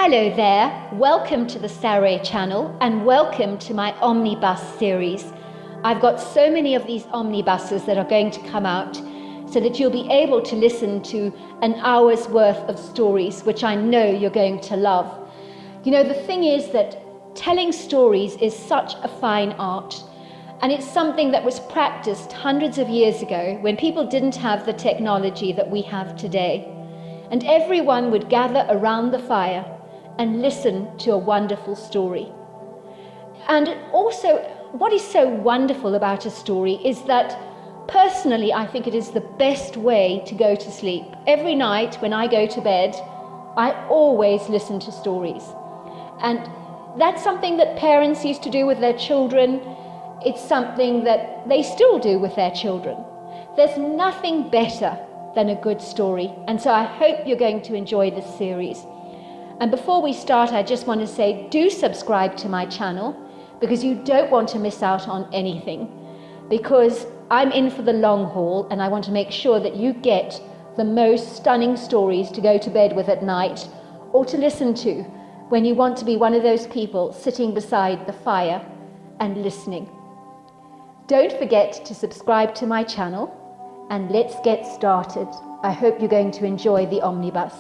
Hello there, welcome to the Saroy channel and welcome to my Omnibus series. I've got so many of these omnibuses that are going to come out so that you'll be able to listen to an hour's worth of stories, which I know you're going to love. You know, the thing is that telling stories is such a fine art, and it's something that was practiced hundreds of years ago when people didn't have the technology that we have today. And everyone would gather around the fire and listen to a wonderful story. And also, what is so wonderful about a story is that personally, I think it is the best way to go to sleep. Every night when I go to bed, I always listen to stories. And that's something that parents used to do with their children. It's something that they still do with their children. There's nothing better than a good story. And so I hope you're going to enjoy this series. And before we start, I just want to say, do subscribe to my channel because you don't want to miss out on anything. Because I'm in for the long haul and I want to make sure that you get the most stunning stories to go to bed with at night or to listen to when you want to be one of those people sitting beside the fire and listening. Don't forget to subscribe to my channel and let's get started. I hope you're going to enjoy the omnibus.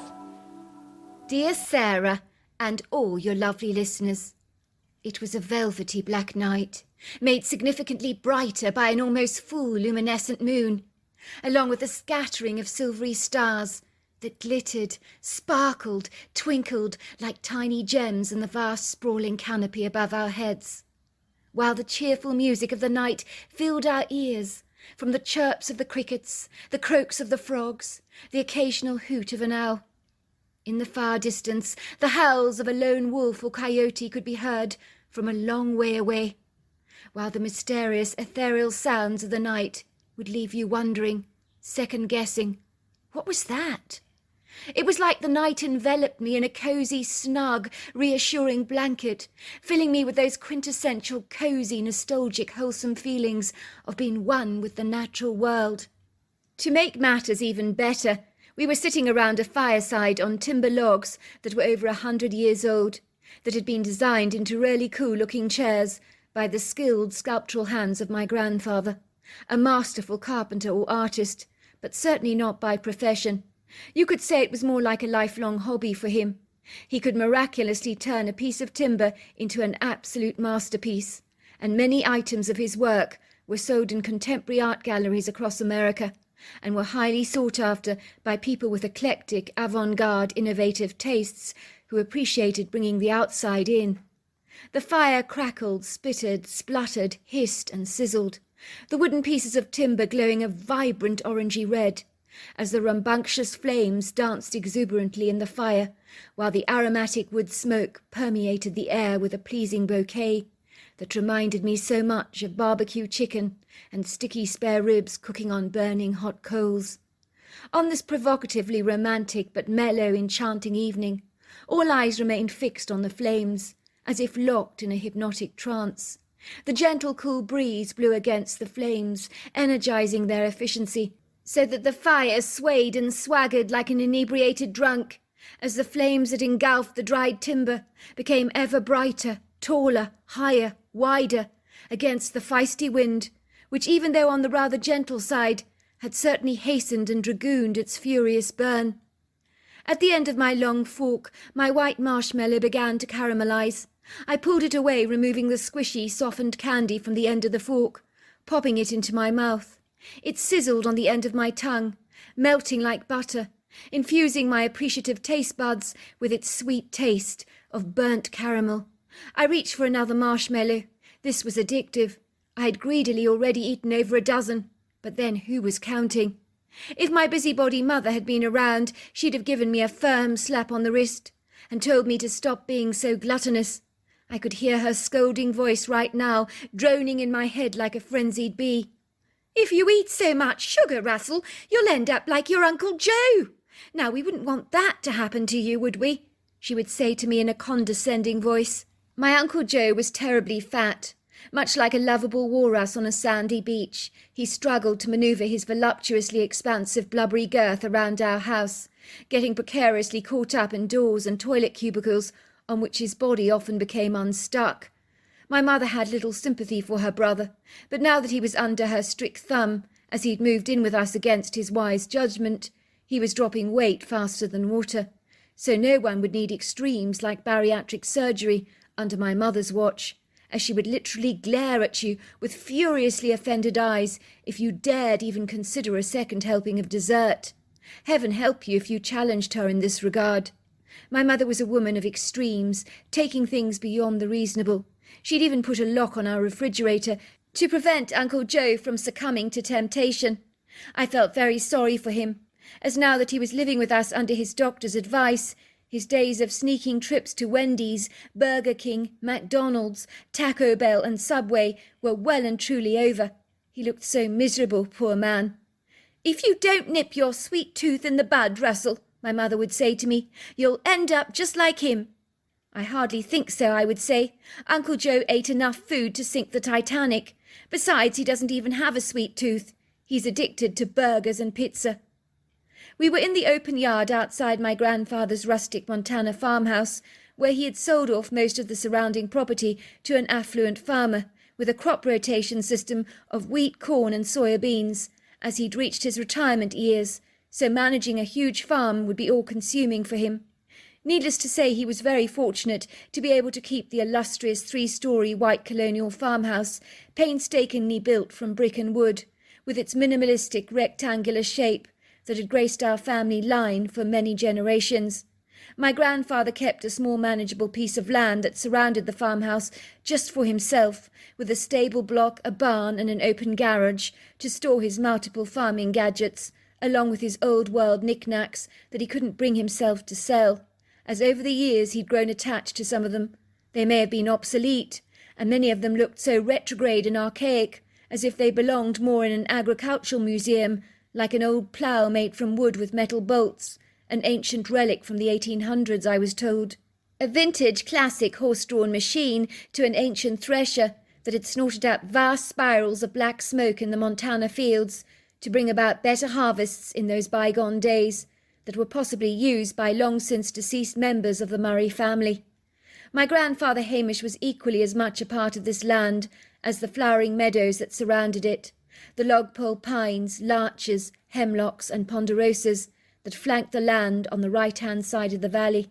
Dear Sarah and all your lovely listeners, it was a velvety black night, made significantly brighter by an almost full luminescent moon, along with a scattering of silvery stars that glittered, sparkled, twinkled like tiny gems in the vast sprawling canopy above our heads, while the cheerful music of the night filled our ears, from the chirps of the crickets, the croaks of the frogs, the occasional hoot of an owl. In the far distance, the howls of a lone wolf or coyote could be heard from a long way away, while the mysterious ethereal sounds of the night would leave you wondering, second-guessing, what was that? It was like the night enveloped me in a cosy, snug, reassuring blanket, filling me with those quintessential, cosy, nostalgic, wholesome feelings of being one with the natural world. To make matters even better, we were sitting around a fireside on timber logs that were over 100 years old, that had been designed into really cool-looking chairs by the skilled sculptural hands of my grandfather, a masterful carpenter or artist, but certainly not by profession. You could say it was more like a lifelong hobby for him. He could miraculously turn a piece of timber into an absolute masterpiece, and many items of his work were sold in contemporary art galleries across America, and were highly sought after by people with eclectic, avant-garde, innovative tastes who appreciated bringing the outside in. The fire crackled, spittered, spluttered, hissed and sizzled, the wooden pieces of timber glowing a vibrant orangey red, as the rambunctious flames danced exuberantly in the fire, while the aromatic wood smoke permeated the air with a pleasing bouquet that reminded me so much of barbecue chicken and sticky spare ribs cooking on burning hot coals. On this provocatively romantic but mellow, enchanting evening, all eyes remained fixed on the flames, as if locked in a hypnotic trance. The gentle, cool breeze blew against the flames, energizing their efficiency, so that the fire swayed and swaggered like an inebriated drunk, as the flames that engulfed the dried timber became ever brighter, taller, higher, wider, against the feisty wind, which, even though on the rather gentle side, had certainly hastened and dragooned its furious burn. At the end of my long fork, my white marshmallow began to caramelize. I pulled it away, removing the squishy, softened candy from the end of the fork, popping it into my mouth. It sizzled on the end of my tongue, melting like butter, infusing my appreciative taste buds with its sweet taste of burnt caramel. I reached for another marshmallow. This was addictive. I had greedily already eaten over a dozen, but then who was counting? If my busybody mother had been around, she'd have given me a firm slap on the wrist and told me to stop being so gluttonous. I could hear her scolding voice right now, droning in my head like a frenzied bee. "If you eat so much sugar, Russell, you'll end up like your Uncle Joe. Now, we wouldn't want that to happen to you, would we?" she would say to me in a condescending voice. My Uncle Joe was terribly fat, Much like a lovable walrus on a sandy beach, he struggled to manoeuvre his voluptuously expansive blubbery girth around our house, getting precariously caught up in doors and toilet cubicles on which his body often became unstuck. My mother had little sympathy for her brother, but now that he was under her strict thumb, as he'd moved in with us against his wise judgment, he was dropping weight faster than water, so no one would need extremes like bariatric surgery under my mother's watch, as she would literally glare at you with furiously offended eyes if you dared even consider a second helping of dessert. Heaven help you if you challenged her in this regard. My mother was a woman of extremes, taking things beyond the reasonable. She'd even put a lock on our refrigerator to prevent Uncle Joe from succumbing to temptation. I felt very sorry for him, as now that he was living with us under his doctor's advice, his days of sneaking trips to Wendy's, Burger King, McDonald's, Taco Bell and Subway were well and truly over. He looked so miserable, poor man. "If you don't nip your sweet tooth in the bud, Russell," my mother would say to me, "you'll end up just like him." I hardly think so, I would say. Uncle Joe ate enough food to sink the Titanic. Besides, he doesn't even have a sweet tooth. He's addicted to burgers and pizza. We were in the open yard outside my grandfather's rustic Montana farmhouse, where he had sold off most of the surrounding property to an affluent farmer, with a crop rotation system of wheat, corn and soya beans, as he'd reached his retirement years, so managing a huge farm would be all-consuming for him. Needless to say, he was very fortunate to be able to keep the illustrious 3-story white colonial farmhouse, painstakingly built from brick and wood, with its minimalistic rectangular shape that had graced our family line for many generations. My grandfather kept a small manageable piece of land that surrounded the farmhouse just for himself, with a stable block, a barn and an open garage to store his multiple farming gadgets, along with his old-world knickknacks that he couldn't bring himself to sell, as over the years he'd grown attached to some of them. They may have been obsolete, and many of them looked so retrograde and archaic, as if they belonged more in an agricultural museum, like an old plough made from wood with metal bolts, an ancient relic from the 1800s, I was told. A vintage classic horse-drawn machine to an ancient thresher that had snorted up vast spirals of black smoke in the Montana fields to bring about better harvests in those bygone days that were possibly used by long-since deceased members of the Murray family. My grandfather Hamish was equally as much a part of this land as the flowering meadows that surrounded it, the lodgepole pines, larches, hemlocks and ponderosas that flanked the land on the right-hand side of the valley.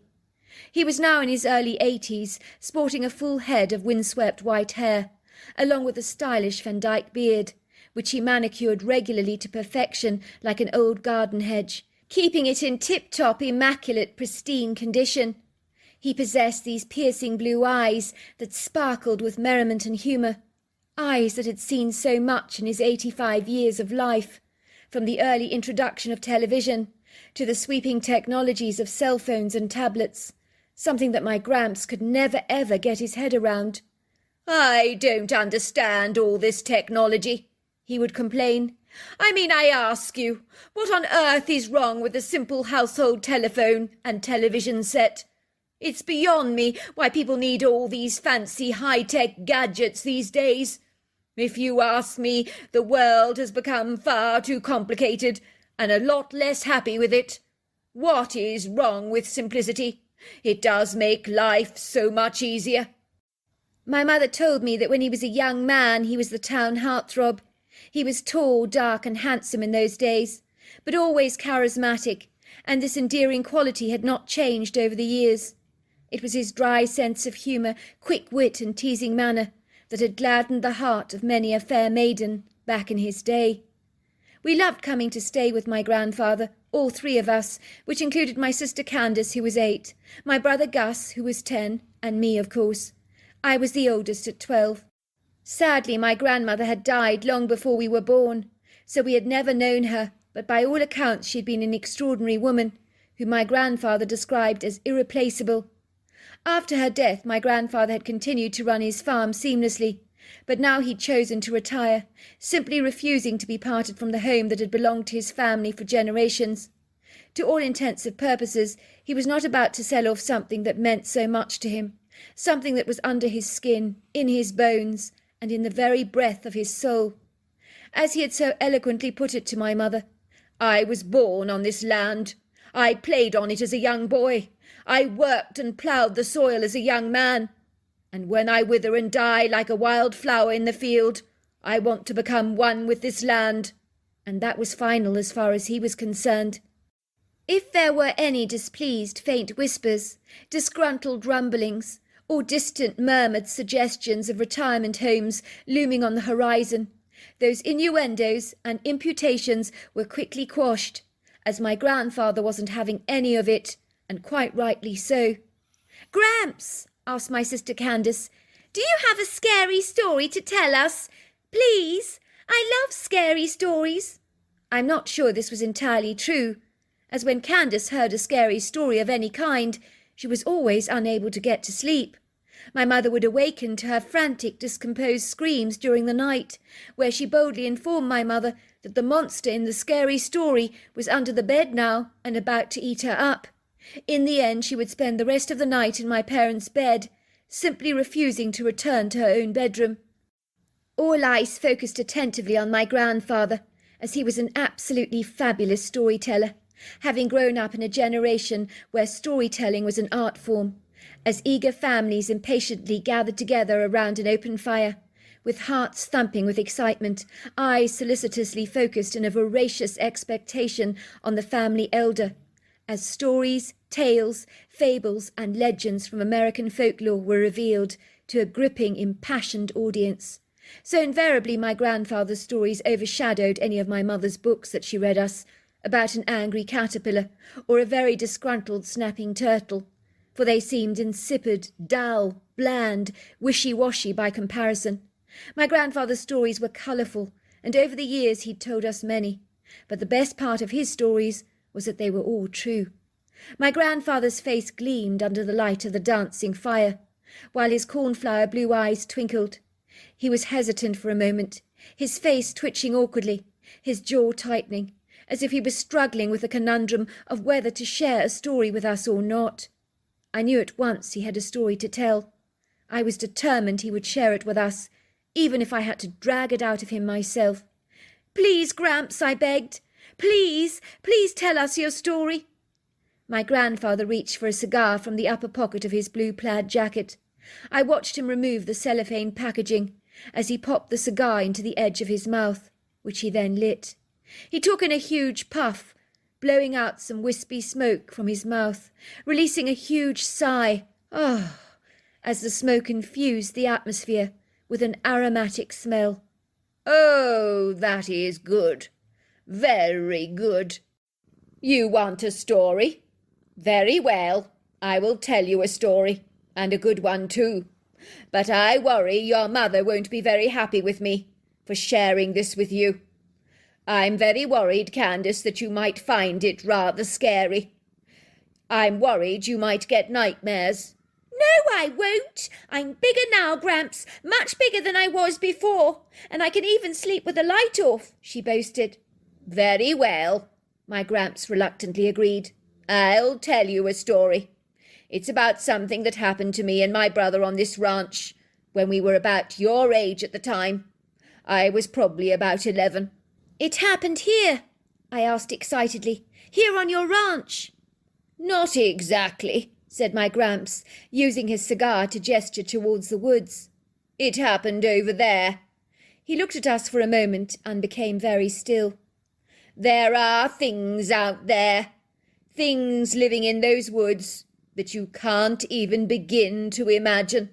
He was now in his early 80s, sporting a full head of windswept white hair, along with a stylish Van Dyke beard, which he manicured regularly to perfection like an old garden hedge, keeping it in tip-top, immaculate, pristine condition. He possessed these piercing blue eyes that sparkled with merriment and humour, eyes that had seen so much in his 85 years of life, from the early introduction of television to the sweeping technologies of cell phones and tablets, something that my Gramps could never ever get his head around. "I don't understand all this technology," he would complain. "I mean, I ask you, what on earth is wrong with a simple household telephone and television set? It's beyond me why people need all these fancy high-tech gadgets these days. If you ask me, the world has become far too complicated and a lot less happy with it. What is wrong with simplicity? It does make life so much easier." My mother told me that when he was a young man he was the town heartthrob. He was tall, dark and handsome in those days, but always charismatic, and this endearing quality had not changed over the years. It was his dry sense of humour, quick wit and teasing manner that had gladdened the heart of many a fair maiden back in his day. We loved coming to stay with my grandfather, all 3 of us, which included my sister Candace, who was 8, my brother Gus, who was 10, and me, of course. I was the oldest at 12. Sadly, my grandmother had died long before we were born, so we had never known her, but by all accounts she had been an extraordinary woman, whom my grandfather described as irreplaceable. After her death, my grandfather had continued to run his farm seamlessly, but now he'd chosen to retire, simply refusing to be parted from the home that had belonged to his family for generations. To all intents and purposes, he was not about to sell off something that meant so much to him, something that was under his skin, in his bones, and in the very breath of his soul. As he had so eloquently put it to my mother, I was born on this land. I played on it as a young boy. I worked and ploughed the soil as a young man. And when I wither and die like a wild flower in the field, I want to become one with this land. And that was final as far as he was concerned. If there were any displeased faint whispers, disgruntled rumblings, or distant murmured suggestions of retirement homes looming on the horizon, those innuendos and imputations were quickly quashed, as my grandfather wasn't having any of it, and quite rightly so. "Gramps," asked my sister Candace, "do you have a scary story to tell us? Please, I love scary stories." I'm not sure this was entirely true, as when Candace heard a scary story of any kind, she was always unable to get to sleep. My mother would awaken to her frantic, discomposed screams during the night, where she boldly informed my mother that the monster in the scary story was under the bed now and about to eat her up. In the end, she would spend the rest of the night in my parents' bed, simply refusing to return to her own bedroom. All eyes focused attentively on my grandfather, as he was an absolutely fabulous storyteller, having grown up in a generation where storytelling was an art form, as eager families impatiently gathered together around an open fire, with hearts thumping with excitement, eyes solicitously focused in a voracious expectation on the family elder, as stories, tales, fables, and legends from American folklore were revealed to a gripping, impassioned audience. So invariably my grandfather's stories overshadowed any of my mother's books that she read us, about an angry caterpillar or a very disgruntled snapping turtle, for they seemed insipid, dull, bland, wishy-washy by comparison. My grandfather's stories were colourful, and over the years he'd told us many, but the best part of his stories was that they were all true. My grandfather's face gleamed under the light of the dancing fire, while his cornflower blue eyes twinkled. He was hesitant for a moment, his face twitching awkwardly, his jaw tightening, as if he was struggling with the conundrum of whether to share a story with us or not. I knew at once he had a story to tell. I was determined he would share it with us, even if I had to drag it out of him myself. "Please, Gramps," I begged. "Please, please tell us your story." My grandfather reached for a cigar from the upper pocket of his blue plaid jacket. I watched him remove the cellophane packaging as he popped the cigar into the edge of his mouth, which he then lit. He took in a huge puff, blowing out some wispy smoke from his mouth, releasing a huge sigh, as the smoke infused the atmosphere with an aromatic smell. "Oh, that is good. Very good. You want a story? Very well, I will tell you a story, and a good one too. But I worry your mother won't be very happy with me for sharing this with you. I'm very worried, Candace, that you might find it rather scary. I'm worried you might get nightmares." "No, I won't. I'm bigger now, Gramps, much bigger than I was before, and I can even sleep with the light off," she boasted. "Very well," my Gramps reluctantly agreed. "I'll tell you a story. It's about something that happened to me and my brother on this ranch when we were about your age at the time. I was probably about 11. "It happened here?" I asked excitedly. "Here on your ranch?" "Not exactly," said my Gramps, using his cigar to gesture towards the woods. "It happened over there." He looked at us for a moment and became very still. "There are things out there, things living in those woods that you can't even begin to imagine.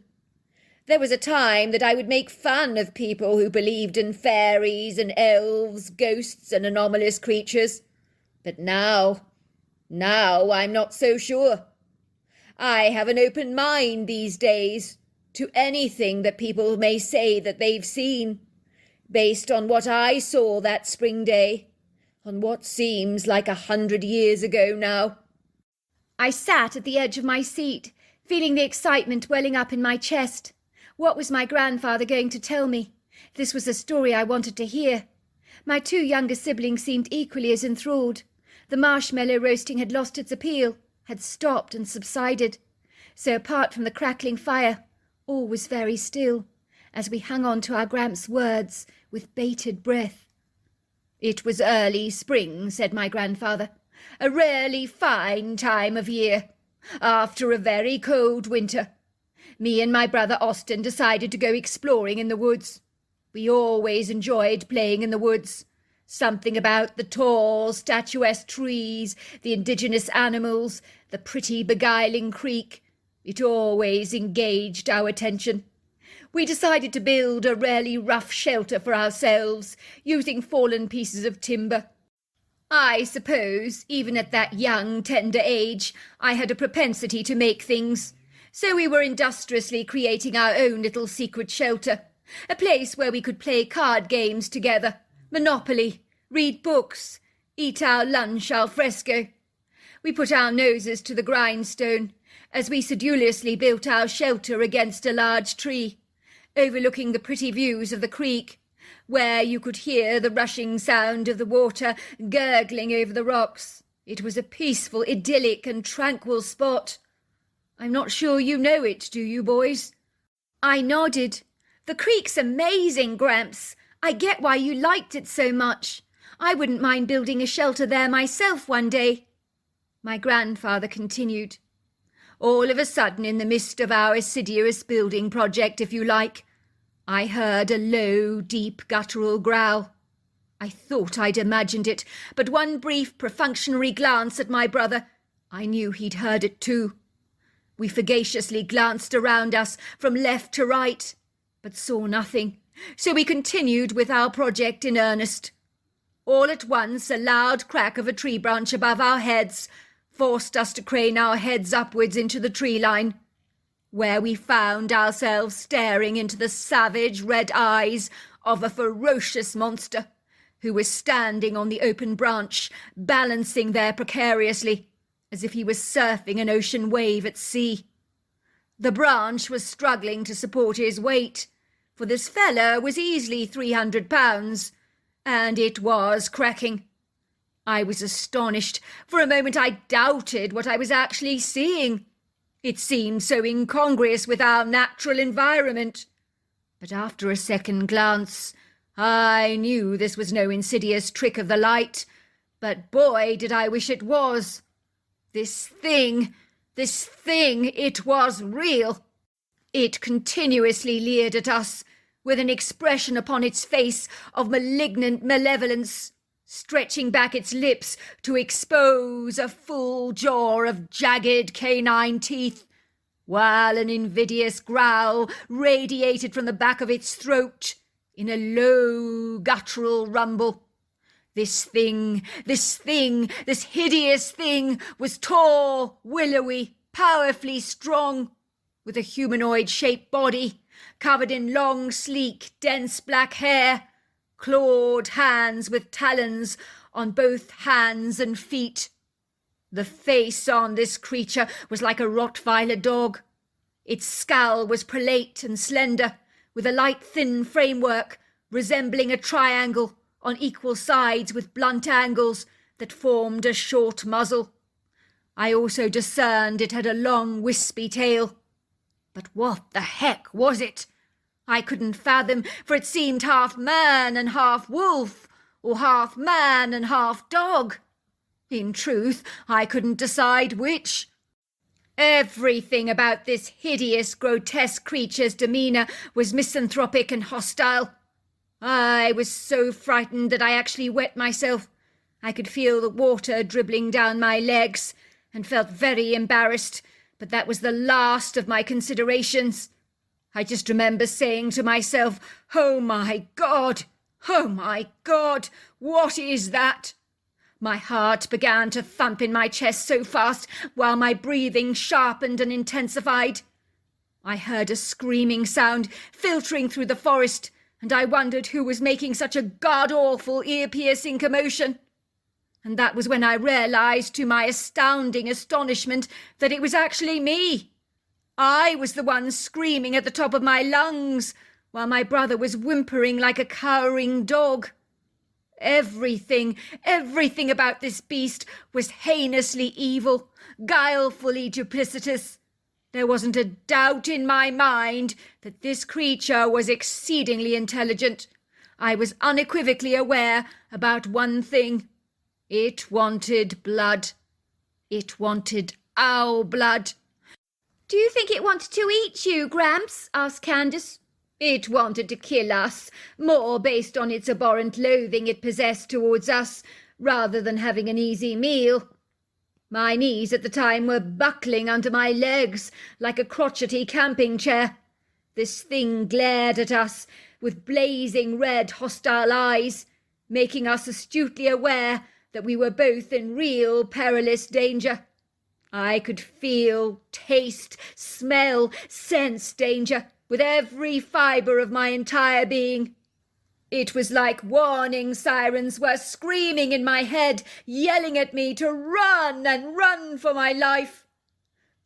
There was a time that I would make fun of people who believed in fairies and elves, ghosts and anomalous creatures. But now I'm not so sure. I have an open mind these days to anything that people may say that they've seen, based on what I saw that spring day, on what seems like 100 years ago now." I sat at the edge of my seat, feeling the excitement welling up in my chest. What was my grandfather going to tell me? This was a story I wanted to hear. My two younger siblings seemed equally as enthralled. The marshmallow roasting had lost its appeal, had stopped and subsided. So apart from the crackling fire, all was very still, as we hung on to our Gramp's words with bated breath. "It was early spring," said my grandfather, "a rarely fine time of year. After a very cold winter, me and my brother Austin decided to go exploring in the woods. We always enjoyed playing in the woods. Something about the tall, statuesque trees, the indigenous animals, the pretty beguiling creek, it always engaged our attention. We decided to build a really rough shelter for ourselves, using fallen pieces of timber. I suppose, even at that young, tender age, I had a propensity to make things. So we were industriously creating our own little secret shelter, a place where we could play card games together, Monopoly, read books, eat our lunch al fresco. We put our noses to the grindstone as we sedulously built our shelter against a large tree, overlooking the pretty views of the creek, where you could hear the rushing sound of the water gurgling over the rocks. It was a peaceful, idyllic and tranquil spot. I'm not sure you know it, do you, boys?" I nodded. "The creek's amazing, Gramps. I get why you liked it so much. I wouldn't mind building a shelter there myself one day." My grandfather continued. "All of a sudden, in the midst of our assiduous building project, if you like, I heard a low, deep, guttural growl. I thought I'd imagined it, but one brief, perfunctory glance at my brother, I knew he'd heard it too. We sagaciously glanced around us from left to right, but saw nothing, so we continued with our project in earnest. All at once, a loud crack of a tree branch above our heads forced us to crane our heads upwards into the tree line, where we found ourselves staring into the savage red eyes of a ferocious monster, who was standing on the open branch, balancing there precariously, as if he was surfing an ocean wave at sea. The branch was struggling to support his weight, for this fellow was easily 300 pounds, and it was cracking. I was astonished. For a moment I doubted what I was actually seeing. It seemed so incongruous with our natural environment. But after a second glance, I knew this was no insidious trick of the light, but boy, did I wish it was. This thing, it was real. It continuously leered at us, with an expression upon its face of malignant malevolence, stretching back its lips to expose a full jaw of jagged canine teeth, while an invidious growl radiated from the back of its throat in a low, guttural rumble. This hideous thing was tall, willowy, powerfully strong, with a humanoid-shaped body, covered in long, sleek, dense black hair, clawed hands with talons on both hands and feet. The face on this creature was like a Rottweiler dog. Its skull was prelate and slender, with a light, thin framework resembling a triangle on equal sides with blunt angles that formed a short muzzle. I also discerned it had a long, wispy tail. But what the heck was it? I couldn't fathom, for it seemed half man and half wolf, or half man and half dog. In truth, I couldn't decide which. Everything about this hideous, grotesque creature's demeanour was misanthropic and hostile. I was so frightened that I actually wet myself. I could feel the water dribbling down my legs, and felt very embarrassed, but that was the last of my considerations. I just remember saying to myself, "Oh my God! Oh my God! What is that?" My heart began to thump in my chest so fast, while my breathing sharpened and intensified. I heard a screaming sound filtering through the forest, and I wondered who was making such a god-awful, ear-piercing commotion. And that was when I realized, to my astounding astonishment, that it was actually me. I was the one screaming at the top of my lungs, while my brother was whimpering like a cowering dog. Everything about this beast was heinously evil, guilefully duplicitous. There wasn't a doubt in my mind that this creature was exceedingly intelligent. I was unequivocally aware about one thing. It wanted blood. It wanted our blood. "Do you think it wanted to eat you, Gramps?" asked Candace. It wanted to kill us, more based on its abhorrent loathing it possessed towards us, rather than having an easy meal. My knees at the time were buckling under my legs like a crotchety camping chair. This thing glared at us with blazing red hostile eyes, making us astutely aware that we were both in real perilous danger. I could feel, taste, smell, sense danger with every fibre of my entire being. It was like warning sirens were screaming in my head, yelling at me to run and run for my life.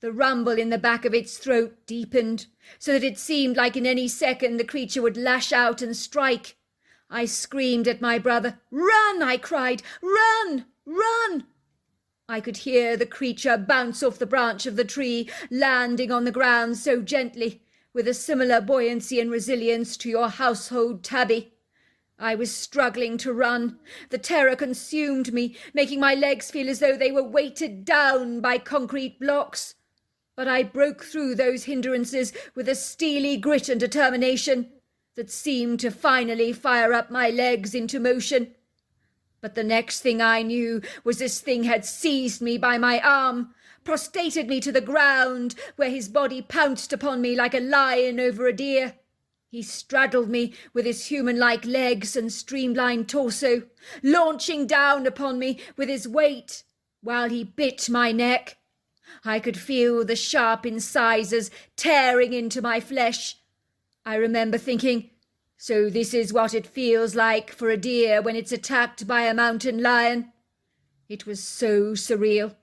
The rumble in the back of its throat deepened, so that it seemed like in any second the creature would lash out and strike. I screamed at my brother. "Run!" I cried. "Run! Run!" I could hear the creature bounce off the branch of the tree, landing on the ground so gently, with a similar buoyancy and resilience to your household tabby. I was struggling to run. The terror consumed me, making my legs feel as though they were weighted down by concrete blocks. But I broke through those hindrances with a steely grit and determination that seemed to finally fire up my legs into motion. But the next thing I knew was this thing had seized me by my arm, prostrated me to the ground, where his body pounced upon me like a lion over a deer. He straddled me with his human-like legs and streamlined torso, launching down upon me with his weight, while he bit my neck. I could feel the sharp incisors tearing into my flesh. I remember thinking, so this is what it feels like for a deer when it's attacked by a mountain lion. It was so surreal.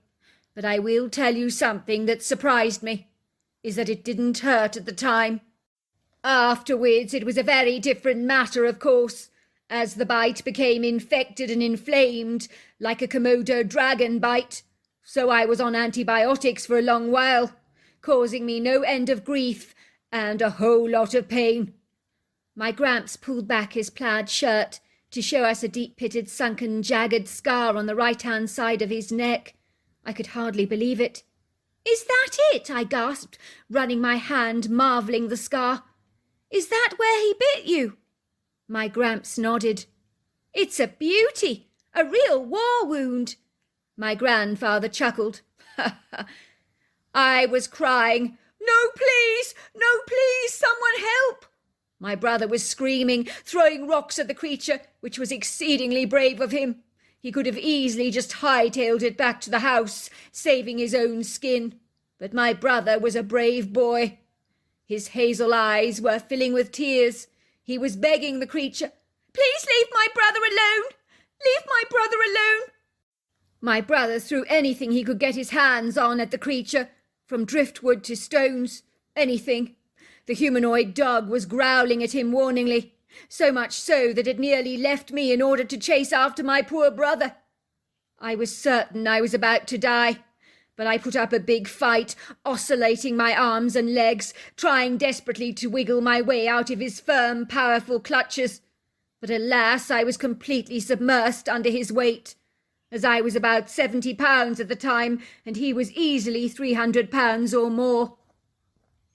But I will tell you something that surprised me, is that it didn't hurt at the time. Afterwards, it was a very different matter, of course, as the bite became infected and inflamed, like a Komodo dragon bite. So I was on antibiotics for a long while, causing me no end of grief and a whole lot of pain. My Gramps pulled back his plaid shirt to show us a deep-pitted, sunken, jagged scar on the right-hand side of his neck. I could hardly believe it. "Is that it?" I gasped, running my hand, marvelling the scar. "Is that where he bit you?" My Gramps nodded. "It's a beauty, a real war wound." My grandfather chuckled. I was crying. "No, please! No, please! Someone help!" My brother was screaming, throwing rocks at the creature, which was exceedingly brave of him. He could have easily just hightailed it back to the house, saving his own skin. But my brother was a brave boy. His hazel eyes were filling with tears. He was begging the creature, "Please leave my brother alone! Leave my brother alone!" My brother threw anything he could get his hands on at the creature, from driftwood to stones, anything. The humanoid dog was growling at him warningly, so much so that it nearly left me in order to chase after my poor brother. I was certain I was about to die, but I put up a big fight, oscillating my arms and legs, trying desperately to wiggle my way out of his firm, powerful clutches. But alas, I was completely submersed under his weight, as I was about 70 pounds at the time, and he was easily 300 pounds or more.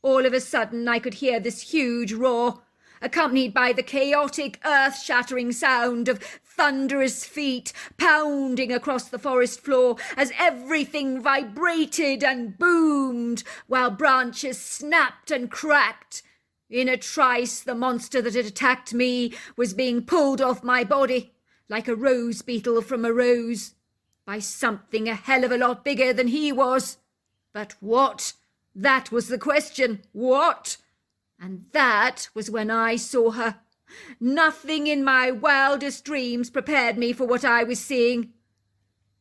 All of a sudden I could hear this huge roar, accompanied by the chaotic, earth-shattering sound of thunderous feet pounding across the forest floor as everything vibrated and boomed, while branches snapped and cracked. In a trice, the monster that had attacked me was being pulled off my body, like a rose beetle from a rose, by something a hell of a lot bigger than he was. But what? That was the question. What? And that was when I saw her. Nothing in my wildest dreams prepared me for what I was seeing.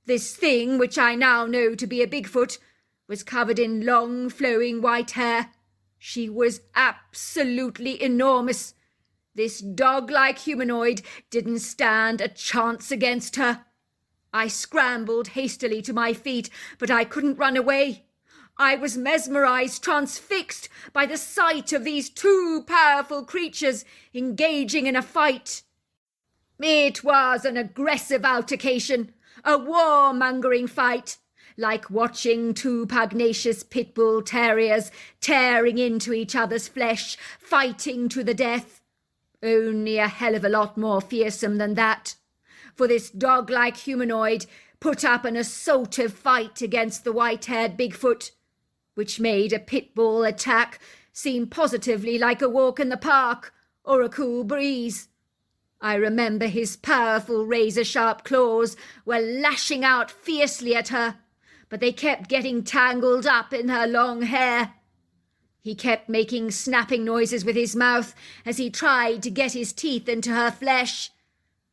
This thing, which I now know to be a Bigfoot, was covered in long, flowing white hair. She was absolutely enormous. This dog-like humanoid didn't stand a chance against her. I scrambled hastily to my feet, but I couldn't run away. I was mesmerized, transfixed by the sight of these two powerful creatures engaging in a fight. It was an aggressive altercation, a warmongering fight, like watching two pugnacious pit bull terriers tearing into each other's flesh, fighting to the death. Only a hell of a lot more fearsome than that, for this dog-like humanoid put up an assaultive fight against the white-haired Bigfoot, which made a pit bull attack seem positively like a walk in the park or a cool breeze. I remember his powerful razor-sharp claws were lashing out fiercely at her, but they kept getting tangled up in her long hair. He kept making snapping noises with his mouth as he tried to get his teeth into her flesh,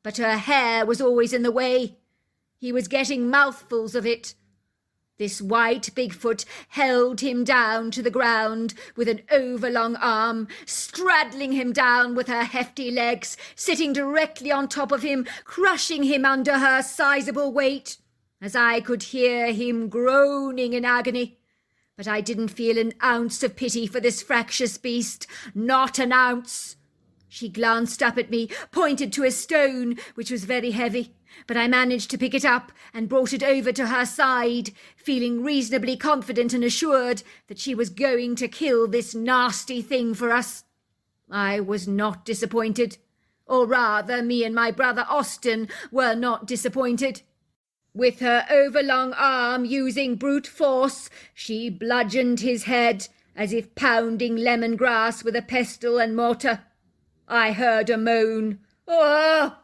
but her hair was always in the way. He was getting mouthfuls of it. This white Bigfoot held him down to the ground with an overlong arm, straddling him down with her hefty legs, sitting directly on top of him, crushing him under her sizable weight, as I could hear him groaning in agony. But I didn't feel an ounce of pity for this fractious beast, not an ounce. She glanced up at me, pointed to a stone, which was very heavy, but I managed to pick it up and brought it over to her side, feeling reasonably confident and assured that she was going to kill this nasty thing for us. I was not disappointed, or rather, me and my brother Austin were not disappointed. With her overlong arm using brute force, she bludgeoned his head as if pounding lemongrass with a pestle and mortar. I heard a moan, "Oh!"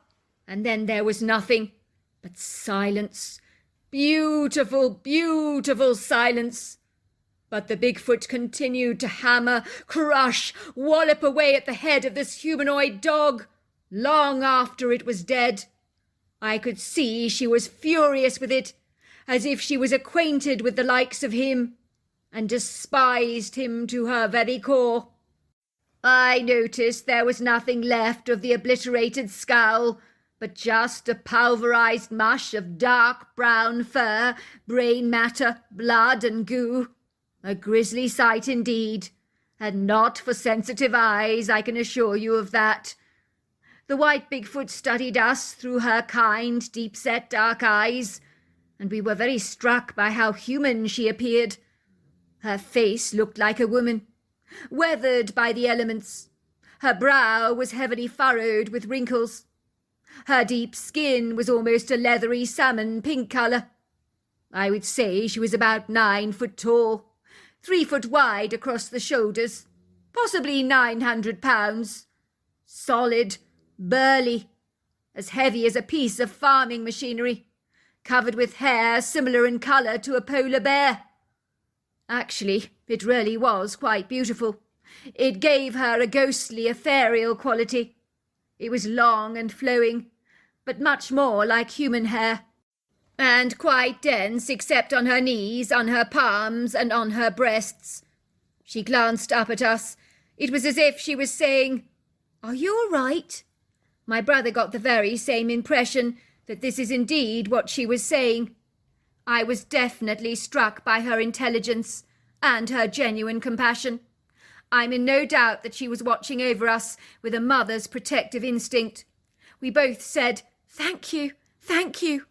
and then there was nothing but silence. Beautiful, beautiful silence. But the Bigfoot continued to hammer, crush, wallop away at the head of this humanoid dog, long after it was dead. I could see she was furious with it, as if she was acquainted with the likes of him, and despised him to her very core. I noticed there was nothing left of the obliterated skull, but just a pulverized mush of dark brown fur, brain matter, blood and goo. A grisly sight indeed, and not for sensitive eyes, I can assure you of that. The white Bigfoot studied us through her kind, deep-set dark eyes, and we were very struck by how human she appeared. Her face looked like a woman, weathered by the elements. Her brow was heavily furrowed with wrinkles. Her deep skin was almost a leathery salmon pink colour. I would say she was about 9 foot tall, 3 foot wide across the shoulders, possibly 900 pounds. Solid, burly, as heavy as a piece of farming machinery, covered with hair similar in colour to a polar bear. Actually, it really was quite beautiful. It gave her a ghostly, ethereal quality. It was long and flowing, but much more like human hair, and quite dense except on her knees, on her palms, and on her breasts. She glanced up at us. It was as if she was saying, "Are you all right?" My brother got the very same impression, that this is indeed what she was saying. I was definitely struck by her intelligence and her genuine compassion. I'm in no doubt that she was watching over us with a mother's protective instinct. We both said, "Thank you, thank you."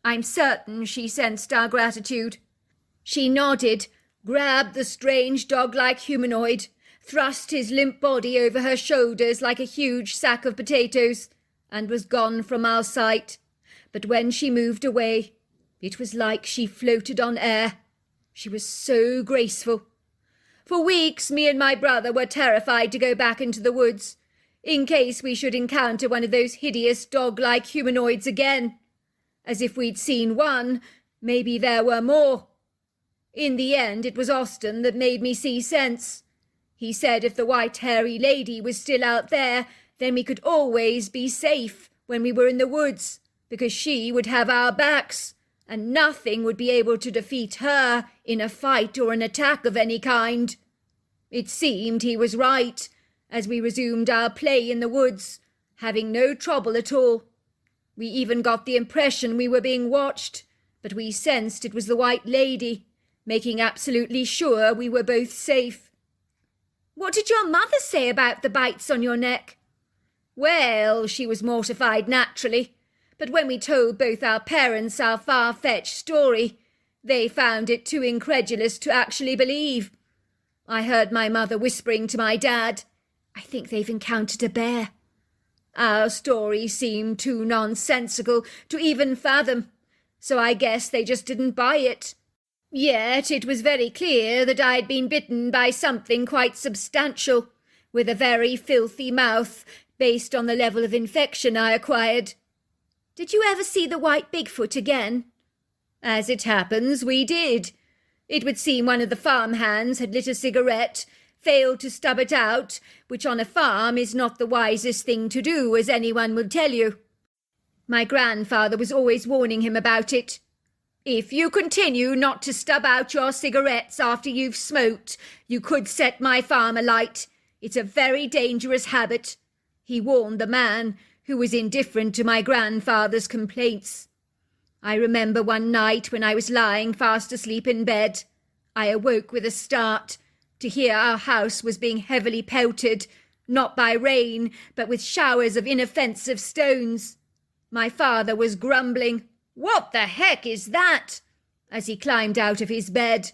I'm certain she sensed our gratitude. She nodded, grabbed the strange dog-like humanoid, thrust his limp body over her shoulders like a huge sack of potatoes, and was gone from our sight. But when she moved away, it was like she floated on air. She was so graceful. For weeks, me and my brother were terrified to go back into the woods, in case we should encounter one of those hideous dog-like humanoids again. As if we'd seen one, maybe there were more. In the end, it was Austin that made me see sense. He said if the white hairy lady was still out there, then we could always be safe when we were in the woods, because she would have our backs, and nothing would be able to defeat her in a fight or an attack of any kind. It seemed he was right, as we resumed our play in the woods, having no trouble at all. We even got the impression we were being watched, but we sensed it was the white lady, making absolutely sure we were both safe. What did your mother say about the bites on your neck? Well, she was mortified naturally, but when we told both our parents our far-fetched story, they found it too incredulous to actually believe. I heard my mother whispering to my dad, "I think they've encountered a bear." Our story seemed too nonsensical to even fathom, so I guess they just didn't buy it. Yet it was very clear that I'd been bitten by something quite substantial, with a very filthy mouth, based on the level of infection I acquired. Did you ever see the white Bigfoot again? As it happens, we did. It would seem one of the farmhands had lit a cigarette, failed to stub it out, which on a farm is not the wisest thing to do, as anyone will tell you. My grandfather was always warning him about it. "If you continue not to stub out your cigarettes after you've smoked, you could set my farm alight. It's a very dangerous habit," he warned the man, who was indifferent to my grandfather's complaints. I remember one night when I was lying fast asleep in bed, I awoke with a start to hear our house was being heavily pelted, not by rain, but with showers of inoffensive stones. My father was grumbling, "What the heck is that?" as he climbed out of his bed.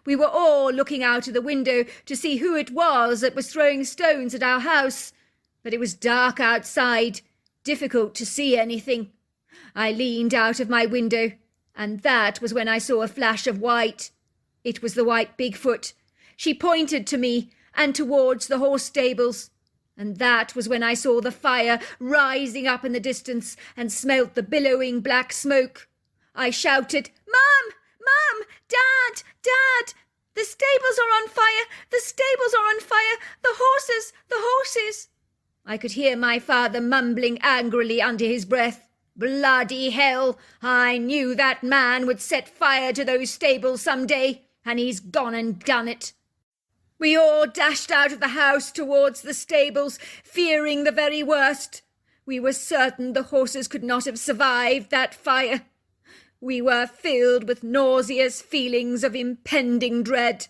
We were all looking out of the window to see who it was that was throwing stones at our house, but it was dark outside, difficult to see anything. I leaned out of my window, and that was when I saw a flash of white. It was the white Bigfoot. She pointed to me and towards the horse stables, and that was when I saw the fire rising up in the distance and smelt the billowing black smoke. I shouted, "Mum! Mum! Dad! Dad! The stables are on fire! The stables are on fire! The horses! The horses!" I could hear my father mumbling angrily under his breath, "Bloody hell! I knew that man would set fire to those stables some day, and he's gone and done it." We all dashed out of the house towards the stables, fearing the very worst. We were certain the horses could not have survived that fire. We were filled with nauseous feelings of impending dread.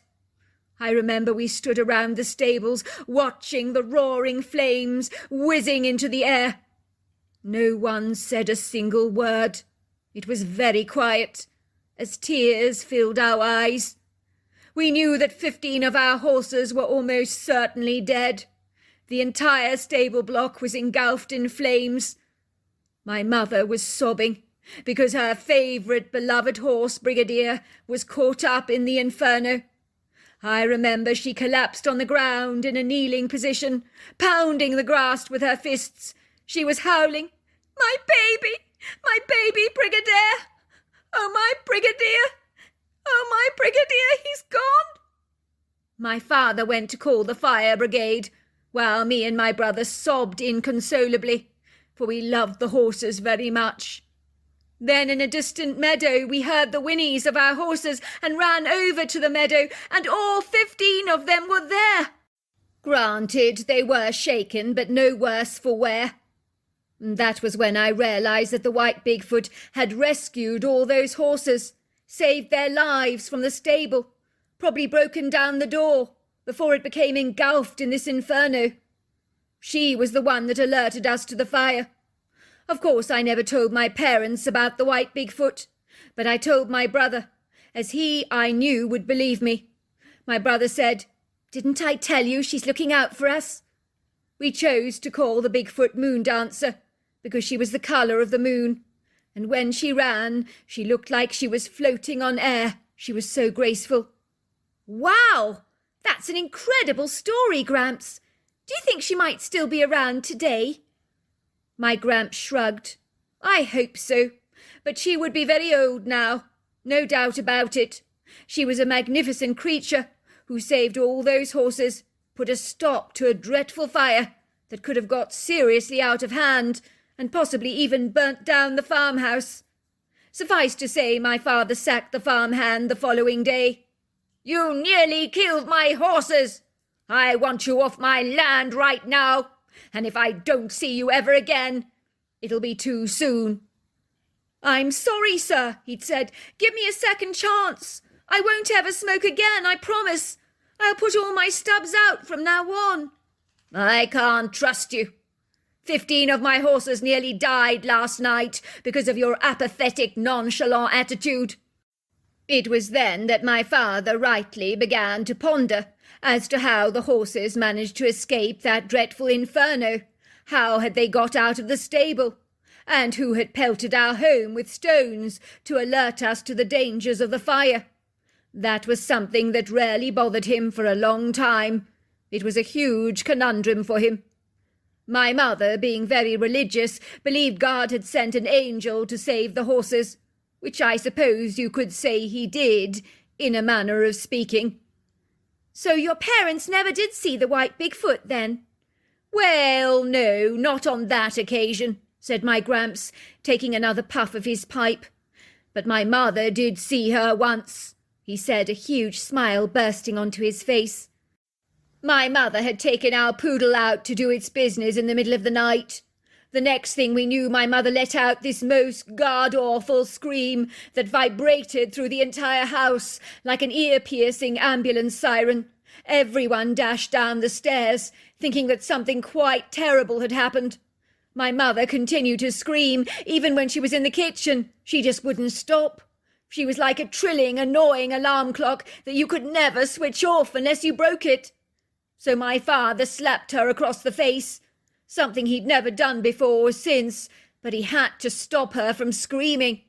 I remember we stood around the stables, watching the roaring flames whizzing into the air. No one said a single word. It was very quiet, as tears filled our eyes. We knew that 15 of our horses were almost certainly dead. The entire stable block was engulfed in flames. My mother was sobbing, because her favourite beloved horse, Brigadier, was caught up in the inferno. I remember she collapsed on the ground in a kneeling position, pounding the grass with her fists. She was howling, "My baby, Brigadier! Oh, my Brigadier! Oh, my Brigadier, he's gone!" My father went to call the fire brigade, while me and my brother sobbed inconsolably, for we loved the horses very much. Then in a distant meadow we heard the whinnies of our horses and ran over to the meadow, and all 15 of them were there. Granted, they were shaken, but no worse for wear. That was when I realised that the white Bigfoot had rescued all those horses, saved their lives from the stable, probably broken down the door before it became engulfed in this inferno. She was the one that alerted us to the fire. Of course, I never told my parents about the white Bigfoot, but I told my brother, as he, I knew, would believe me. My brother said, "Didn't I tell you she's looking out for us?" We chose to call the Bigfoot Moon Dancer, because she was the colour of the moon, and when she ran, she looked like she was floating on air. She was so graceful. Wow! That's an incredible story, Gramps. Do you think she might still be around today? My Gramps shrugged. I hope so, but she would be very old now, no doubt about it. She was a magnificent creature who saved all those horses, put a stop to a dreadful fire that could have got seriously out of hand, and possibly even burnt down the farmhouse. Suffice to say, my father sacked the farmhand the following day. "You nearly killed my horses! I want you off my land right now, and if I don't see you ever again, it'll be too soon." "I'm sorry, sir," he'd said. "Give me a second chance. I won't ever smoke again, I promise. I'll put all my stubs out from now on. I can't trust you. 15 of my horses nearly died last night because of your apathetic, nonchalant attitude. It was then that my father rightly began to ponder as to how the horses managed to escape that dreadful inferno. How had they got out of the stable? And who had pelted our home with stones to alert us to the dangers of the fire? That was something that rarely bothered him for a long time. It was a huge conundrum for him. My mother, being very religious, believed God had sent an angel to save the horses, which I suppose you could say he did, in a manner of speaking. So your parents never did see the white Bigfoot, then? Well, no, not on that occasion, said my Gramps, taking another puff of his pipe. But my mother did see her once, he said, a huge smile bursting onto his face. My mother had taken our poodle out to do its business in the middle of the night. The next thing we knew, my mother let out this most god-awful scream that vibrated through the entire house like an ear-piercing ambulance siren. Everyone dashed down the stairs, thinking that something quite terrible had happened. My mother continued to scream, even when she was in the kitchen. She just wouldn't stop. She was like a trilling, annoying alarm clock that you could never switch off unless you broke it. So my father slapped her across the face, something he'd never done before or since, but he had to stop her from screaming.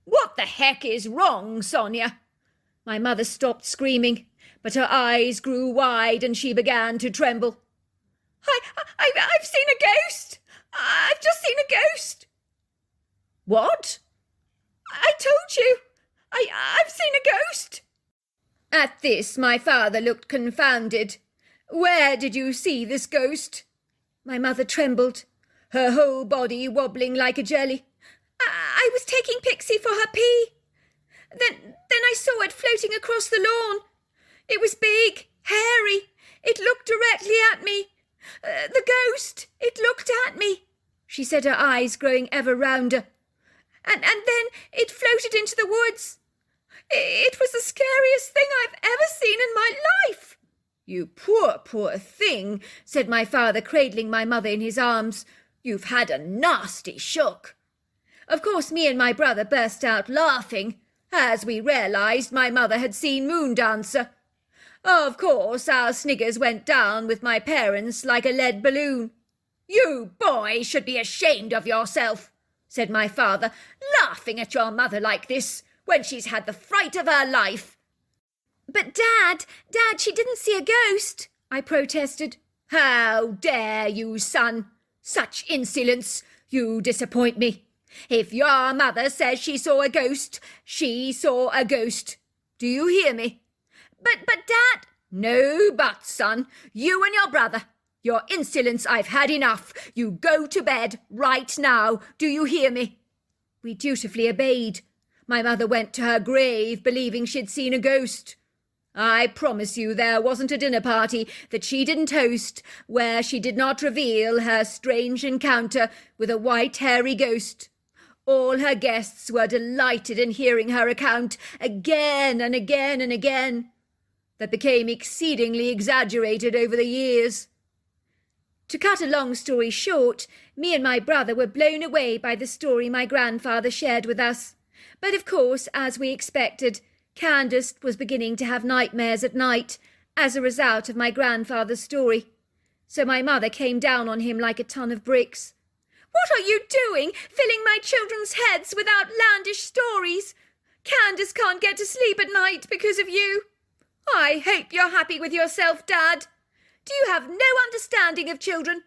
What the heck is wrong, Sonia? My mother stopped screaming, but her eyes grew wide and she began to tremble. I've seen a ghost! I've just seen a ghost! What? I told you! I've seen a ghost! At this, my father looked confounded. Where did you see this ghost? My mother trembled, her whole body wobbling like a jelly. I was taking Pixie for her pee. Then I saw it floating across the lawn. It was big, hairy. It looked directly at me. The ghost, it looked at me, she said, her eyes growing ever rounder. And then it floated into the woods. It was the scariest thing I've ever seen in my life. You poor, poor thing, said my father, cradling my mother in his arms. You've had a nasty shock. Of course, me and my brother burst out laughing, as we realised my mother had seen Moondancer. Of course, our sniggers went down with my parents like a lead balloon. You boys should be ashamed of yourself, said my father, laughing at your mother like this, when she's had the fright of her life. But Dad, she didn't see a ghost, I protested. How dare you, son? Such insolence! You disappoint me. If your mother says she saw a ghost, she saw a ghost. Do you hear me? But Dad... No buts, son. You and your brother. Your insolence I've had enough. You go to bed right now. Do you hear me? We dutifully obeyed. My mother went to her grave believing she'd seen a ghost. I promise you there wasn't a dinner party that she didn't host where she did not reveal her strange encounter with a white hairy ghost. All her guests were delighted in hearing her account again and again and again. That became exceedingly exaggerated over the years. To cut a long story short, me and my brother were blown away by the story my grandfather shared with us. But of course, as we expected, Candace was beginning to have nightmares at night as a result of my grandfather's story. So my mother came down on him like a ton of bricks. What are you doing, filling my children's heads with outlandish stories? Candace can't get to sleep at night because of you. I hope you're happy with yourself, Dad. Do you have no understanding of children?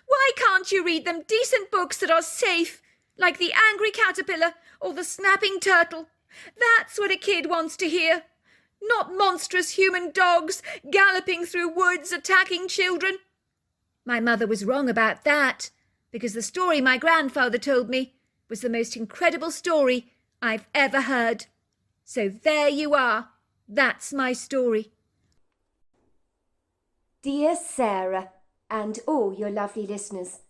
Why can't you read them decent books that are safe, like The Angry Caterpillar or The Snapping Turtle? That's what a kid wants to hear. Not monstrous human dogs galloping through woods attacking children. My mother was wrong about that, because the story my grandfather told me was the most incredible story I've ever heard. So there you are. That's my story. Dear Sarah, and all your lovely listeners.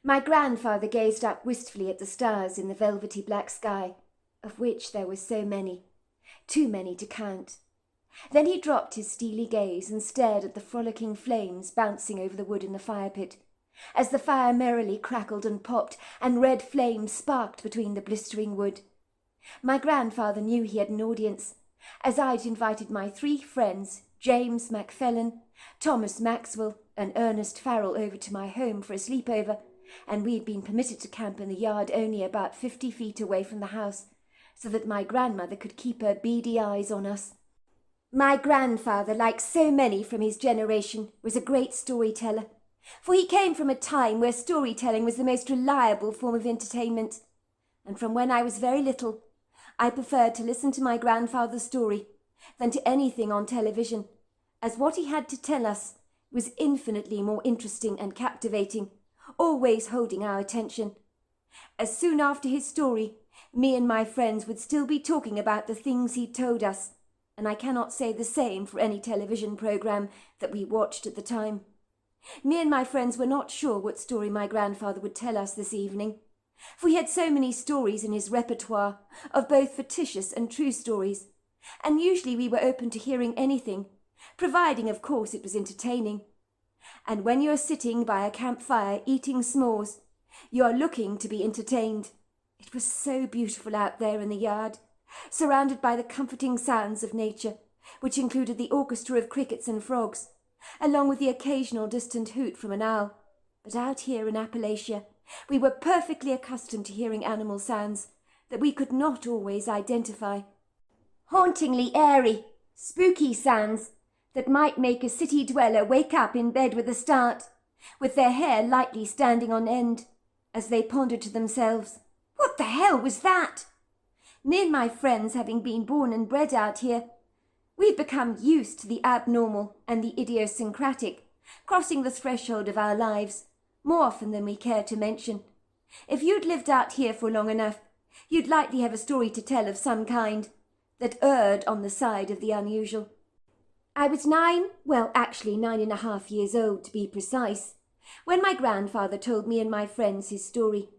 My grandfather gazed up wistfully at the stars in the velvety black sky, of which there were so many. too many to count. Then he dropped his steely gaze and stared at the frolicking flames bouncing over the wood in the fire pit, as the fire merrily crackled and popped, and red flames sparked between the blistering wood. My grandfather knew he had an audience, as I'd invited my 3 friends, James MacFellin, Thomas Maxwell, and Ernest Farrell, over to my home for a sleepover, and we'd been permitted to camp in the yard only about 50 feet away from the house, so that my grandmother could keep her beady eyes on us. My grandfather, like so many from his generation, was a great storyteller, for he came from a time where storytelling was the most reliable form of entertainment, and from when I was very little, I preferred to listen to my grandfather's story than to anything on television, as what he had to tell us was infinitely more interesting and captivating, always holding our attention. As soon after his story, me and my friends would still be talking about the things he told us, and I cannot say the same for any television program that we watched at the time. Me and my friends were not sure what story my grandfather would tell us this evening, for he had so many stories in his repertoire, of both fictitious and true stories, and usually we were open to hearing anything, providing, of course, it was entertaining. And when you are sitting by a campfire eating s'mores, you are looking to be entertained. It was so beautiful out there in the yard, surrounded by the comforting sounds of nature, which included the orchestra of crickets and frogs, along with the occasional distant hoot from an owl. But out here in Appalachia, we were perfectly accustomed to hearing animal sounds that we could not always identify. Hauntingly airy, spooky sounds that might make a city dweller wake up in bed with a start, with their hair lightly standing on end, as they pondered to themselves, "What the hell was that?" Me and my friends, having been born and bred out here, we'd become used to the abnormal and the idiosyncratic, crossing the threshold of our lives, more often than we care to mention. If you'd lived out here for long enough, you'd likely have a story to tell of some kind that erred on the side of the unusual. I was 9.5 years old to be precise, when my grandfather told me and my friends his story.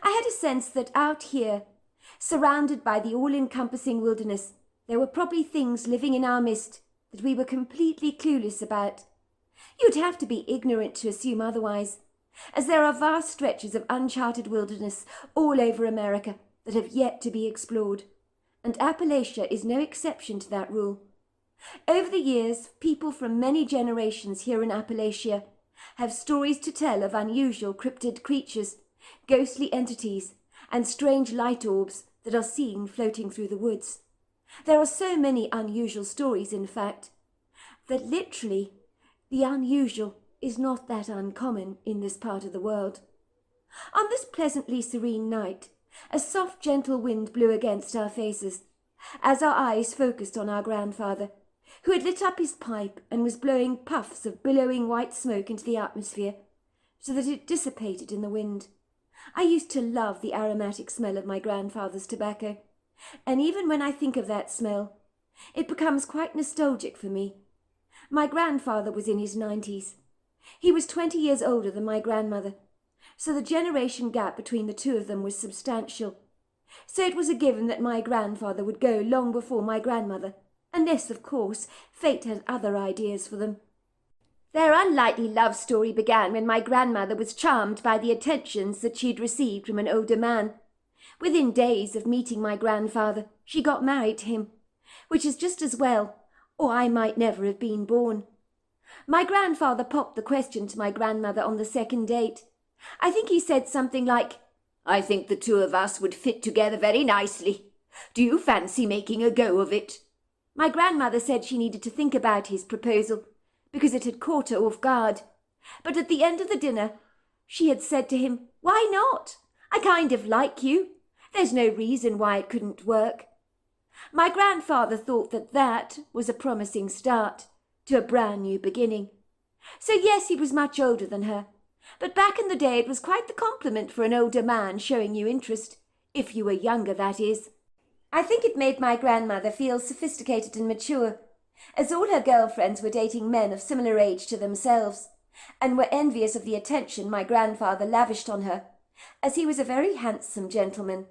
I had a sense that out here, surrounded by the all-encompassing wilderness, there were probably things living in our midst that we were completely clueless about. You'd have to be ignorant to assume otherwise, as there are vast stretches of uncharted wilderness all over America that have yet to be explored, and Appalachia is no exception to that rule. Over the years, people from many generations here in Appalachia have stories to tell of unusual cryptid creatures, ghostly entities, and strange light orbs that are seen floating through the woods. There are so many unusual stories, in fact, that literally the unusual is not that uncommon in this part of the world. On this pleasantly serene night, a soft, gentle wind blew against our faces, as our eyes focused on our grandfather, who had lit up his pipe and was blowing puffs of billowing white smoke into the atmosphere, so that it dissipated in the wind. I used to love the aromatic smell of my grandfather's tobacco, and even when I think of that smell, it becomes quite nostalgic for me. My grandfather was in his 90s. He was 20 years older than my grandmother, so the generation gap between the two of them was substantial. So it was a given that my grandfather would go long before my grandmother, unless, of course, fate had other ideas for them. Their unlikely love story began when my grandmother was charmed by the attentions that she'd received from an older man. Within days of meeting my grandfather, she got married to him, which is just as well, or I might never have been born. My grandfather popped the question to my grandmother on the second date. I think he said something like, "I think the two of us would fit together very nicely. Do you fancy making a go of it?" My grandmother said she needed to think about his proposal, because it had caught her off guard. But at the end of the dinner, she had said to him, "Why not? I kind of like you. There's no reason why it couldn't work." My grandfather thought that that was a promising start to a brand new beginning. So yes, he was much older than her, but back in the day it was quite the compliment for an older man showing you interest, if you were younger, that is. I think it made my grandmother feel sophisticated and mature, as all her girlfriends were dating men of similar age to themselves, and were envious of the attention my grandfather lavished on her, as he was a very handsome gentleman.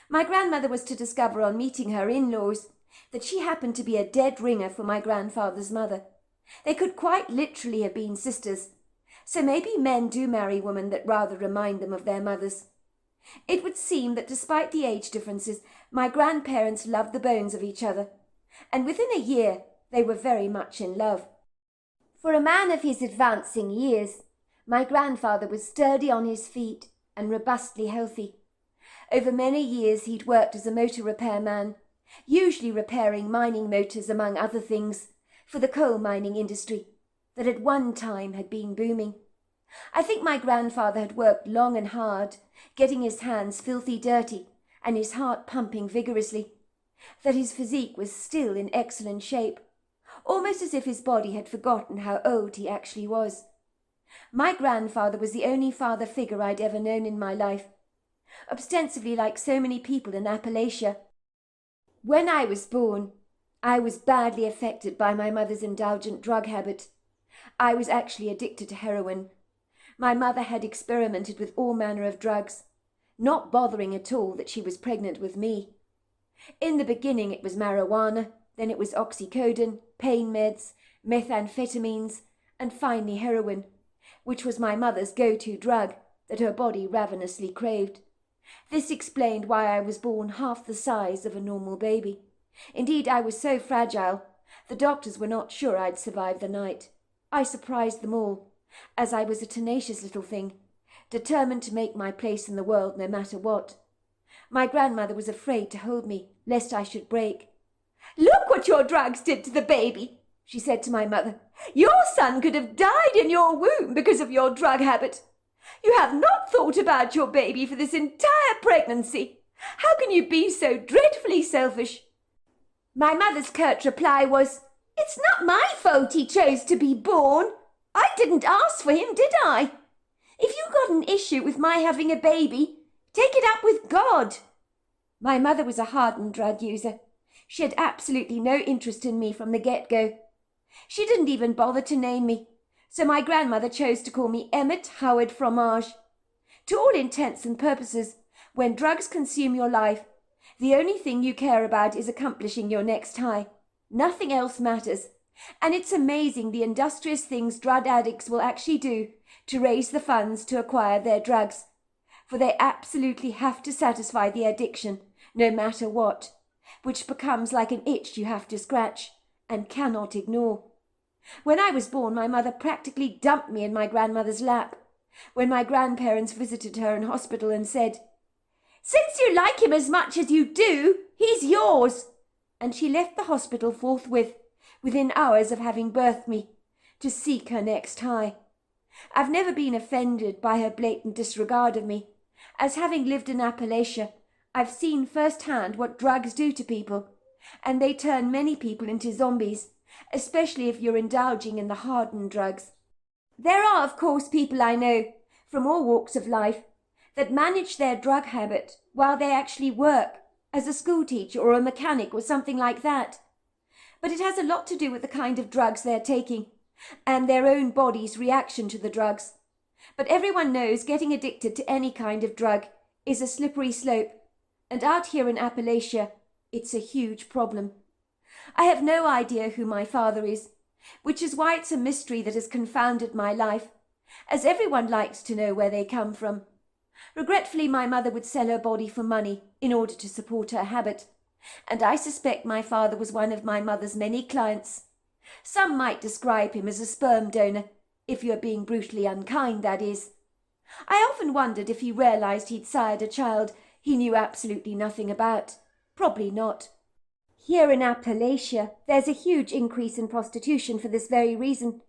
My grandmother was to discover on meeting her in-laws that she happened to be a dead ringer for my grandfather's mother. They could quite literally have been sisters, so maybe men do marry women that rather remind them of their mothers. It would seem that despite the age differences, my grandparents loved the bones of each other, and within a year they were very much in love. For a man of his advancing years, my grandfather was sturdy on his feet and robustly healthy. Over many years he'd worked as a motor repairman, usually repairing mining motors among other things, for the coal mining industry that at one time had been booming. I think my grandfather had worked long and hard, getting his hands filthy dirty and his heart pumping vigorously, that his physique was still in excellent shape, almost as if his body had forgotten how old he actually was. My grandfather was the only father figure I'd ever known in my life, ostensibly like so many people in Appalachia. When I was born, I was badly affected by my mother's indulgent drug habit. I was actually addicted to heroin. My mother had experimented with all manner of drugs, not bothering at all that she was pregnant with me. In the beginning it was marijuana, then it was oxycodone, pain meds, methamphetamines, and finally heroin, which was my mother's go-to drug that her body ravenously craved. This explained why I was born half the size of a normal baby. Indeed, I was so fragile, the doctors were not sure I'd survive the night. I surprised them all, as I was a tenacious little thing, determined to make my place in the world no matter what. My grandmother was afraid to hold me, lest I should break. "Look what your drugs did to the baby," she said to my mother. "Your son could have died in your womb because of your drug habit. You have not thought about your baby for this entire pregnancy. How can you be so dreadfully selfish?" My mother's curt reply was, "It's not my fault he chose to be born. I didn't ask for him, did I? If you've got an issue with my having a baby, take it up with God." My mother was a hardened drug user. She had absolutely no interest in me from the get-go. She didn't even bother to name me, so my grandmother chose to call me Emmett Howard Fromage. To all intents and purposes, when drugs consume your life, the only thing you care about is accomplishing your next high. Nothing else matters, and it's amazing the industrious things drug addicts will actually do to raise the funds to acquire their drugs, for they absolutely have to satisfy the addiction, no matter what, which becomes like an itch you have to scratch and cannot ignore. When I was born, my mother practically dumped me in my grandmother's lap, when my grandparents visited her in hospital and said, "Since you like him as much as you do, he's yours." And she left the hospital forthwith, within hours of having birthed me, to seek her next high. I've never been offended by her blatant disregard of me, as having lived in Appalachia, I've seen firsthand what drugs do to people, and they turn many people into zombies, especially if you're indulging in the hardened drugs. There are, of course, people I know, from all walks of life, that manage their drug habit while they actually work, as a schoolteacher or a mechanic or something like that. But it has a lot to do with the kind of drugs they're taking, and their own body's reaction to the drugs. But everyone knows getting addicted to any kind of drug is a slippery slope, and out here in Appalachia, it's a huge problem. I have no idea who my father is, which is why it's a mystery that has confounded my life, as everyone likes to know where they come from. Regretfully, my mother would sell her body for money in order to support her habit, and I suspect my father was one of my mother's many clients. Some might describe him as a sperm donor, if you're being brutally unkind, that is. I often wondered if he realized he'd sired a child he knew absolutely nothing about. Probably not. Here in Appalachia, there's a huge increase in prostitution for this very reason,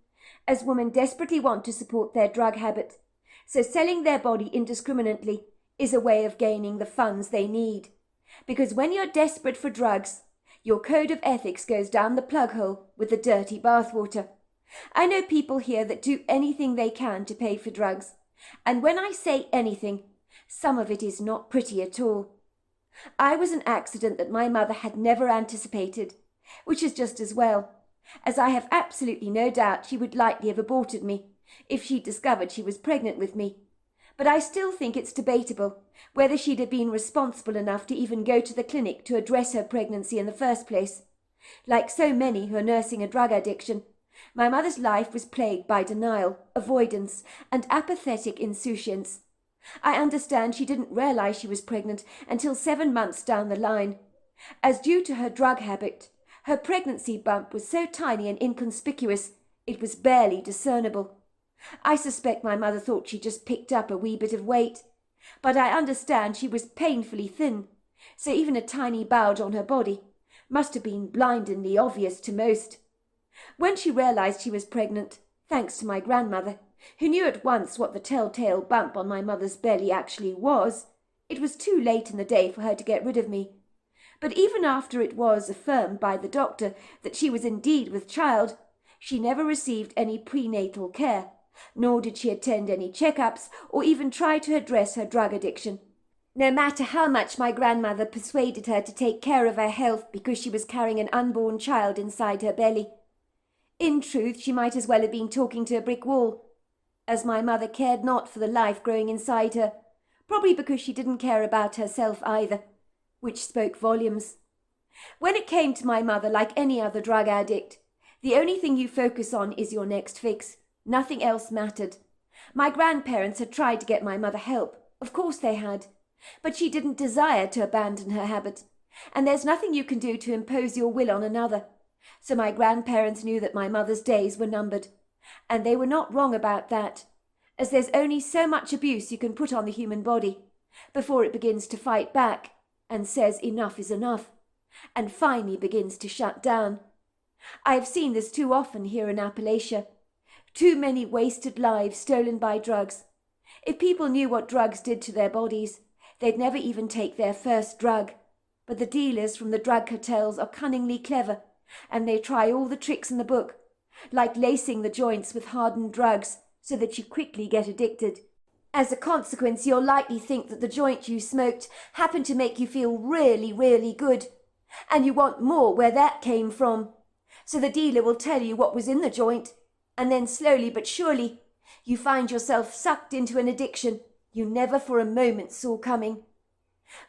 as women desperately want to support their drug habit, so selling their body indiscriminately is a way of gaining the funds they need. Because when you're desperate for drugs, your code of ethics goes down the plug hole with the dirty bathwater. I know people here that do anything they can to pay for drugs, and when I say anything, some of it is not pretty at all. I was an accident that my mother had never anticipated, which is just as well, as I have absolutely no doubt she would likely have aborted me if she discovered she was pregnant with me. but I still think it's debatable whether she'd have been responsible enough to even go to the clinic to address her pregnancy in the first place. Like so many who are nursing a drug addiction, my mother's life was plagued by denial, avoidance, and apathetic insouciance. I understand she didn't realize she was pregnant until 7 months down the line, as due to her drug habit, her pregnancy bump was so tiny and inconspicuous it was barely discernible. I suspect my mother thought she just picked up a wee bit of weight, but I understand she was painfully thin, so even a tiny bulge on her body must have been blindingly obvious to most. When she realized she was pregnant, thanks to my grandmother, who knew at once what the telltale bump on my mother's belly actually was, it was too late in the day for her to get rid of me. But even after it was affirmed by the doctor that she was indeed with child, she never received any prenatal care, nor did she attend any checkups or even try to address her drug addiction. No matter how much my grandmother persuaded her to take care of her health because she was carrying an unborn child inside her belly. In truth, she might as well have been talking to a brick wall, as my mother cared not for the life growing inside her, probably because she didn't care about herself either, which spoke volumes. When it came to my mother, like any other drug addict, the only thing you focus on is your next fix. Nothing else mattered. My grandparents had tried to get my mother help. Of course they had. But she didn't desire to abandon her habit, and there's nothing you can do to impose your will on another. So my grandparents knew that my mother's days were numbered, and they were not wrong about that, as there's only so much abuse you can put on the human body before it begins to fight back and says enough is enough, and finally begins to shut down. I have seen this too often here in Appalachia. Too many wasted lives stolen by drugs. If people knew what drugs did to their bodies, they'd never even take their first drug. But the dealers from the drug cartels are cunningly clever, and they try all the tricks in the book, like lacing the joints with hardened drugs so that you quickly get addicted. As a consequence, you'll likely think that the joint you smoked happened to make you feel really, really good, and you want more where that came from. So the dealer will tell you what was in the joint, and then slowly but surely you find yourself sucked into an addiction you never for a moment saw coming.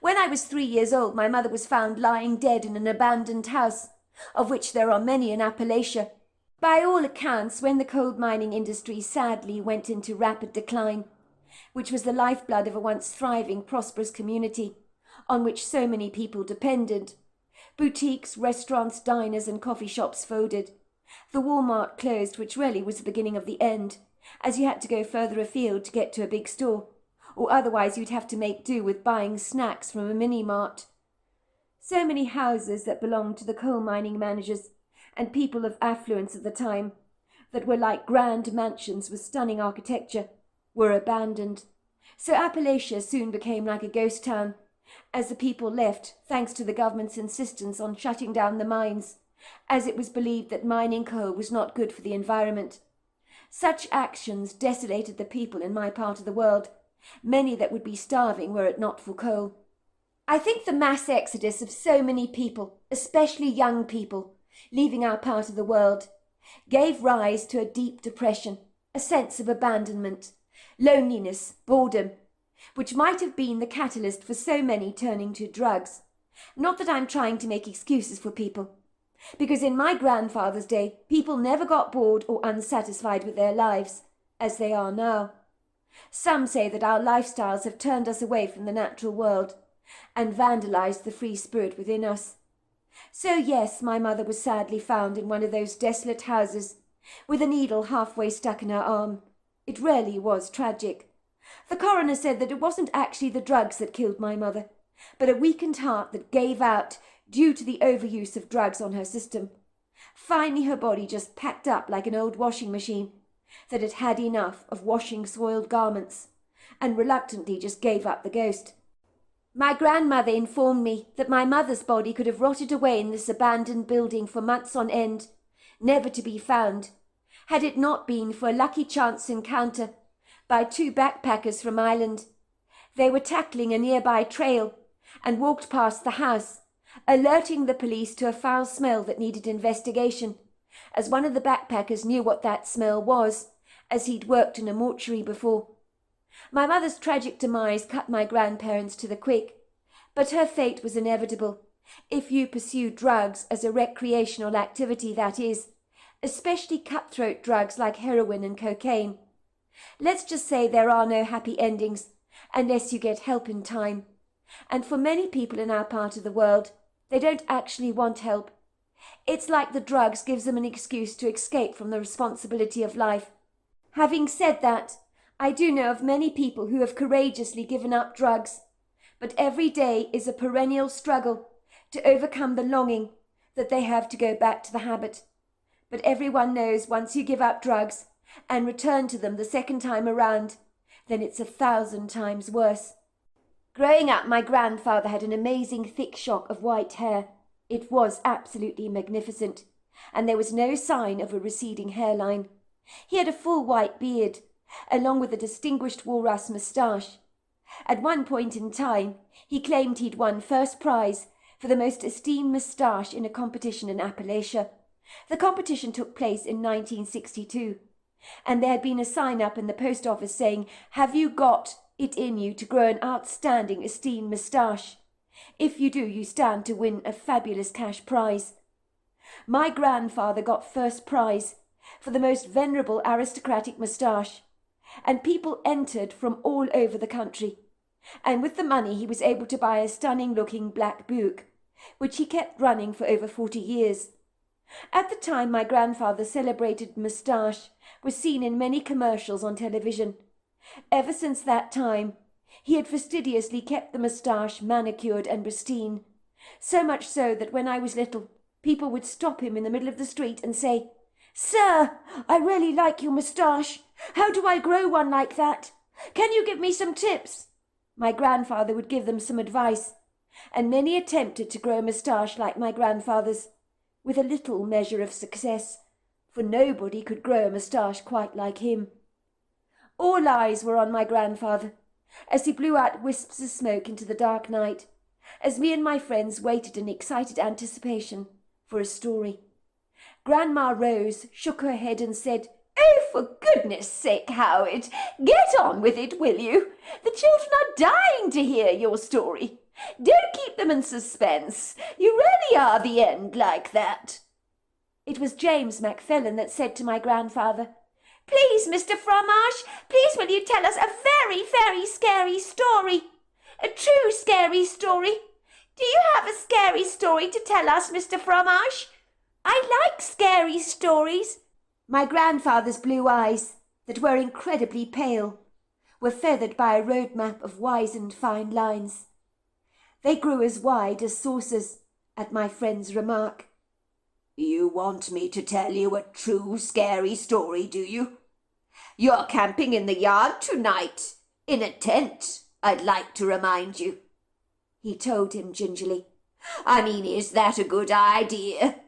When I was 3 years old, my mother was found lying dead in an abandoned house, of which there are many in Appalachia. By all accounts, when the coal mining industry sadly went into rapid decline, which was the lifeblood of a once thriving, prosperous community on which so many people depended, boutiques, restaurants, diners and coffee shops folded. The Walmart closed, which really was the beginning of the end, as you had to go further afield to get to a big store, or otherwise you'd have to make do with buying snacks from a mini-mart. So many houses that belonged to the coal mining managers and people of affluence at the time, that were like grand mansions with stunning architecture, were abandoned. So Appalachia soon became like a ghost town, as the people left thanks to the government's insistence on shutting down the mines, as it was believed that mining coal was not good for the environment. Such actions desolated the people in my part of the world, many that would be starving were it not for coal. I think the mass exodus of so many people, especially young people, leaving our part of the world, gave rise to a deep depression, a sense of abandonment, loneliness, boredom, which might have been the catalyst for so many turning to drugs. Not that I'm trying to make excuses for people, because in my grandfather's day, people never got bored or unsatisfied with their lives, as they are now. Some say that our lifestyles have turned us away from the natural world and vandalized the free spirit within us. So yes, my mother was sadly found in one of those desolate houses, with a needle halfway stuck in her arm. It really was tragic. The coroner said that it wasn't actually the drugs that killed my mother, but a weakened heart that gave out due to the overuse of drugs on her system. Finally her body just packed up like an old washing machine that had had enough of washing soiled garments, and reluctantly just gave up the ghost. My grandmother informed me that my mother's body could have rotted away in this abandoned building for months on end, never to be found, had it not been for a lucky chance encounter by two backpackers from Ireland. They were tackling a nearby trail and walked past the house, alerting the police to a foul smell that needed investigation, as one of the backpackers knew what that smell was, as he'd worked in a mortuary before. My mother's tragic demise cut my grandparents to the quick, but her fate was inevitable. If you pursue drugs as a recreational activity, that is, especially cutthroat drugs like heroin and cocaine. Let's just say there are no happy endings unless you get help in time. And for many people in our part of the world, they don't actually want help. It's like the drugs gives them an excuse to escape from the responsibility of life. Having said that, I do know of many people who have courageously given up drugs, but every day is a perennial struggle to overcome the longing that they have to go back to the habit. But everyone knows once you give up drugs and return to them the second time around, then it's 1,000 times worse. Growing up, my grandfather had an amazing thick shock of white hair. It was absolutely magnificent, and there was no sign of a receding hairline. He had a full white beard, along with a distinguished walrus moustache. At one point in time, he claimed he'd won first prize for the most esteemed moustache in a competition in Appalachia. The competition took place in 1962, and there had been a sign up in the post office saying, "Have you got it in you to grow an outstanding esteemed moustache? If you do, you stand to win a fabulous cash prize." My grandfather got first prize for the most venerable aristocratic moustache, and people entered from all over the country. And with the money he was able to buy a stunning-looking black book, which he kept running for over 40 years. At the time my grandfather's celebrated moustache was seen in many commercials on television. Ever since that time, he had fastidiously kept the moustache manicured and pristine, so much so that when I was little, people would stop him in the middle of the street and say, "Sir, I really like your moustache. How do I grow one like that? Can you give me some tips?" My grandfather would give them some advice, and many attempted to grow a moustache like my grandfather's, with a little measure of success, for nobody could grow a moustache quite like him. All eyes were on my grandfather, as he blew out wisps of smoke into the dark night, as me and my friends waited in excited anticipation for a story. Grandma Rose shook her head and said, "Oh, for goodness sake, Howard, get on with it, will you? The children are dying to hear your story. Don't keep them in suspense. You really are the end like that." It was James Macpherson that said to my grandfather, "Please, Mr. Fromage, please will you tell us a very, very scary story? A true scary story. Do you have a scary story to tell us, Mr. Fromage? I like scary stories." My grandfather's blue eyes, that were incredibly pale, were feathered by a road map of wizened fine lines. They grew as wide as saucers at my friend's remark. "You want me to tell you a true scary story, do you? You're camping in the yard tonight, in a tent, I'd like to remind you," he told him gingerly. "I mean, is that a good idea?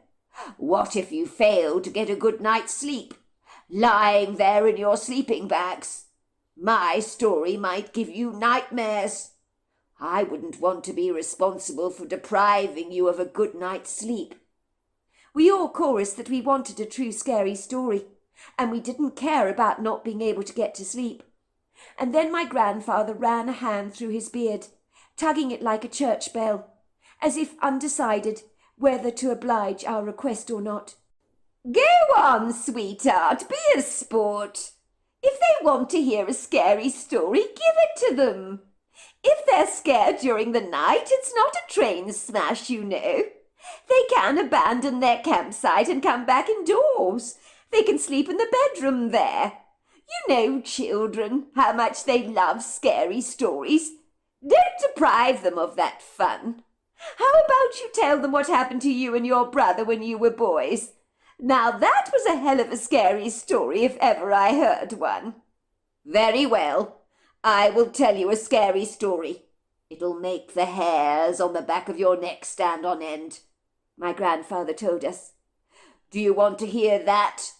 What if you fail to get a good night's sleep, lying there in your sleeping bags? My story might give you nightmares. I wouldn't want to be responsible for depriving you of a good night's sleep." We all chorused that we wanted a true scary story, and we didn't care about not being able to get to sleep. And then my grandfather ran a hand through his beard, tugging it like a church bell, as if undecided whether to oblige our request or not. "Go on, sweetheart, be a sport. If they want to hear a scary story, give it to them. If they're scared during the night, it's not a train smash, you know. They can abandon their campsite and come back indoors. They can sleep in the bedroom there. You know, children, how much they love scary stories. Don't deprive them of that fun. How about you tell them what happened to you and your brother when you were boys? Now that was a hell of a scary story if ever I heard one." "Very well. I will tell you a scary story. It'll make the hairs on the back of your neck stand on end," my grandfather told us. "Do you want to hear that?"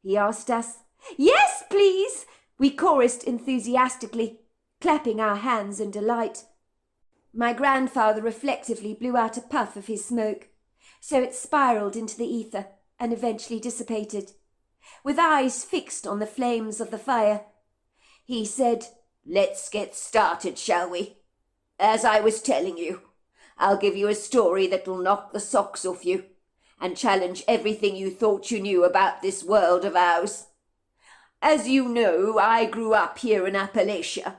he asked us. "Yes, please," we chorused enthusiastically, clapping our hands in delight. My grandfather reflectively blew out a puff of his smoke, so it spiraled into the ether and eventually dissipated. With eyes fixed on the flames of the fire, he said, Let's get started, shall we? As I was telling you, I'll give you a story that will knock the socks off you and challenge everything you thought you knew about this world of ours. As you know, I grew up here in Appalachia,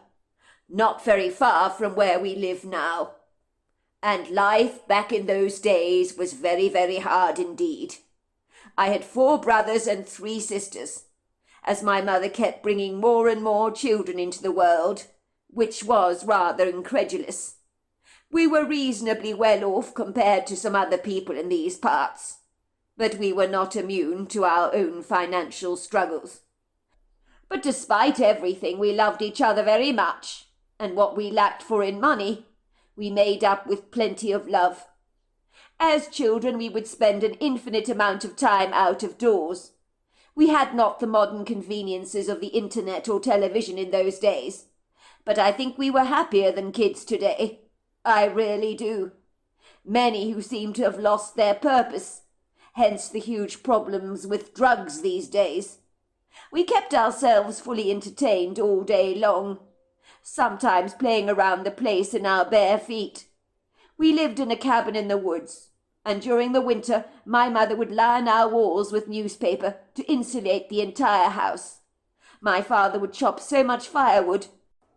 not very far from where we live now. And life back in those days was very, very hard indeed. I had 4 brothers and 3 sisters, as my mother kept bringing more and more children into the world, which was rather incredulous. We were reasonably well off compared to some other people in these parts, but we were not immune to our own financial struggles. But despite everything, we loved each other very much, and what we lacked for in money, we made up with plenty of love. As children, we would spend an infinite amount of time out of doors. We had not the modern conveniences of the internet or television in those days, but I think we were happier than kids today. I really do. Many who seem to have lost their purpose, hence the huge problems with drugs these days. We kept ourselves fully entertained all day long, sometimes playing around the place in our bare feet. We lived in a cabin in the woods, and during the winter my mother would line our walls with newspaper to insulate the entire house. My father would chop so much firewood.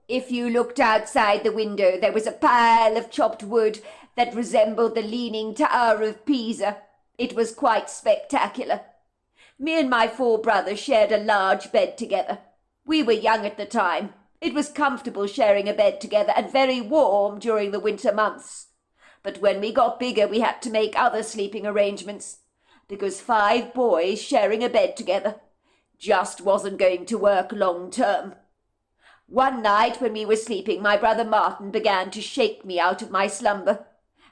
If you looked outside the window, there was a pile of chopped wood that resembled the Leaning Tower of Pisa. It was quite spectacular. Me and my 4 brothers shared a large bed together. We were young at the time. It was comfortable sharing a bed together and very warm during the winter months. But when we got bigger, we had to make other sleeping arrangements, because 5 boys sharing a bed together just wasn't going to work long term. One night when we were sleeping, my brother Martin began to shake me out of my slumber,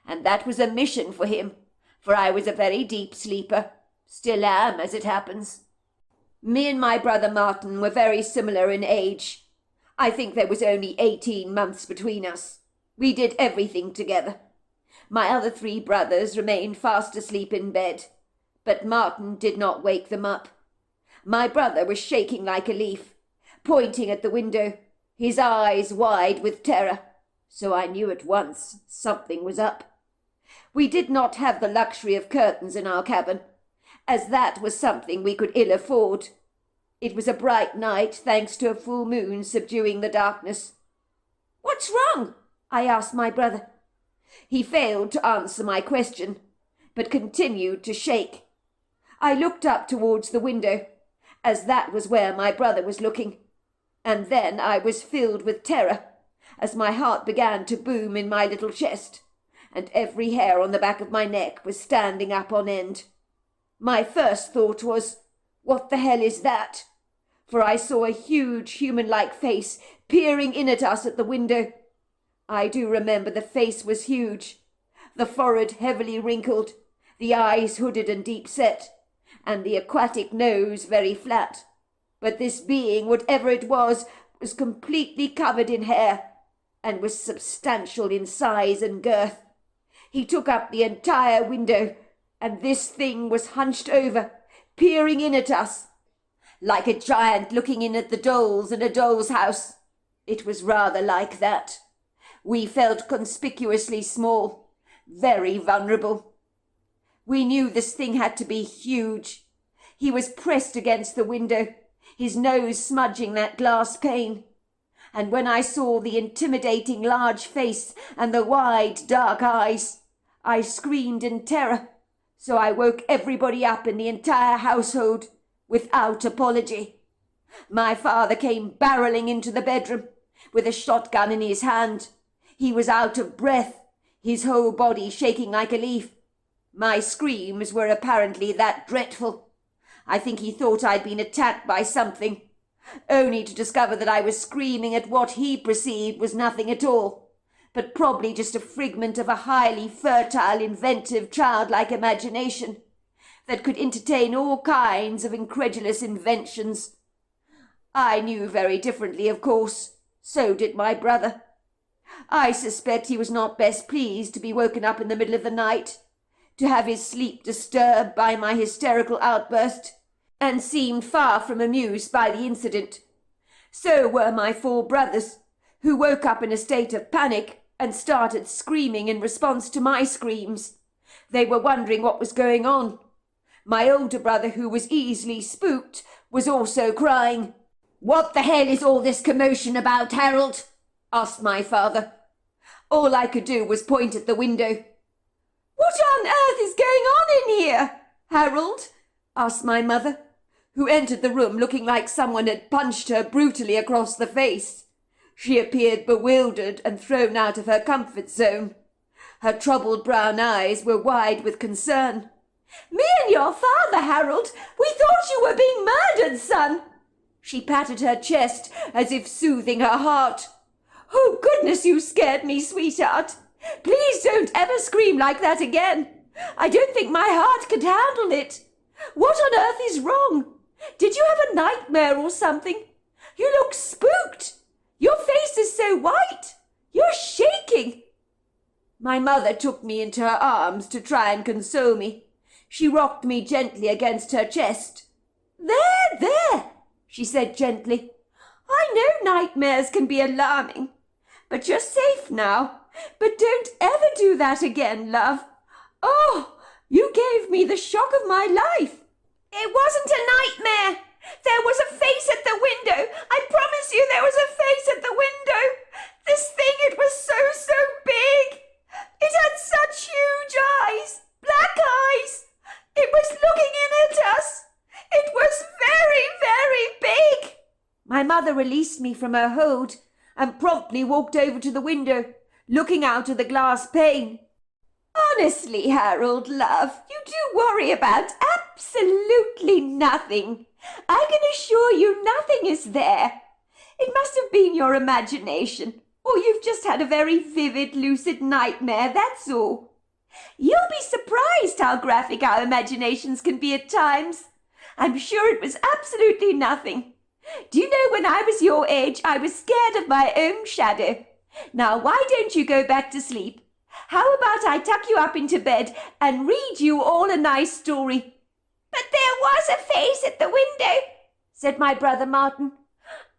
and that was a mission for him, for I was a very deep sleeper. Still am, as it happens. Me and my brother Martin were very similar in age. I think there was only 18 months between us. We did everything together. My other 3 brothers remained fast asleep in bed, but Martin did not wake them up. My brother was shaking like a leaf, pointing at the window, his eyes wide with terror, so I knew at once something was up. We did not have the luxury of curtains in our cabin, as that was something we could ill afford. It was a bright night, thanks to a full moon subduing the darkness. "What's wrong?" I asked my brother. He failed to answer my question, but continued to shake. I looked up towards the window, as that was where my brother was looking, and then I was filled with terror, as my heart began to boom in my little chest, and every hair on the back of my neck was standing up on end. My first thought was, what the hell is that? For I saw a huge human-like face peering in at us at the window. I do remember the face was huge, the forehead heavily wrinkled, the eyes hooded and deep-set, and the aquatic nose very flat. But this being, whatever it was completely covered in hair, and was substantial in size and girth. He took up the entire window, and this thing was hunched over, peering in at us, like a giant looking in at the dolls in a doll's house. It was rather like that. We felt conspicuously small, very vulnerable. We knew this thing had to be huge. He was pressed against the window, his nose smudging that glass pane. And when I saw the intimidating large face and the wide dark eyes, I screamed in terror. So I woke everybody up in the entire household without apology. My father came barreling into the bedroom with a shotgun in his hand. He was out of breath, his whole body shaking like a leaf. My screams were apparently that dreadful. I think he thought I'd been attacked by something, only to discover that I was screaming at what he perceived was nothing at all, but probably just a figment of a highly fertile, inventive, childlike imagination that could entertain all kinds of incredulous inventions. I knew very differently, of course. So did my brother. I suspect he was not best pleased to be woken up in the middle of the night, to have his sleep disturbed by my hysterical outburst, and seemed far from amused by the incident. So were my 4 brothers, who woke up in a state of panic and started screaming in response to my screams. They were wondering what was going on. My older brother, who was easily spooked, was also crying. "What the hell is all this commotion about, Harold?" asked my father. All I could do was point at the window. "What on earth is going on in here, Harold?" asked my mother, who entered the room looking like someone had punched her brutally across the face. She appeared bewildered and thrown out of her comfort zone. Her troubled brown eyes were wide with concern. "Me and your father, Harold, we thought you were being murdered, son." She patted her chest as if soothing her heart. "Oh, goodness, you scared me, sweetheart. Please don't ever scream like that again. I don't think my heart could handle it. What on earth is wrong? Did you have a nightmare or something? You look spooked. Your face is so white. You're shaking." My mother took me into her arms to try and console me. She rocked me gently against her chest. There, she said gently. "I know nightmares can be alarming, but you're safe now. But don't ever do that again, love. Oh, you gave me the shock of my life." "It wasn't a nightmare. There was a face at the window. I promise you there was a face at the window. This thing, it was so big. It had such huge eyes, black eyes. It was looking in at us. It was very big." My mother released me from her hold and promptly walked over to the window, looking out of the glass pane. "Honestly, Harold, love, you do worry about absolutely nothing. I can assure you nothing is there. It must have been your imagination, or you've just had a very vivid, lucid nightmare, that's all. You'll be surprised how graphic our imaginations can be at times. I'm sure it was absolutely nothing. Do you know, when I was your age, I was scared of my own shadow. Now, why don't you go back to sleep? How about I tuck you up into bed and read you all a nice story?" "But there was a face at the window," said my brother Martin.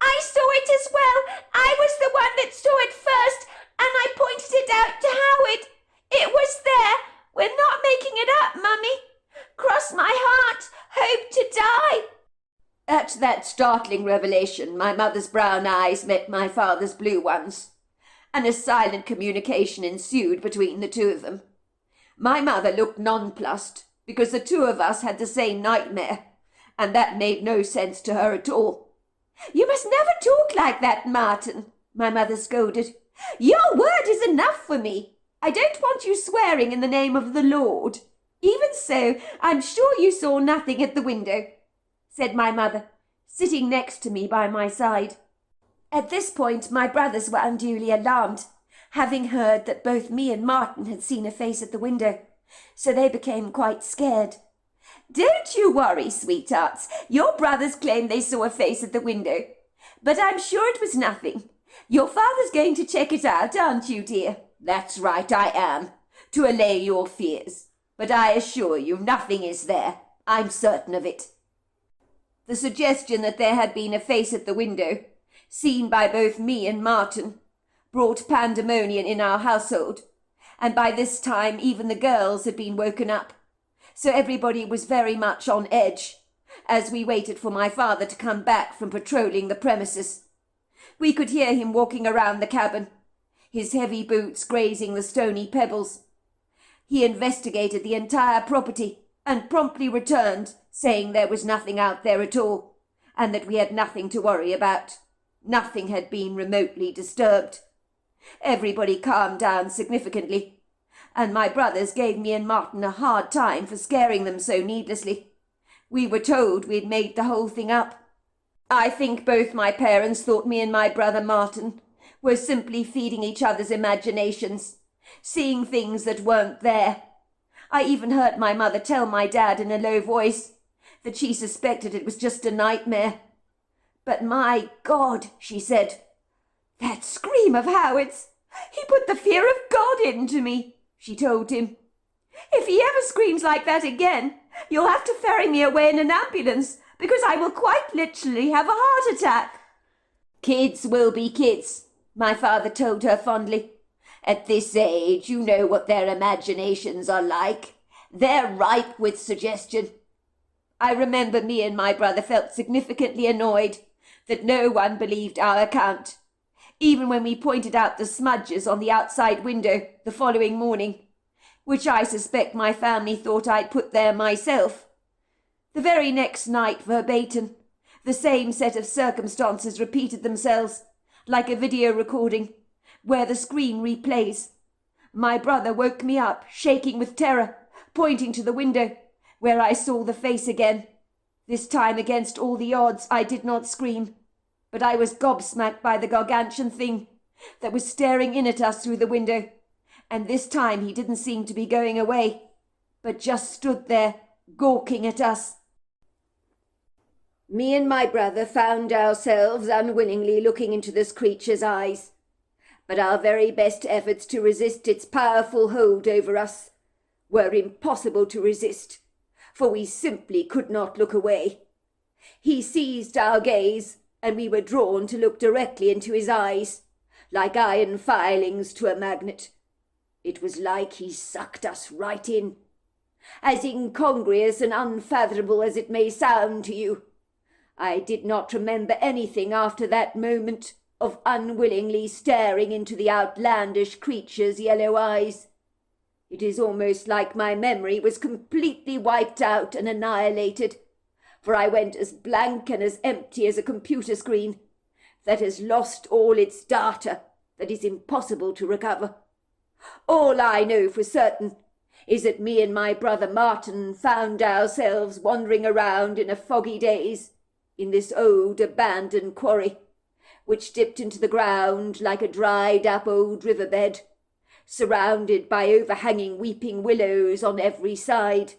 "I saw it as well. I was the one that saw it first, and I pointed it out to Howard. It was there. We're not making it up, Mummy. Cross my heart. Hope to die." At that startling revelation, my mother's brown eyes met my father's blue ones, and a silent communication ensued between the two of them. My mother looked nonplussed, because the two of us had the same nightmare, and that made no sense to her at all. "You must never talk like that, Martin," my mother scolded. "Your word is enough for me. I don't want you swearing in the name of the Lord. Even so, I'm sure you saw nothing at the window," said my mother, sitting next to me by my side. At this point, my brothers were unduly alarmed, having heard that both me and Martin had seen a face at the window, so they became quite scared. "Don't you worry, sweethearts. Your brothers claim they saw a face at the window, but I'm sure it was nothing. Your father's going to check it out, aren't you, dear?" "That's right, I am, to allay your fears. But I assure you nothing is there. I'm certain of it." The suggestion that there had been a face at the window, seen by both me and Martin, brought pandemonium in our household, and by this time even the girls had been woken up, so everybody was very much on edge, as we waited for my father to come back from patrolling the premises. We could hear him walking around the cabin, his heavy boots grazing the stony pebbles. He investigated the entire property and promptly returned, saying there was nothing out there at all, and that we had nothing to worry about. Nothing had been remotely disturbed. Everybody calmed down significantly, and my brothers gave me and Martin a hard time for scaring them so needlessly. We were told we'd made the whole thing up. I think both my parents thought me and my brother Martin were simply feeding each other's imaginations, seeing things that weren't there. I even heard my mother tell my dad in a low voice that she suspected it was just a nightmare. "But my God," she said, "that scream of Howard's! He put the fear of God into me," she told him. "If he ever screams like that again, you'll have to ferry me away in an ambulance, because I will quite literally have a heart attack." "Kids will be kids," my father told her fondly. "At this age, you know what their imaginations are like. They're ripe with suggestion." I remember me and my brother felt significantly annoyed that no one believed our account, even when we pointed out the smudges on the outside window the following morning, which I suspect my family thought I'd put there myself. The very next night, verbatim, the same set of circumstances repeated themselves, like a video recording, where the screen replays. My brother woke me up, shaking with terror, pointing to the window, where I saw the face again. This time, against all the odds, I did not scream, but I was gobsmacked by the gargantuan thing that was staring in at us through the window, and this time he didn't seem to be going away, but just stood there, gawking at us. Me and my brother found ourselves unwillingly looking into this creature's eyes, but our very best efforts to resist its powerful hold over us were impossible to resist, for we simply could not look away. He seized our gaze, and we were drawn to look directly into his eyes, like iron filings to a magnet. It was like he sucked us right in. As incongruous and unfathomable as it may sound to you, I did not remember anything after that moment of unwillingly staring into the outlandish creature's yellow eyes. It is almost like my memory was completely wiped out and annihilated, for I went as blank and as empty as a computer screen that has lost all its data that is impossible to recover. All I know for certain is that me and my brother Martin found ourselves wandering around in a foggy daze in this old abandoned quarry, which dipped into the ground like a dried-up old riverbed, surrounded by overhanging weeping willows on every side.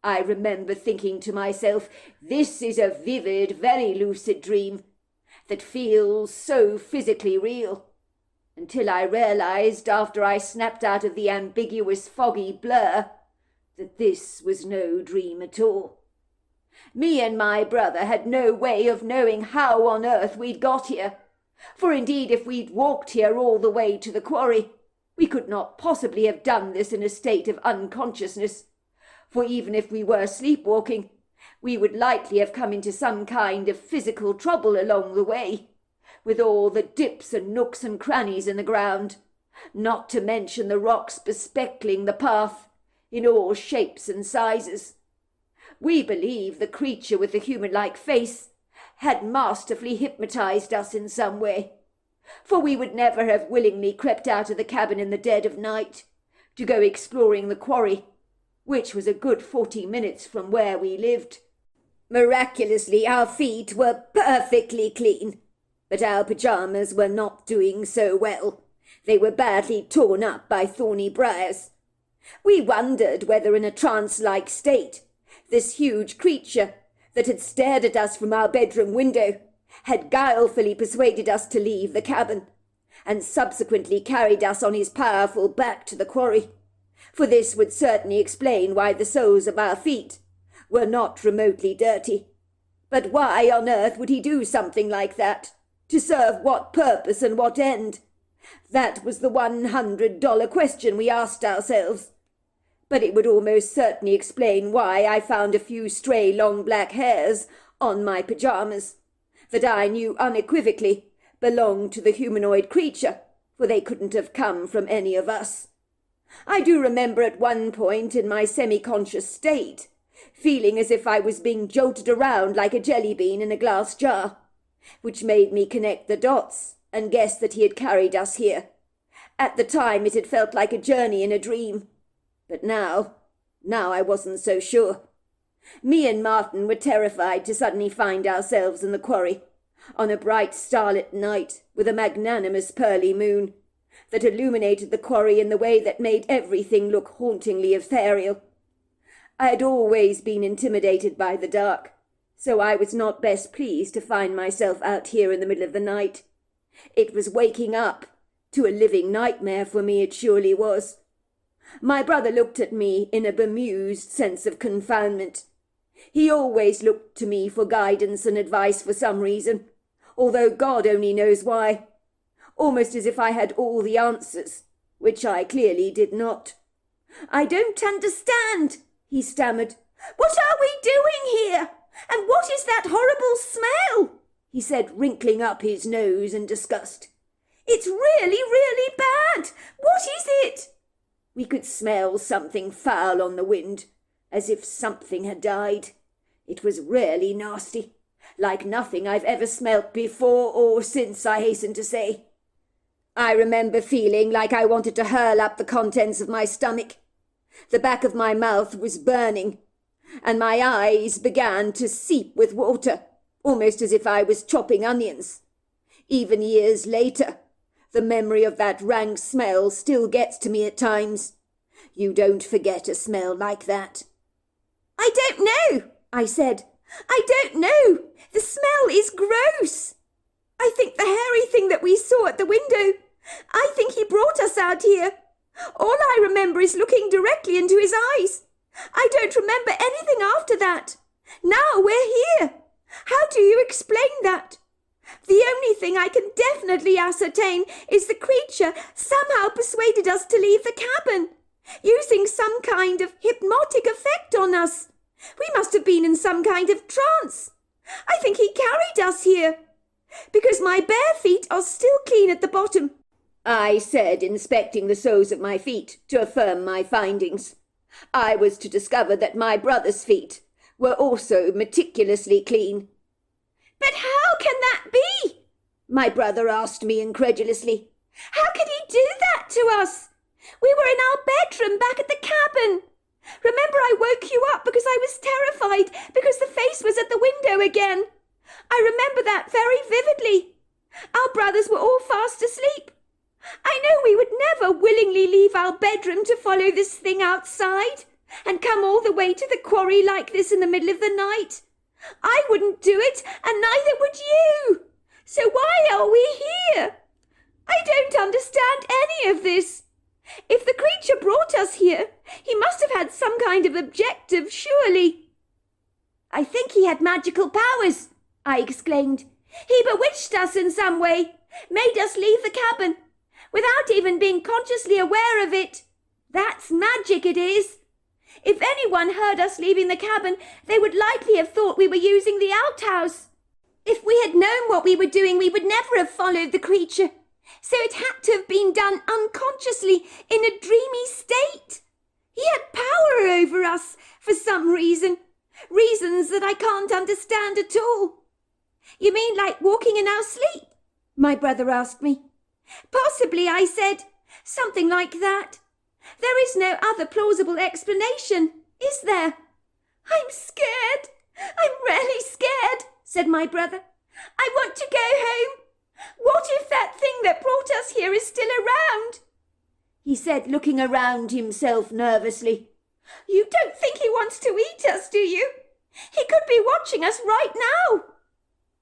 I remember thinking to myself, this is a vivid, very lucid dream that feels so physically real, until I realized, after I snapped out of the ambiguous foggy blur, that this was no dream at all. Me and my brother had no way of knowing how on earth we'd got here, for indeed if we'd walked here all the way to the quarry, we could not possibly have done this in a state of unconsciousness, for even if we were sleepwalking, we would likely have come into some kind of physical trouble along the way, with all the dips and nooks and crannies in the ground, not to mention the rocks bespeckling the path in all shapes and sizes. We believe the creature with the human-like face had masterfully hypnotized us in some way, for we would never have willingly crept out of the cabin in the dead of night to go exploring the quarry, which was a good 40 minutes from where we lived. Miraculously, our feet were perfectly clean, but our pyjamas were not doing so well. They were badly torn up by thorny briars. We wondered whether in a trance-like state this huge creature that had stared at us from our bedroom window had guilefully persuaded us to leave the cabin, and subsequently carried us on his powerful back to the quarry, for this would certainly explain why the soles of our feet were not remotely dirty. But why on earth would he do something like that? To serve what purpose and what end? That was the $100 question we asked ourselves. But it would almost certainly explain why I found a few stray long black hairs on my pyjamas, that I knew unequivocally belonged to the humanoid creature, for they couldn't have come from any of us. I do remember at one point in my semi-conscious state feeling as if I was being jolted around like a jelly bean in a glass jar, which made me connect the dots and guess that he had carried us here. At the time it had felt like a journey in a dream, but now I wasn't so sure. Me and Martin were terrified to suddenly find ourselves in the quarry, on a bright starlit night with a magnanimous pearly moon that illuminated the quarry in the way that made everything look hauntingly ethereal. I had always been intimidated by the dark, so I was not best pleased to find myself out here in the middle of the night. It was waking up to a living nightmare for me, it surely was. My brother looked at me in a bemused sense of confoundment. He always looked to me for guidance and advice for some reason, although God only knows why. almost as if I had all the answers, which I clearly did not. "I don't understand," he stammered. "What are we doing here? And what is that horrible smell?" he said, wrinkling up his nose in disgust. "It's really, really bad. What is it?" We could smell something foul on the wind, as if something had died. It was really nasty, like nothing I've ever smelt before or since, I hasten to say. I remember feeling like I wanted to hurl up the contents of my stomach. The back of my mouth was burning, and my eyes began to seep with water, almost as if I was chopping onions. Even years later, the memory of that rank smell still gets to me at times. You don't forget a smell like that. "I don't know," I said. "I don't know. The smell is gross. I think the hairy thing that we saw at the window, I think he brought us out here. All I remember is looking directly into his eyes. I don't remember anything after that. Now we're here. How do you explain that? The only thing I can definitely ascertain is the creature somehow persuaded us to leave the cabin, using some kind of hypnotic effect on us. We must have been in some kind of trance. I think he carried us here, because my bare feet are still clean at the bottom," I said, inspecting the soles of my feet to affirm my findings. I was to discover that my brother's feet were also meticulously clean. "But how can that be?" my brother asked me incredulously. "How could he do that to us? We were in our bedroom back at the cabin. Remember, I woke you up because I was terrified, because the face was at the window again. I remember that very vividly. Our brothers were all fast asleep. I know we would never willingly leave our bedroom to follow this thing outside and come all the way to the quarry like this in the middle of the night. I wouldn't do it, and neither would you. So why are we here? I don't understand any of this. If the creature brought us here, he must have had some kind of objective, surely." "I think he had magical powers," I exclaimed. "He bewitched us in some way, made us leave the cabin, without even being consciously aware of it. That's magic, it is. If anyone heard us leaving the cabin, they would likely have thought we were using the outhouse. If we had known what we were doing, we would never have followed the creature. So it had to have been done unconsciously, in a dreamy state. He had power over us for some reason, reasons that I can't understand at all." "You mean like walking in our sleep?" my brother asked me. "Possibly," I said. "Something like that. There is no other plausible explanation, is there?" "I'm scared. I'm really scared," said my brother. "I want to go home. What if that thing that brought us here is still around?" he said, looking around himself nervously. "You don't think he wants to eat us, do you? He could be watching us right now."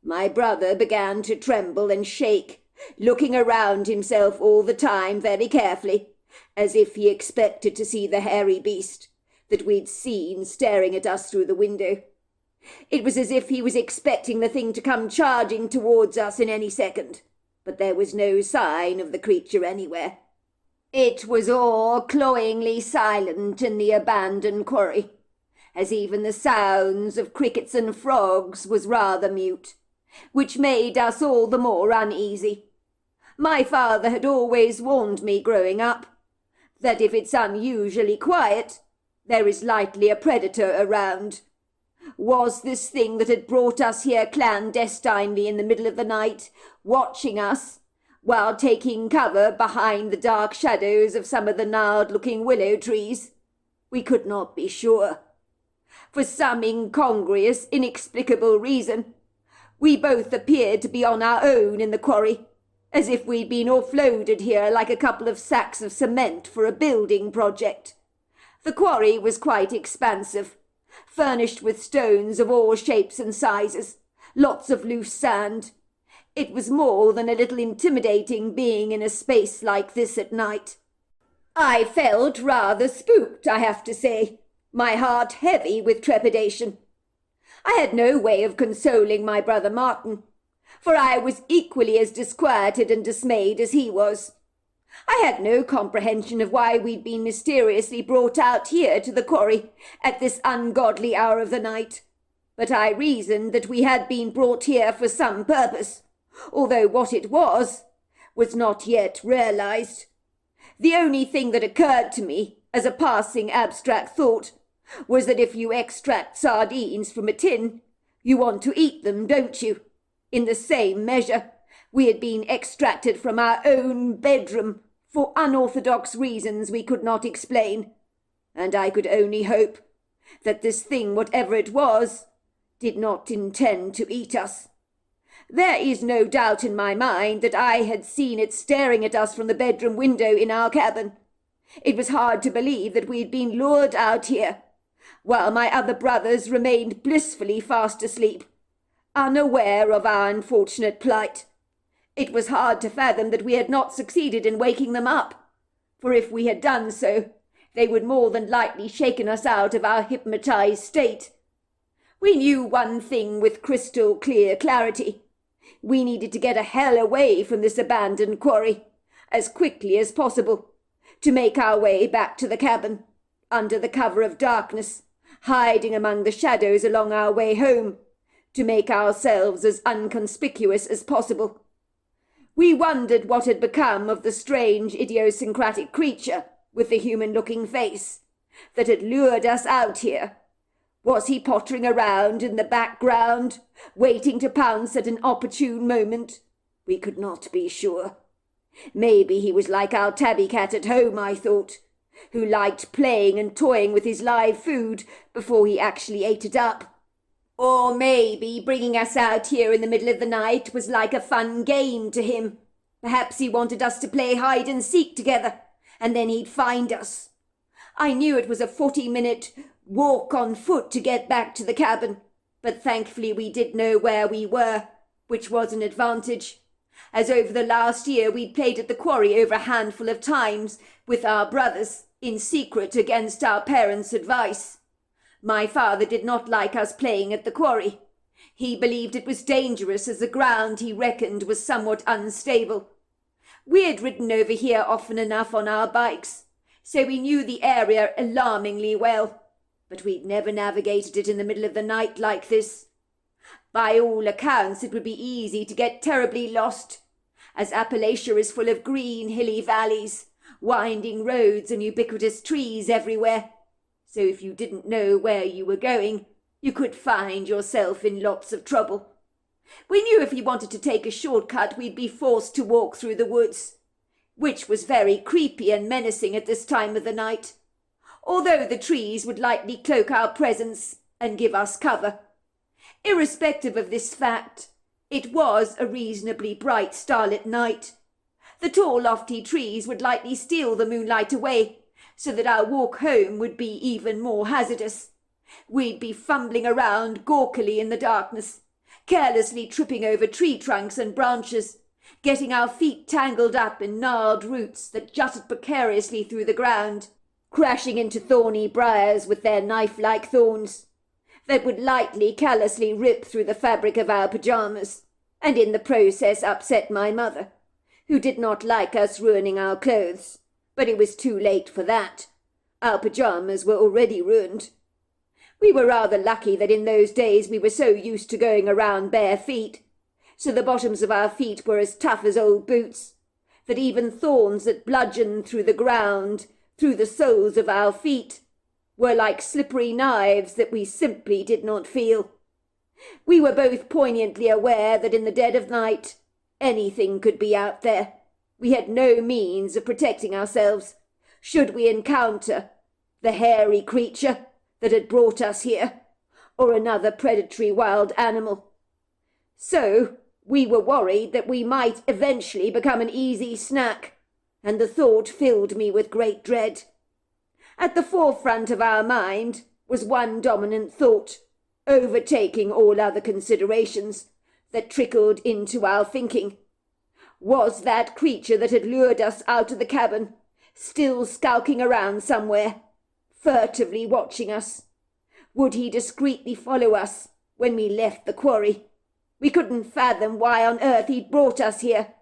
My brother began to tremble and shake, looking around himself all the time very carefully, as if he expected to see the hairy beast that we'd seen staring at us through the window. It was as if he was expecting the thing to come charging towards us in any second, but there was no sign of the creature anywhere. It was all cloyingly silent in the abandoned quarry, as even the sounds of crickets and frogs was rather mute, which made us all the more uneasy. My father had always warned me growing up that if it's unusually quiet, there is likely a predator around. Was this thing that had brought us here clandestinely in the middle of the night, watching us, while taking cover behind the dark shadows of some of the gnarled-looking willow trees? We could not be sure. For some incongruous, inexplicable reason, we both appeared to be on our own in the quarry, as if we'd been offloaded here like a couple of sacks of cement for a building project. The quarry was quite expansive, furnished with stones of all shapes and sizes, lots of loose sand. It was more than a little intimidating being in a space like this at night. I felt rather spooked, I have to say, my heart heavy with trepidation. I had no way of consoling my brother Martin, for I was equally as disquieted and dismayed as he was. I had no comprehension of why we'd been mysteriously brought out here to the quarry at this ungodly hour of the night, but I reasoned that we had been brought here for some purpose, although what it was not yet realized. The only thing that occurred to me, as a passing abstract thought, was that if you extract sardines from a tin, you want to eat them, don't you? In the same measure, we had been extracted from our own bedroom for unorthodox reasons we could not explain, and I could only hope that this thing, whatever it was, did not intend to eat us. There is no doubt in my mind that I had seen it staring at us from the bedroom window in our cabin. It was hard to believe that we had been lured out here, while my other brothers remained blissfully fast asleep, unaware of our unfortunate plight. It was hard to fathom that we had not succeeded in waking them up, for if we had done so, they would more than likely shaken us out of our hypnotized state. We knew one thing with crystal clear clarity. We needed to get a hell away from this abandoned quarry, as quickly as possible, to make our way back to the cabin, under the cover of darkness, hiding among the shadows along our way home, to make ourselves as inconspicuous as possible. We wondered what had become of the strange idiosyncratic creature with the human-looking face that had lured us out here. Was he pottering around in the background, waiting to pounce at an opportune moment? We could not be sure. Maybe he was like our tabby cat at home, I thought, who liked playing and toying with his live food before he actually ate it up. Or maybe bringing us out here in the middle of the night was like a fun game to him. Perhaps he wanted us to play hide and seek together, and then he'd find us. I knew it was a 40-minute walk on foot to get back to the cabin, but thankfully we did know where we were, which was an advantage, as over the last year we'd played at the quarry over a handful of times with our brothers, in secret against our parents' advice. My father did not like us playing at the quarry. He believed it was dangerous, as the ground, he reckoned, was somewhat unstable. We had ridden over here often enough on our bikes, so we knew the area alarmingly well, but we'd never navigated it in the middle of the night like this. By all accounts, it would be easy to get terribly lost, as Appalachia is full of green, hilly valleys, winding roads and ubiquitous trees everywhere. So if you didn't know where you were going, you could find yourself in lots of trouble. We knew if we wanted to take a shortcut, we'd be forced to walk through the woods, which was very creepy and menacing at this time of the night, although the trees would likely cloak our presence and give us cover. Irrespective of this fact, it was a reasonably bright starlit night. The tall, lofty trees would likely steal the moonlight away, so that our walk home would be even more hazardous. We'd be fumbling around gawkily in the darkness, carelessly tripping over tree trunks and branches, getting our feet tangled up in gnarled roots that jutted precariously through the ground, crashing into thorny briars with their knife-like thorns that would lightly, callously rip through the fabric of our pajamas, and in the process upset my mother, who did not like us ruining our clothes. But it was too late for that. Our pajamas were already ruined. We were rather lucky that in those days we were so used to going around bare feet, so the bottoms of our feet were as tough as old boots, that even thorns that bludgeoned through the ground, through the soles of our feet, were like slippery knives that we simply did not feel. We were both poignantly aware that in the dead of night anything could be out there. We had no means of protecting ourselves, should we encounter the hairy creature that had brought us here, or another predatory wild animal. So we were worried that we might eventually become an easy snack, and the thought filled me with great dread. At the forefront of our mind was one dominant thought, overtaking all other considerations, that trickled into our thinking. Was that creature that had lured us out of the cabin still skulking around somewhere, furtively watching us? Would he discreetly follow us when we left the quarry? We couldn't fathom why on earth he'd brought us here,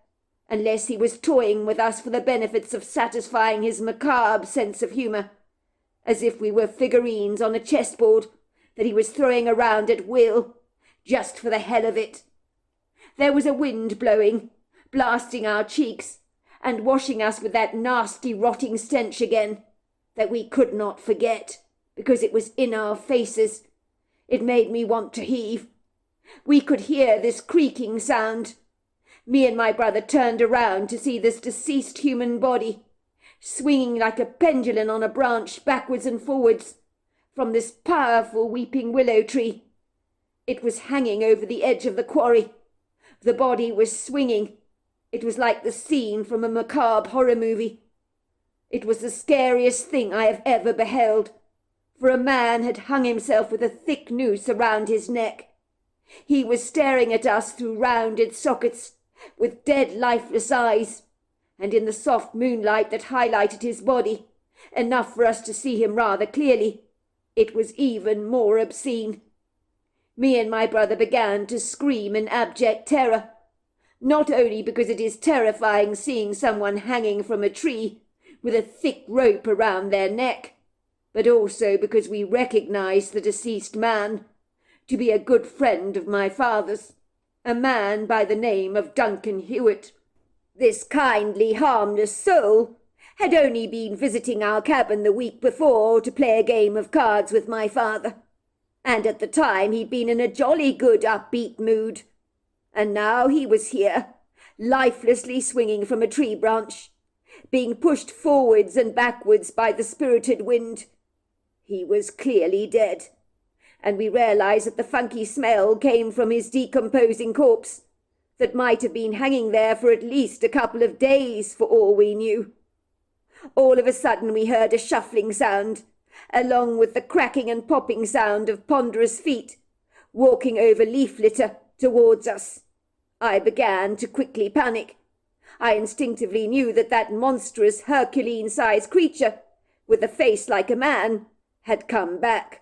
unless he was toying with us for the benefits of satisfying his macabre sense of humour, as if we were figurines on a chessboard that he was throwing around at will, just for the hell of it. There was a wind blowing, blasting our cheeks, and washing us with that nasty rotting stench again, that we could not forget, because it was in our faces. It made me want to heave. We could hear this creaking sound. Me and my brother turned around to see this deceased human body, swinging like a pendulum on a branch backwards and forwards, from this powerful weeping willow tree. It was hanging over the edge of the quarry. The body was swinging. It was like the scene from a macabre horror movie. It was the scariest thing I have ever beheld, for a man had hung himself with a thick noose around his neck. He was staring at us through rounded sockets, with dead lifeless eyes, and in the soft moonlight that highlighted his body, enough for us to see him rather clearly, it was even more obscene. Me and my brother began to scream in abject terror, not only because it is terrifying seeing someone hanging from a tree with a thick rope around their neck, but also because we recognized the deceased man to be a good friend of my father's, a man by the name of Duncan Hewitt. This kindly, harmless soul had only been visiting our cabin the week before to play a game of cards with my father, and at the time he'd been in a jolly good upbeat mood. And now he was here, lifelessly swinging from a tree branch, being pushed forwards and backwards by the spirited wind. He was clearly dead, and we realized that the funky smell came from his decomposing corpse, that might have been hanging there for at least a couple of days for all we knew. All of a sudden we heard a shuffling sound, along with the cracking and popping sound of ponderous feet, walking over leaf litter towards us. I began to quickly panic. I instinctively knew that that monstrous Herculean-sized creature, with a face like a man, had come back.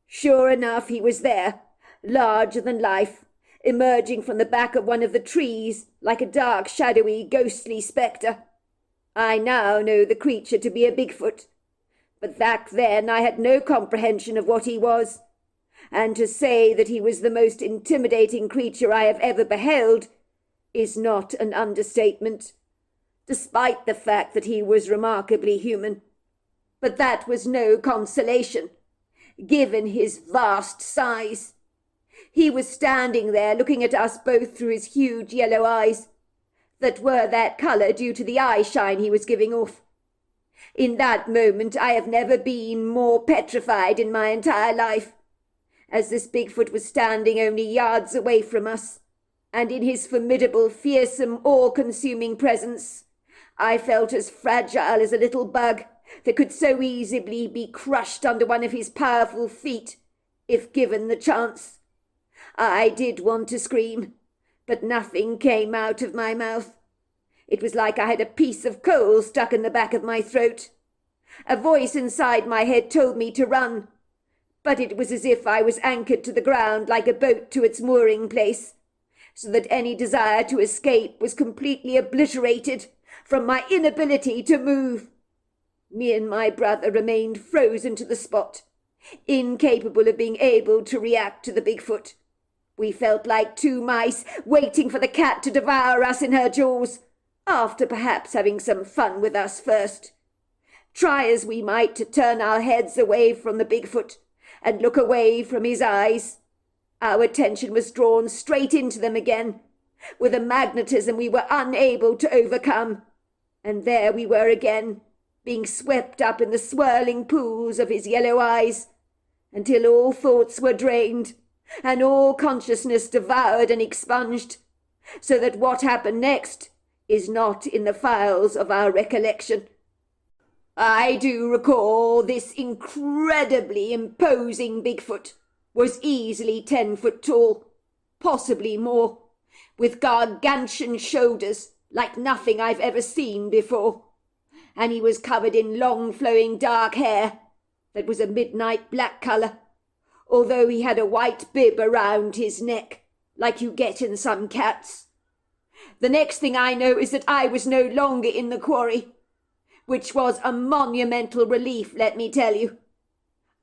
Sure enough, he was there, larger than life, emerging from the back of one of the trees like a dark, shadowy, ghostly spectre. I now know the creature to be a Bigfoot, but back then I had no comprehension of what he was, and to say that he was the most intimidating creature I have ever beheld is not an understatement, despite the fact that he was remarkably human. But that was no consolation, given his vast size. He was standing there looking at us both through his huge yellow eyes, that were that colour due to the eye shine he was giving off. In that moment I have never been more petrified in my entire life, as this Bigfoot was standing only yards away from us, and in his formidable, fearsome, awe-consuming presence I felt as fragile as a little bug that could so easily be crushed under one of his powerful feet if given the chance. I did want to scream, but nothing came out of my mouth. It was like I had a piece of coal stuck in the back of my throat. A voice inside my head told me to run, but it was as if I was anchored to the ground like a boat to its mooring place, so that any desire to escape was completely obliterated from my inability to move. Me and my brother remained frozen to the spot, incapable of being able to react to the Bigfoot. We felt like two mice waiting for the cat to devour us in her jaws, after perhaps having some fun with us first. Try as we might to turn our heads away from the Bigfoot and look away from his eyes, our attention was drawn straight into them again, with a magnetism we were unable to overcome. And there we were again, being swept up in the swirling pools of his yellow eyes, until all thoughts were drained, and all consciousness devoured and expunged, so that what happened next is not in the files of our recollection. I do recall this incredibly imposing Bigfoot was easily 10 foot tall, possibly more, with gargantuan shoulders like nothing I've ever seen before, and he was covered in long flowing dark hair that was a midnight black colour, although he had a white bib around his neck, like you get in some cats. The next thing I know is that I was no longer in the quarry, which was a monumental relief, let me tell you.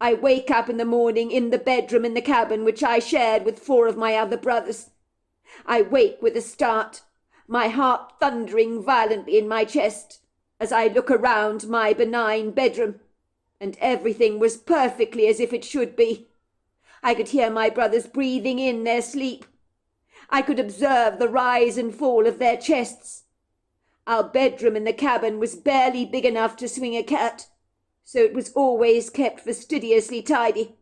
I wake up in the morning in the bedroom in the cabin which I shared with 4 of my other brothers. I wake with a start, my heart thundering violently in my chest, as I look around my benign bedroom, and everything was perfectly as if it should be. I could hear my brothers breathing in their sleep. I could observe the rise and fall of their chests. Our bedroom in the cabin was barely big enough to swing a cat, so it was always kept fastidiously tidy,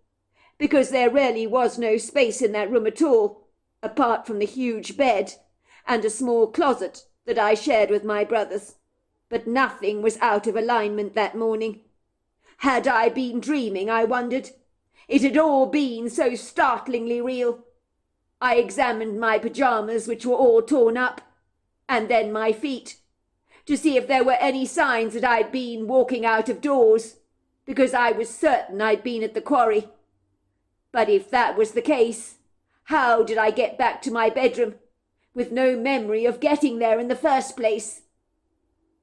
because there really was no space in that room at all, apart from the huge bed and a small closet that I shared with my brothers. But nothing was out of alignment that morning. Had I been dreaming, I wondered? It had all been so startlingly real. I examined my pajamas, which were all torn up, and then my feet, to see if there were any signs that I'd been walking out of doors, because I was certain I'd been at the quarry. But if that was the case, how did I get back to my bedroom, with no memory of getting there in the first place?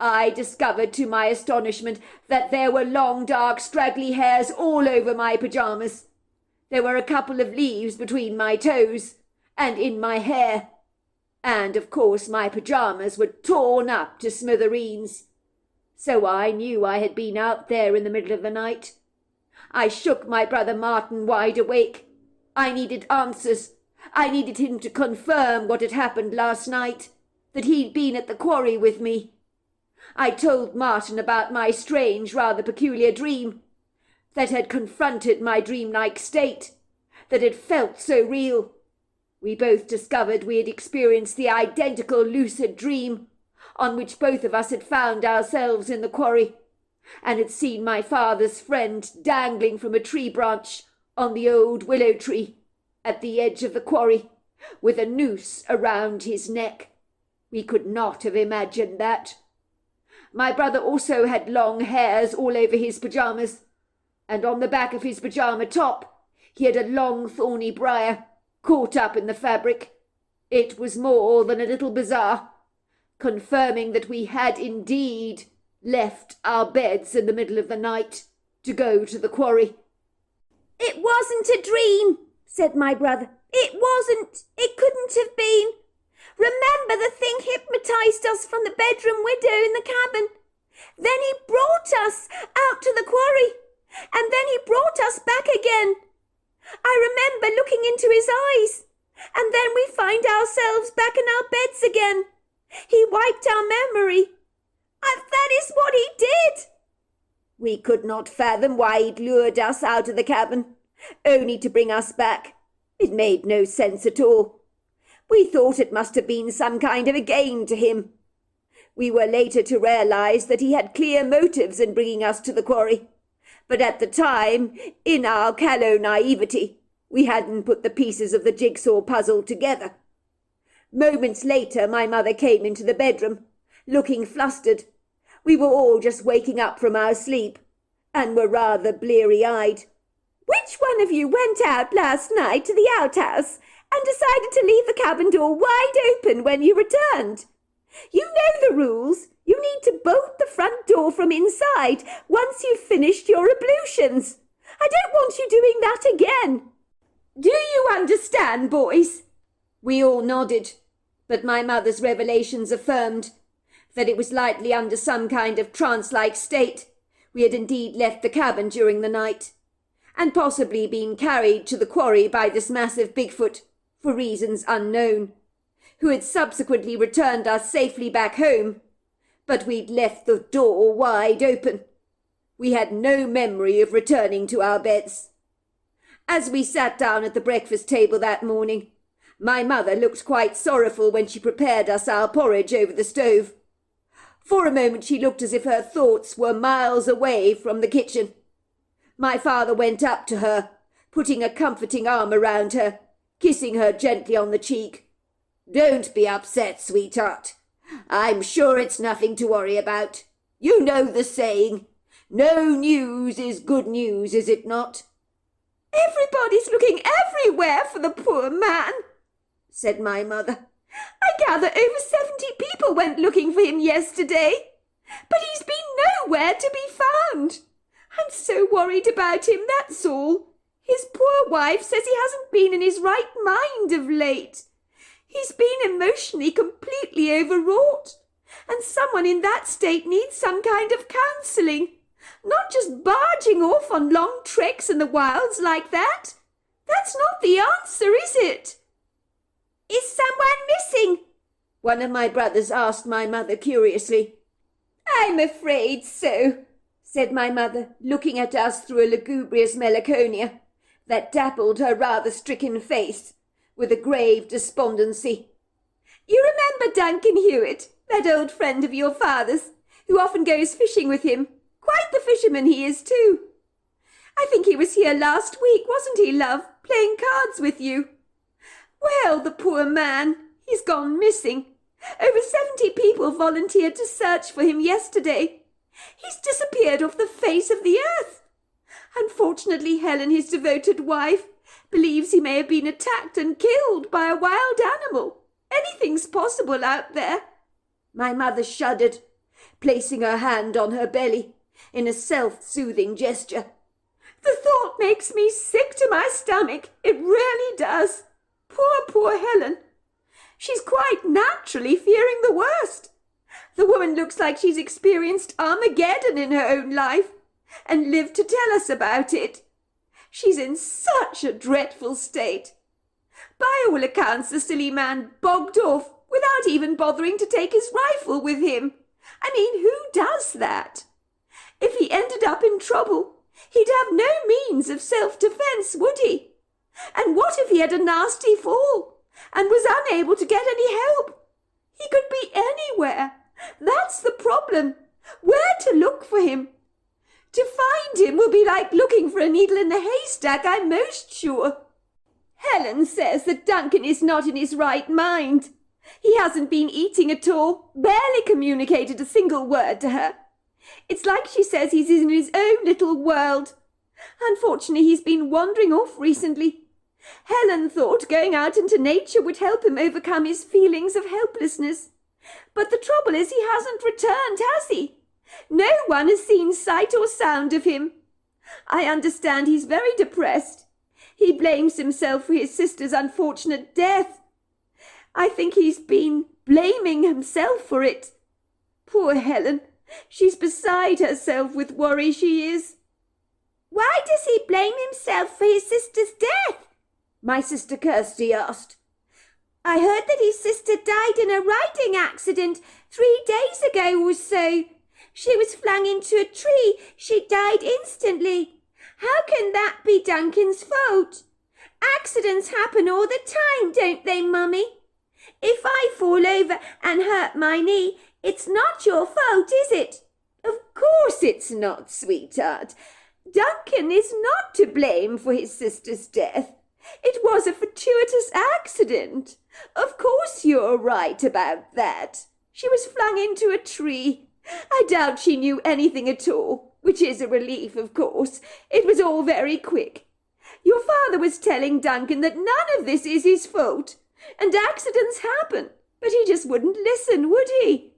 I discovered to my astonishment that there were long, dark, straggly hairs all over my pajamas. There were a couple of leaves between my toes and in my hair. And, of course, my pajamas were torn up to smithereens. So I knew I had been out there in the middle of the night. I shook my brother Martin wide awake. I needed answers. I needed him to confirm what had happened last night, that he'd been at the quarry with me. I told Martin about my strange, rather peculiar dream, that had confronted my dreamlike state, that had felt so real. We both discovered we had experienced the identical lucid dream, on which both of us had found ourselves in the quarry, and had seen my father's friend dangling from a tree branch on the old willow tree at the edge of the quarry, with a noose around his neck. We could not have imagined that. My brother also had long hairs all over his pajamas, and on the back of his pajama top he had a long thorny briar caught up in the fabric. It was more than a little bizarre, confirming that we had indeed left our beds in the middle of the night to go to the quarry. "It wasn't a dream," said my brother. "It wasn't. It couldn't have been. Remember, the thing hypnotized us from the bedroom window in the cabin. Then he brought us out to the quarry, and then he brought us back again. I remember looking into his eyes, and then we find ourselves back in our beds again. He wiped our memory. And that is what he did." We could not fathom why he'd lured us out of the cabin, only to bring us back. It made no sense at all. We thought it must have been some kind of a game to him. We were later to realize that he had clear motives in bringing us to the quarry, but at the time, in our callow naivety, we hadn't put the pieces of the jigsaw puzzle together. Moments later, my mother came into the bedroom, looking flustered. We were all just waking up from our sleep, and were rather bleary-eyed. "Which one of you went out last night to the outhouse and decided to leave the cabin door wide open when you returned? You know the rules. You need to bolt the front door from inside once you've finished your ablutions. I don't want you doing that again. Do you understand, boys?" We all nodded, but my mother's revelations affirmed that it was likely under some kind of trance-like state we had indeed left the cabin during the night, and possibly been carried to the quarry by this massive Bigfoot, for reasons unknown, who had subsequently returned us safely back home, but we'd left the door wide open. We had no memory of returning to our beds. As we sat down at the breakfast table that morning, my mother looked quite sorrowful when she prepared us our porridge over the stove. For a moment she looked as if her thoughts were miles away from the kitchen. My father went up to her, putting a comforting arm around her, kissing her gently on the cheek. "Don't be upset, sweetheart. I'm sure it's nothing to worry about. You know the saying, no news is good news, is it not?" "Everybody's looking everywhere for the poor man," said my mother. I gather over 70 people went looking for him yesterday, but he's been nowhere to be found. I'm so worried about him, that's all. His poor wife says he hasn't been in his right mind of late. He's been emotionally completely overwrought, and someone in that state needs some kind of counselling, not just barging off on long treks in the wilds like that. That's not the answer, is it? Is someone missing? One of my brothers asked my mother curiously. I'm afraid so, said my mother, looking at us through a lugubrious melancholia that dappled her rather stricken face with a grave despondency. You remember Duncan Hewitt, that old friend of your father's, who often goes fishing with him? Quite the fisherman he is, too. I think he was here last week, wasn't he, love, playing cards with you? Well, the poor man, he's gone missing. Over 70 people volunteered to search for him yesterday. He's disappeared off the face of the earth. Unfortunately, Helen, his devoted wife, believes he may have been attacked and killed by a wild animal. Anything's possible out there. My mother shuddered, placing her hand on her belly in a self-soothing gesture. The thought makes me sick to my stomach. It really does. Poor Helen. She's quite naturally fearing the worst. The woman looks like she's experienced Armageddon in her own life and lived to tell us about it. She's in such a dreadful state. By all accounts, the silly man bogged off without even bothering to take his rifle with him. I mean, who does that? If he ended up in trouble, he'd have no means of self-defense, would he? And what if he had a nasty fall and was unable to get any help? He could be anywhere. That's the problem. Where to look for him? To find him will be like looking for a needle in a haystack, I'm most sure. Helen says that Duncan is not in his right mind. He hasn't been eating at all, barely communicated a single word to her. It's like she says he's in his own little world. Unfortunately, he's been wandering off recently. Helen thought going out into nature would help him overcome his feelings of helplessness. But the trouble is he hasn't returned, has he? No one has seen sight or sound of him. I understand he's very depressed. He blames himself for his sister's unfortunate death. I think he's been blaming himself for it. Poor Helen. She's beside herself with worry, she is. Why does he blame himself for his sister's death? My sister Kirsty asked. I heard that his sister died in a riding accident 3 days ago or so. She was flung into a tree. She died instantly. How can that be Duncan's fault? Accidents happen all the time, don't they, Mummy? If I fall over and hurt my knee, it's not your fault, is it? Of course it's not, sweetheart. Duncan is not to blame for his sister's death. It was a fortuitous accident. Of course you're right about that. She was flung into a tree. I doubt she knew anything at all, which is a relief, of course. It was all very quick. Your father was telling Duncan that none of this is his fault, and accidents happen, but he just wouldn't listen, would he?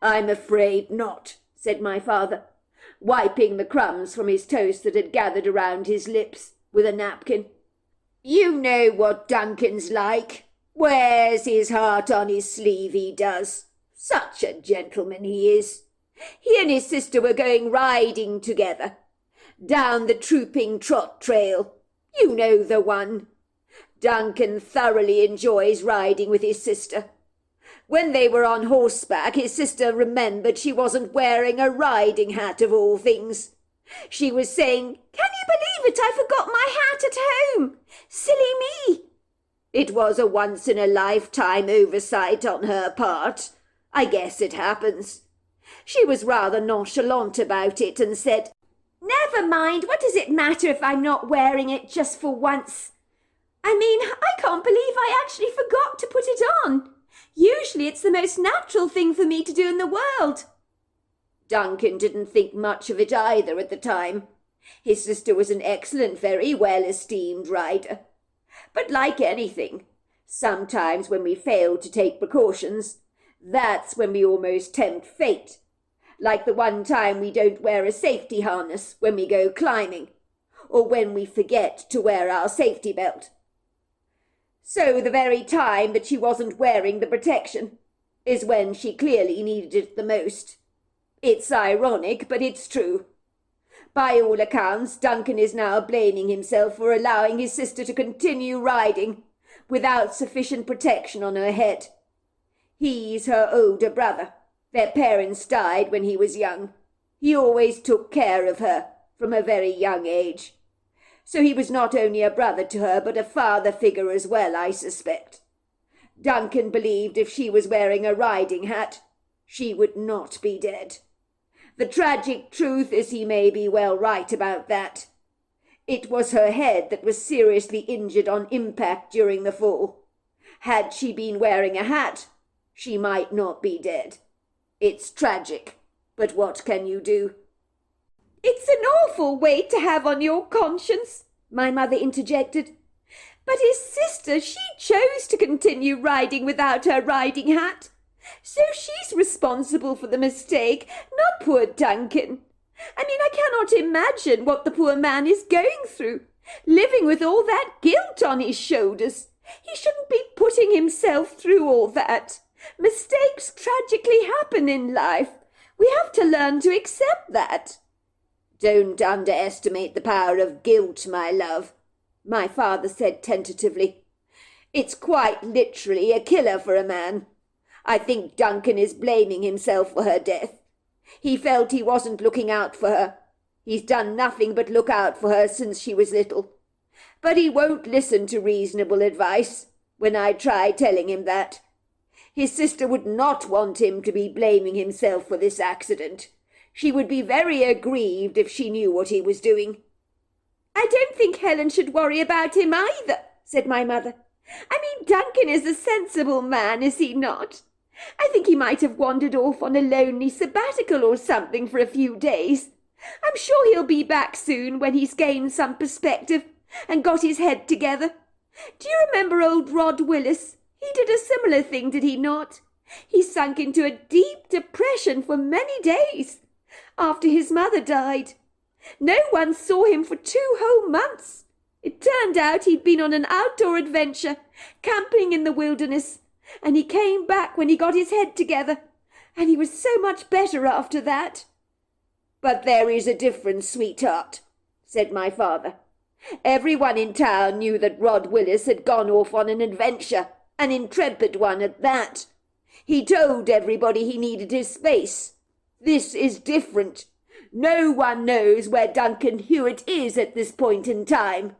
I'm afraid not, said my father, wiping the crumbs from his toast that had gathered around his lips with a napkin. You know what Duncan's like. Wears his heart on his sleeve, he does. Such a gentleman he is. He and his sister were going riding together, down the Trooping Trot Trail. You know the one. Duncan thoroughly enjoys riding with his sister. When they were on horseback, his sister remembered she wasn't wearing a riding hat of all things. She was saying, "Can you believe it? I forgot my hat at home. Silly me." It was a once-in-a-lifetime oversight on her part. I guess it happens. She was rather nonchalant about it and said, "Never mind, what does it matter if I'm not wearing it just for once? I mean, I can't believe I actually forgot to put it on. Usually it's the most natural thing for me to do in the world." Duncan didn't think much of it either at the time. His sister was an excellent, very well-esteemed rider. But like anything, Sometimes when we fail to take precautions, that's when we almost tempt fate. Like the one time we don't wear a safety harness when we go climbing, or when we forget to wear our safety belt. So the very time that she wasn't wearing the protection is when she clearly needed it the most. It's ironic, but it's true. By all accounts, Duncan is now blaming himself for allowing his sister to continue riding without sufficient protection on her head. He's her older brother. Their parents died when he was young. He always took care of her from a very young age. So he was not only a brother to her, but a father figure as well, I suspect. Duncan believed if she was wearing a riding hat, she would not be dead. The tragic truth is he may be well right about that. It was her head that was seriously injured on impact during the fall. Had she been wearing a hat, she might not be dead. It's tragic, but what can you do? It's an awful weight to have on your conscience, my mother interjected. But his sister, she chose to continue riding without her riding hat. So she's responsible for the mistake, not poor Duncan. I cannot imagine what the poor man is going through, living with all that guilt on his shoulders. He shouldn't be putting himself through all that. Mistakes tragically happen in life. We have to learn to accept that. Don't underestimate the power of guilt, my love, my father said tentatively. It's quite literally a killer for a man. I think Duncan is blaming himself for her death. He felt he wasn't looking out for her. He's done nothing but look out for her since she was little. But he won't listen to reasonable advice when I try telling him that. His sister would not want him to be blaming himself for this accident. She would be very aggrieved if she knew what he was doing. I don't think Helen should worry about him either, said my mother. Duncan is a sensible man, is he not? I think he might have wandered off on a lonely sabbatical or something for a few days. I'm sure he'll be back soon when he's gained some perspective and got his head together. Do you remember old Rod Willis? He did a similar thing, did he not? He sunk into a deep depression for many days after his mother died. No one saw him for 2 whole months. It turned out he'd been on an outdoor adventure, camping in the wilderness, and he came back when he got his head together, and he was so much better after that. But there is a difference, sweetheart, said my father. Everyone in town knew that Rod Willis had gone off on an adventure, an intrepid one at that. He told everybody he needed his space. This is different. No one knows where Duncan Hewitt is at this point in time.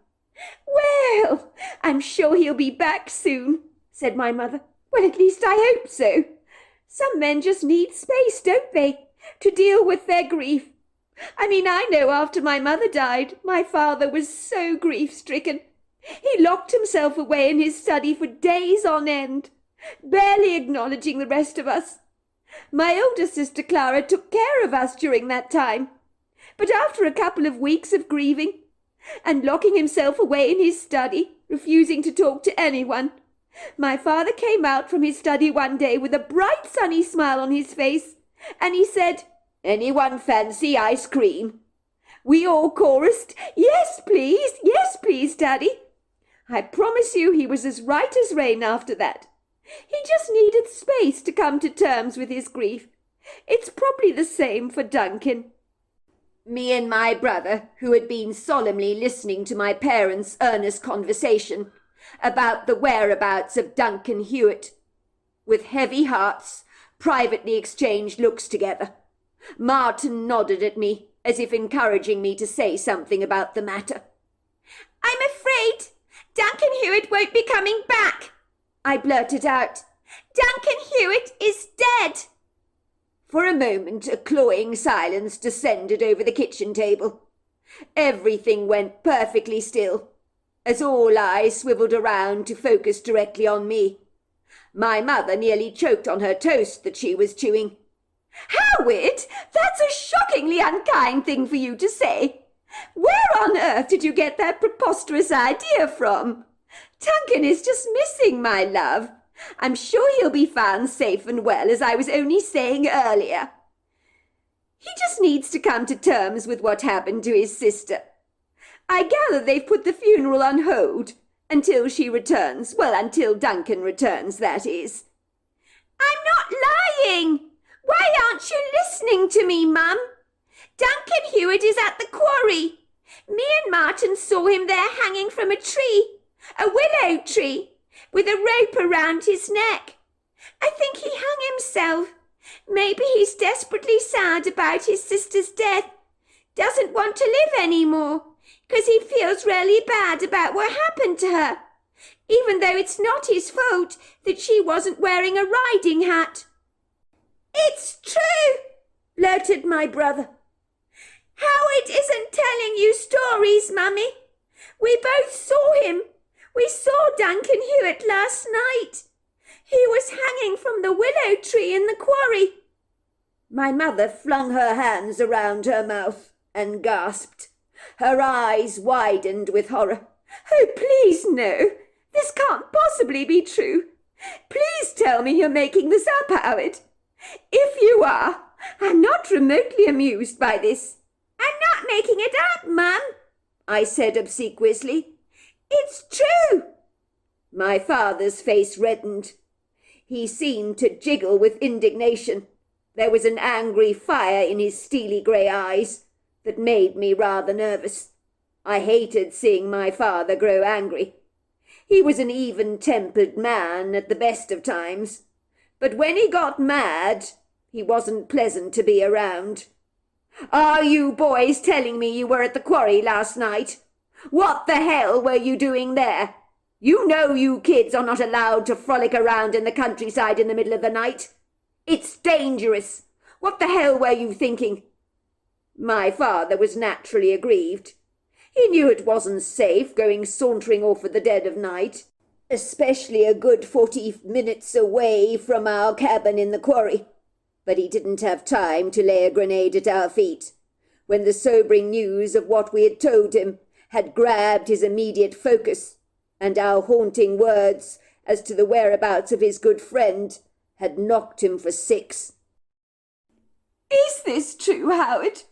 Well, I'm sure he'll be back soon, said my mother. Well, at least I hope so. Some men just need space, don't they, to deal with their grief. I know after my mother died, my father was so grief-stricken. He locked himself away in his study for days on end, barely acknowledging the rest of us. My older sister Clara took care of us during that time. But after a couple of weeks of grieving and locking himself away in his study, refusing to talk to anyone, my father came out from his study one day with a bright sunny smile on his face, and he said, "Anyone fancy ice cream?" We all chorused, yes, please, Daddy." I promise you he was as right as rain after that. He just needed space to come to terms with his grief. It's probably the same for Duncan. Me and my brother, who had been solemnly listening to my parents' earnest conversation about the whereabouts of Duncan Hewitt, with heavy hearts, privately exchanged looks together. Martin nodded at me, as if encouraging me to say something about the matter. "I'm afraid Duncan Hewitt won't be coming back," I blurted out. "Duncan Hewitt is dead." For a moment a cloying silence descended over the kitchen table. Everything went perfectly still, as all eyes swivelled around to focus directly on me. My mother nearly choked on her toast that she was chewing. "Howard, that's a shockingly unkind thing for you to say. Where on earth did you get that preposterous idea from? Duncan is just missing, my love. I'm sure he'll be found safe and well, as I was only saying earlier. He just needs to come to terms with what happened to his sister. I gather they've put the funeral on hold until she returns. Well, until Duncan returns, that is. I'm not lying! Why aren't you listening to me, Mum? Duncan Hewitt is at the quarry. Me and Martin saw him there hanging from a tree, a willow tree, with a rope around his neck. I think he hung himself. Maybe he's desperately sad about his sister's death. Doesn't want to live any more, because he feels really bad about what happened to her, even though it's not his fault that she wasn't wearing a riding hat. It's true, blurted my brother. Howard isn't telling you stories, Mummy. We both saw him. We saw Duncan Hewitt last night. He was hanging from the willow tree in the quarry. My mother flung her hands around her mouth and gasped. Her eyes widened with horror. Oh, please, no. This can't possibly be true. Please tell me you're making this up, Howard. If you are, I'm not remotely amused by this. I'm not making it up, Mum, I said obsequiously. It's true. My father's face reddened. He seemed to jiggle with indignation. There was an angry fire in his steely grey eyes that made me rather nervous. I hated seeing my father grow angry. He was an even-tempered man at the best of times, but when he got mad, he wasn't pleasant to be around. Are you boys telling me you were at the quarry last night? What the hell were you doing there? You know you kids are not allowed to frolic around in the countryside in the middle of the night. It's dangerous. What the hell were you thinking? My father was naturally aggrieved. He knew it wasn't safe going sauntering off at the dead of night, especially a good 40 minutes away from our cabin in the quarry. But he didn't have time to lay a grenade at our feet when the sobering news of what we had told him had grabbed his immediate focus, and our haunting words as to the whereabouts of his good friend had knocked him for 6. Is this true, Howard?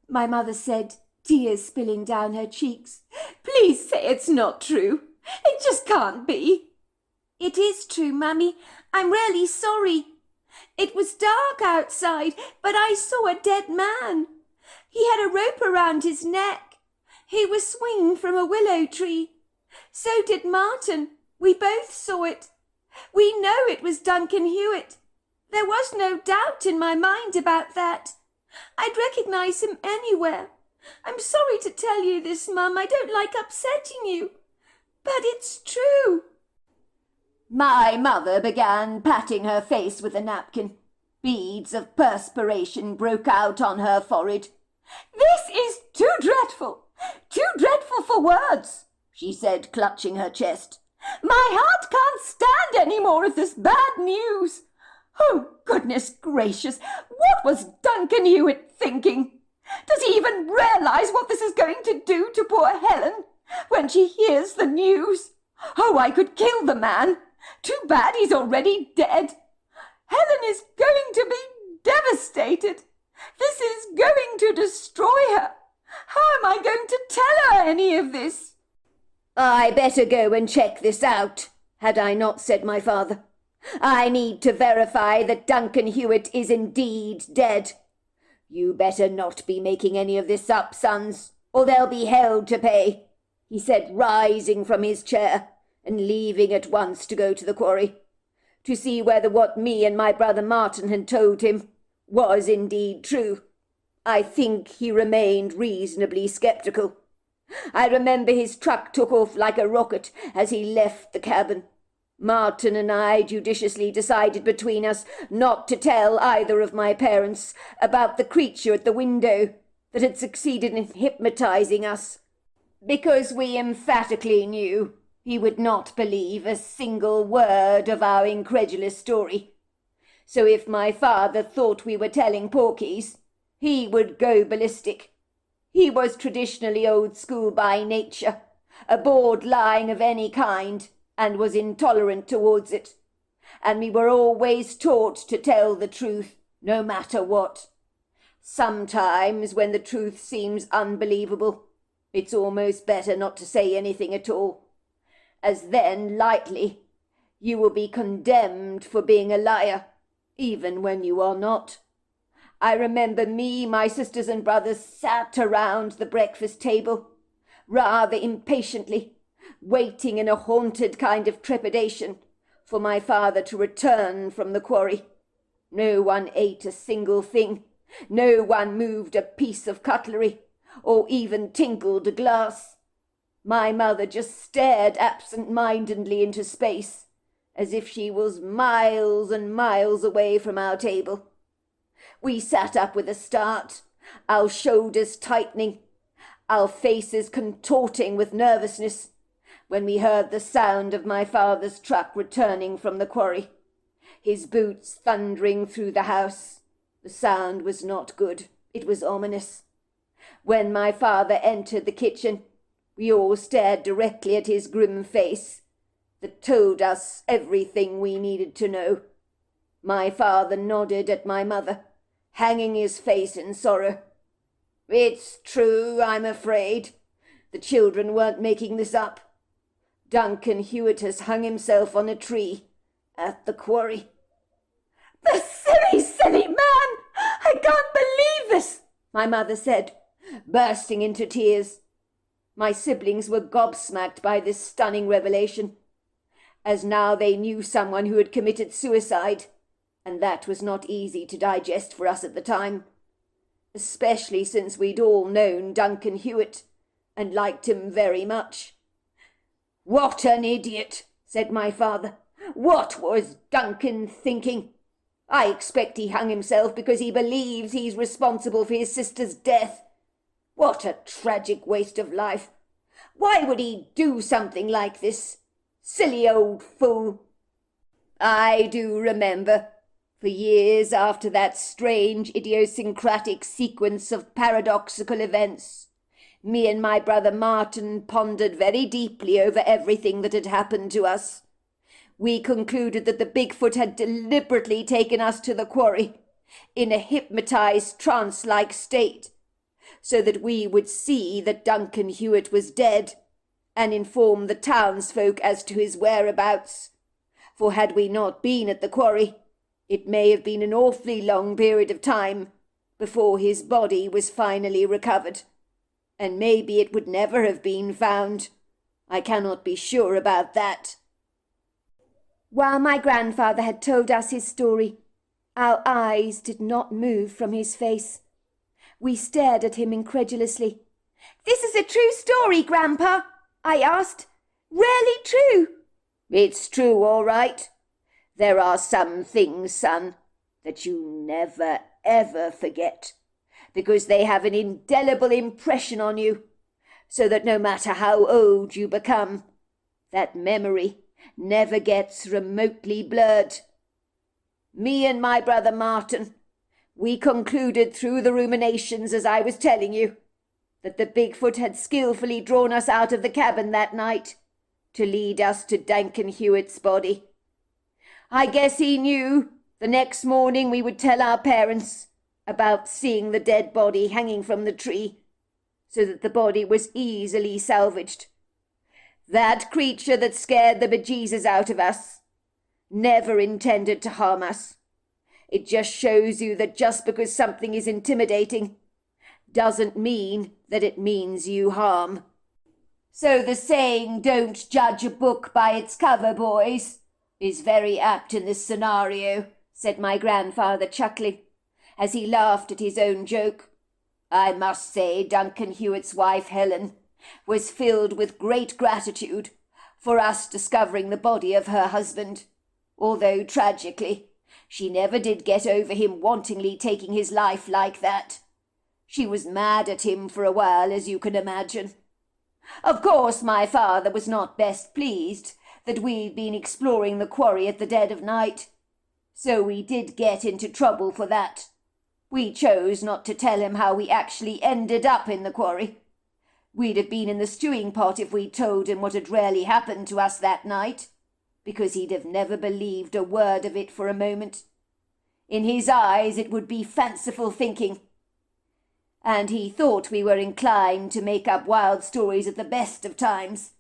My mother said, tears spilling down her cheeks. Please say it's not true. It just can't be. It is true, Mummy. I'm really sorry. It was dark outside, but I saw a dead man. He had a rope around his neck. He was swinging from a willow tree. So did Martin. We both saw it. We know it was Duncan Hewitt. There was no doubt in my mind about that. I'd recognise him anywhere. I'm sorry to tell you this, Mum. I don't like upsetting you. But it's true. My mother began patting her face with a napkin. Beads of perspiration broke out on her forehead. This is too dreadful for words, she said, clutching her chest. My heart can't stand any more of this bad news. Oh, goodness gracious, what was Duncan Hewitt thinking? Does he even realise what this is going to do to poor Helen when she hears the news? Oh, I could kill the man. Too bad he's already dead. Helen is going to be devastated. This is going to destroy her. How am I going to tell her any of this? I better go and check this out, had I not said my father. I need to verify that Duncan Hewitt is indeed dead. You better not be making any of this up, sons, or there'll be hell to pay, he said, rising from his chair and leaving at once to go to the quarry, to see whether what me and my brother Martin had told him was indeed true. I think he remained reasonably sceptical. I remember his truck took off like a rocket as he left the cabin. Martin and I judiciously decided between us not to tell either of my parents about the creature at the window that had succeeded in hypnotizing us, because we emphatically knew he would not believe a single word of our incredulous story. So if my father thought we were telling porkies, he would go ballistic. He was traditionally old school by nature, a board lying of any kind, and was intolerant towards it. And we were always taught to tell the truth, no matter what. Sometimes, when the truth seems unbelievable, it's almost better not to say anything at all, as then, lightly, you will be condemned for being a liar, even when you are not. I remember me, my sisters and brothers sat around the breakfast table, rather impatiently, waiting in a haunted kind of trepidation for my father to return from the quarry. No one ate a single thing. No one moved a piece of cutlery, or even tinkled a glass. My mother just stared absent-mindedly into space, as if she was miles and miles away from our table. We sat up with a start, our shoulders tightening, our faces contorting with nervousness, when we heard the sound of my father's truck returning from the quarry, his boots thundering through the house. The sound was not good. It was ominous. When my father entered the kitchen, we all stared directly at his grim face that told us everything we needed to know. My father nodded at my mother, hanging his face in sorrow. "It's true, I'm afraid. The children weren't making this up. Duncan Hewitt has hung himself on a tree at the quarry." "The silly, silly man! I can't believe this," my mother said, bursting into tears. My siblings were gobsmacked by this stunning revelation, as now they knew someone who had committed suicide, and that was not easy to digest for us at the time, especially since we'd all known Duncan Hewitt and liked him very much. "What an idiot," said my father. "What was Duncan thinking? I expect he hung himself because he believes he's responsible for his sister's death. What a tragic waste of life. Why would he do something like this? Silly old fool." I do remember, for years after that strange idiosyncratic sequence of paradoxical events, me and my brother Martin pondered very deeply over everything that had happened to us. We concluded that the Bigfoot had deliberately taken us to the quarry in a hypnotized trance-like state, so that we would see that Duncan Hewitt was dead and inform the townsfolk as to his whereabouts. For had we not been at the quarry, it may have been an awfully long period of time before his body was finally recovered, and maybe it would never have been found. I cannot be sure about that. While my grandfather had told us his story, our eyes did not move from his face. We stared at him incredulously. "This is a true story, Grandpa?" I asked. "Really true?" "It's true, all right. There are some things, son, that you never, ever forget, because they have an indelible impression on you, so that no matter how old you become, that memory never gets remotely blurred. Me and my brother Martin, we concluded through the ruminations, as I was telling you, that the Bigfoot had skillfully drawn us out of the cabin that night to lead us to Duncan Hewitt's body. I guess he knew the next morning we would tell our parents about seeing the dead body hanging from the tree, so that the body was easily salvaged. That creature that scared the bejesus out of us never intended to harm us. It just shows you that just because something is intimidating doesn't mean that it means you harm. So the saying, 'Don't judge a book by its cover, boys,' is very apt in this scenario," said my grandfather, chuckling, as he laughed at his own joke. I must say Duncan Hewitt's wife, Helen, was filled with great gratitude for us discovering the body of her husband, although, tragically, she never did get over him wantonly taking his life like that. She was mad at him for a while, as you can imagine. Of course, my father was not best pleased that we'd been exploring the quarry at the dead of night, so we did get into trouble for that. We chose not to tell him how we actually ended up in the quarry. We'd have been in the stewing pot if we'd told him what had really happened to us that night, because he'd have never believed a word of it for a moment. In his eyes it would be fanciful thinking, and he thought we were inclined to make up wild stories at the best of times.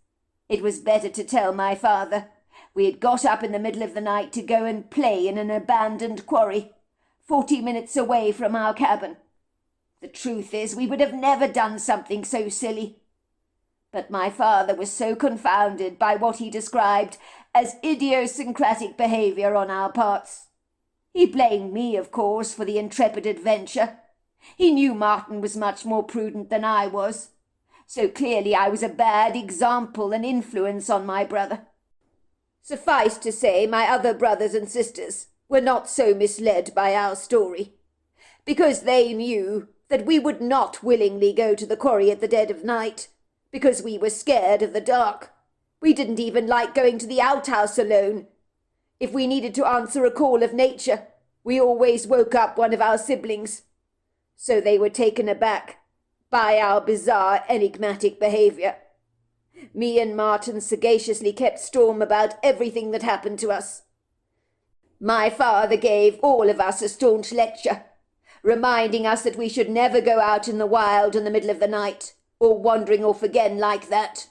It was better to tell my father. We had got up in the middle of the night to go and play in an abandoned quarry, 40 minutes away from our cabin. The truth is, we would have never done something so silly. But my father was so confounded by what he described as idiosyncratic behaviour on our parts. He blamed me, of course, for the intrepid adventure. He knew Martin was much more prudent than I was, so clearly I was a bad example and influence on my brother. Suffice to say, my other brothers and sisters were not so misled by our story, because they knew that we would not willingly go to the quarry at the dead of night, because we were scared of the dark. We didn't even like going to the outhouse alone. If we needed to answer a call of nature, we always woke up one of our siblings. So they were taken aback by our bizarre, enigmatic behaviour. Me and Martin sagaciously kept storm about everything that happened to us. My father gave all of us a staunch lecture, reminding us that we should never go out in the wild in the middle of the night, or wandering off again like that.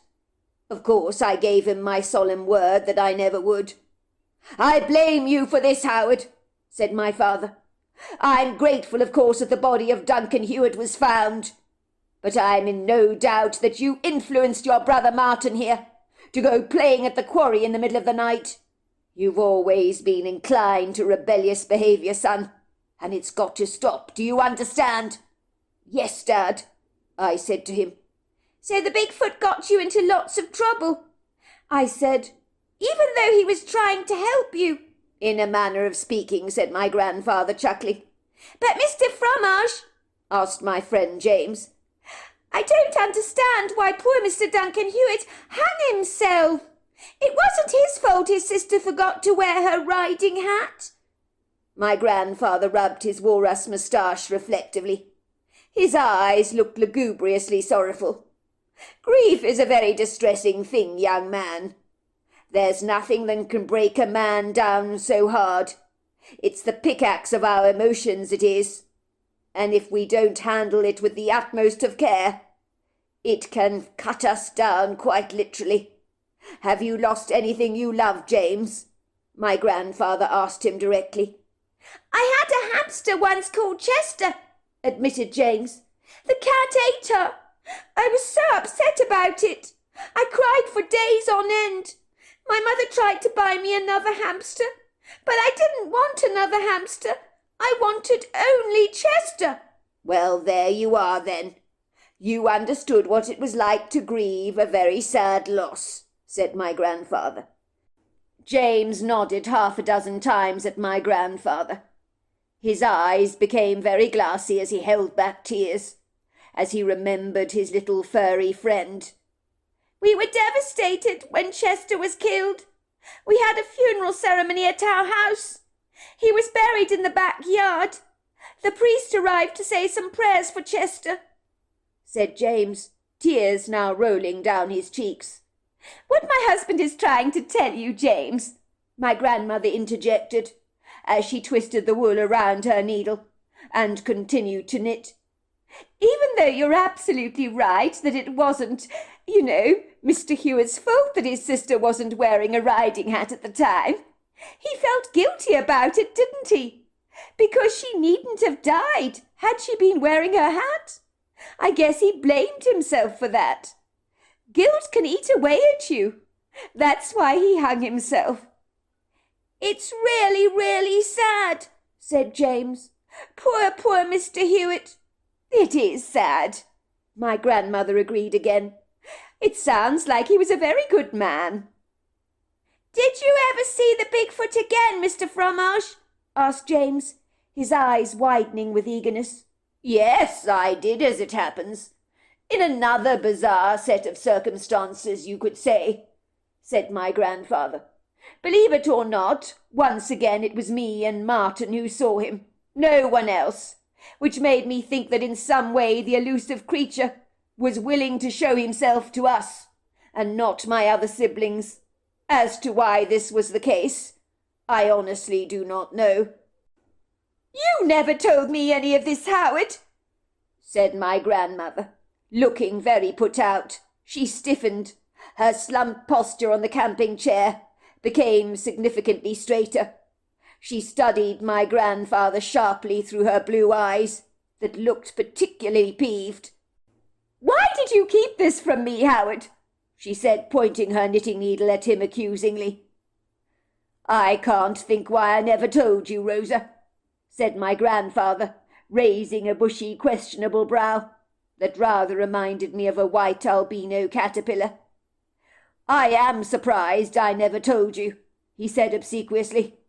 Of course, I gave him my solemn word that I never would. "I blame you for this, Howard," said my father. "I'm grateful, of course, that the body of Duncan Hewitt was found. But I'm in no doubt that you influenced your brother Martin here to go playing at the quarry in the middle of the night. You've always been inclined to rebellious behaviour, son, and it's got to stop. Do you understand?" "Yes, Dad," I said to him. "So the Bigfoot got you into lots of trouble?" I said. "Even though he was trying to help you?" "In a manner of speaking," said my grandfather, chuckling. "But Mr. Fromage," asked my friend James, "I don't understand why poor Mr. Duncan Hewitt hung himself. It wasn't his fault his sister forgot to wear her riding hat." My grandfather rubbed his walrus moustache reflectively. His eyes looked lugubriously sorrowful. "Grief is a very distressing thing, young man. There's nothing that can break a man down so hard. It's the pickaxe of our emotions, it is. And if we don't handle it with the utmost of care, it can cut us down quite literally. Have you lost anything you love, James?" my grandfather asked him directly. "I had a hamster once called Chester," admitted James. "The cat ate her. I was so upset about it. I cried for days on end. My mother tried to buy me another hamster, but I didn't want another hamster. I wanted only Chester." "Well, there you are, then. You understood what it was like to grieve a very sad loss," said my grandfather. James nodded half a dozen times at my grandfather. His eyes became very glassy as he held back tears, as he remembered his little furry friend. "We were devastated when Chester was killed. We had a funeral ceremony at our house. He was buried in the backyard. The priest arrived to say some prayers for Chester," said James, tears now rolling down his cheeks. "What my husband is trying to tell you, James," my grandmother interjected, as she twisted the wool around her needle and continued to knit, "even though you're absolutely right that it wasn't, Mr. Hewitt's fault that his sister wasn't wearing a riding hat at the time, he felt guilty about it, didn't he? Because she needn't have died had she been wearing her hat. I guess he blamed himself for that. Guilt can eat away at you. That's why he hung himself." "It's really, really sad," said James. "Poor, poor Mr. Hewitt." "It is sad," my grandmother agreed again. "It sounds like he was a very good man." "Did you ever see the Bigfoot again, Mr. Fromage?" asked James, his eyes widening with eagerness. "Yes, I did, as it happens. In another bizarre set of circumstances, you could say," said my grandfather. "Believe it or not, once again it was me and Martin who saw him, no one else, which made me think that in some way the elusive creature was willing to show himself to us, and not my other siblings. As to why this was the case, I honestly do not know." "You never told me any of this, Howard," said my grandmother, looking very put out. She stiffened. Her slumped posture on the camping chair became significantly straighter. She studied my grandfather sharply through her blue eyes that looked particularly peeved. "Why did you keep this from me, Howard?" she said, pointing her knitting needle at him accusingly. "I can't think why I never told you, Rosa," said my grandfather, raising a bushy, questionable brow that rather reminded me of a white albino caterpillar. "I am surprised I never told you," he said obsequiously.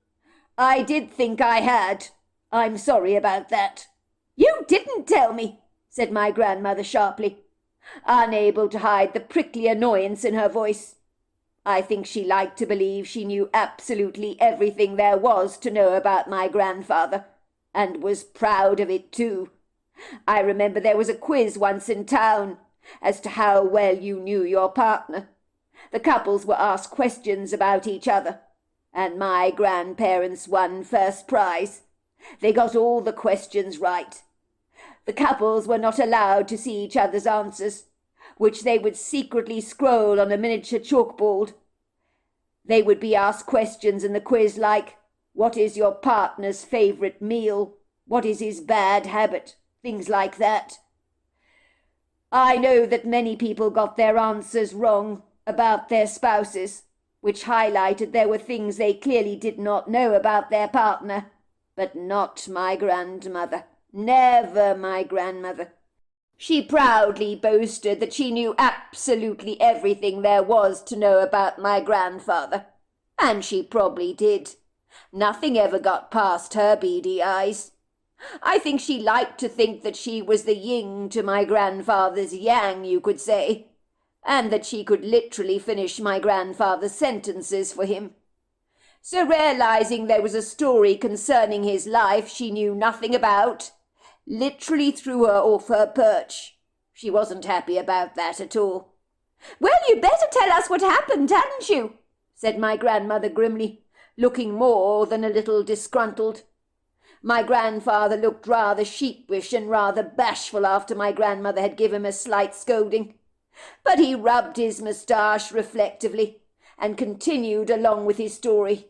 "I did think I had. I'm sorry about that." "You didn't tell me," said my grandmother sharply, unable to hide the prickly annoyance in her voice. I think she liked to believe she knew absolutely everything there was to know about my grandfather, and was proud of it too. I remember there was a quiz once in town as to how well you knew your partner. The couples were asked questions about each other, and my grandparents won first prize. They got all the questions right. The couples were not allowed to see each other's answers, which they would secretly scroll on a miniature chalkboard. They would be asked questions in the quiz like, "What is your partner's favourite meal? What is his bad habit?" Things like that. I know that many people got their answers wrong about their spouses, which highlighted there were things they clearly did not know about their partner, but not my grandmother. Never my grandmother. She proudly boasted that she knew absolutely everything there was to know about my grandfather, and she probably did. Nothing ever got past her beady eyes. I think she liked to think that she was the yin to my grandfather's yang, you could say, and that she could literally finish my grandfather's sentences for him. So realizing there was a story concerning his life she knew nothing about, literally threw her off her perch. She wasn't happy about that at all. "Well, you'd better tell us what happened, hadn't you?" said my grandmother grimly, looking more than a little disgruntled. My grandfather looked rather sheepish and rather bashful after my grandmother had given him a slight scolding, but he rubbed his moustache reflectively and continued along with his story.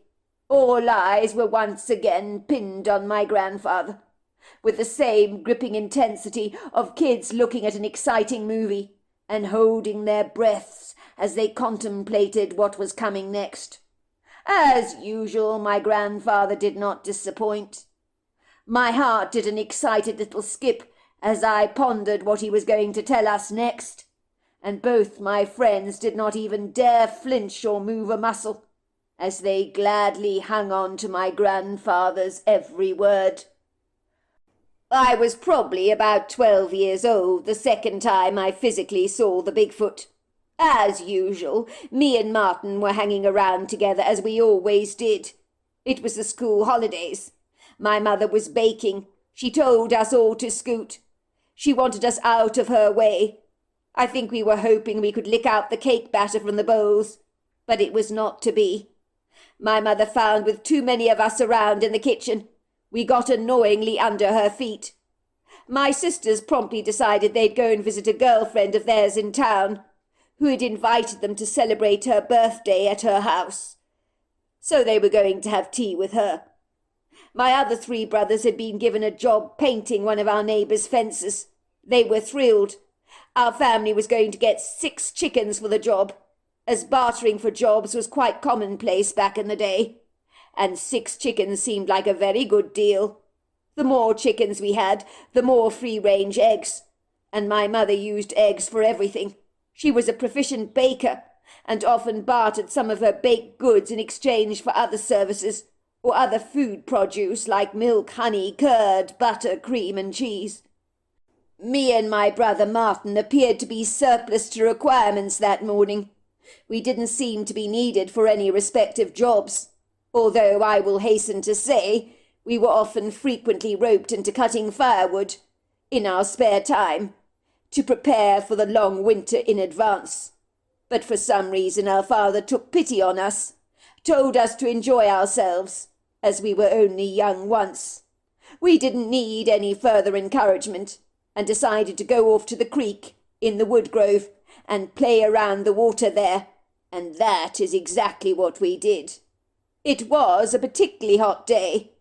All eyes were once again pinned on my grandfather, with the same gripping intensity of kids looking at an exciting movie and holding their breaths as they contemplated what was coming next. As usual, my grandfather did not disappoint. My heart did an excited little skip as I pondered what he was going to tell us next, and both my friends did not even dare flinch or move a muscle, as they gladly hung on to my grandfather's every word. I was probably about 12 years old the second time I physically saw the Bigfoot. As usual, me and Martin were hanging around together as we always did. It was the school holidays. My mother was baking. She told us all to scoot. She wanted us out of her way. I think we were hoping we could lick out the cake batter from the bowls, but it was not to be. My mother found with too many of us around in the kitchen, we got annoyingly under her feet. My sisters promptly decided they'd go and visit a girlfriend of theirs in town, who had invited them to celebrate her birthday at her house. So they were going to have tea with her. My other 3 brothers had been given a job painting one of our neighbours' fences. They were thrilled. Our family was going to get 6 chickens for the job, as bartering for jobs was quite commonplace back in the day, and 6 chickens seemed like a very good deal. The more chickens we had, the more free-range eggs, and my mother used eggs for everything. She was a proficient baker, and often bartered some of her baked goods in exchange for other services, or other food produce like milk, honey, curd, butter, cream, and cheese. Me and my brother Martin appeared to be surplus to requirements that morning. We didn't seem to be needed for any respective jobs, although I will hasten to say we were often frequently roped into cutting firewood, in our spare time, to prepare for the long winter in advance. But for some reason our father took pity on us, told us to enjoy ourselves, as we were only young once. We didn't need any further encouragement, and decided to go off to the creek in the wood grove and play around the water there, and that is exactly what we did. It was a particularly hot day.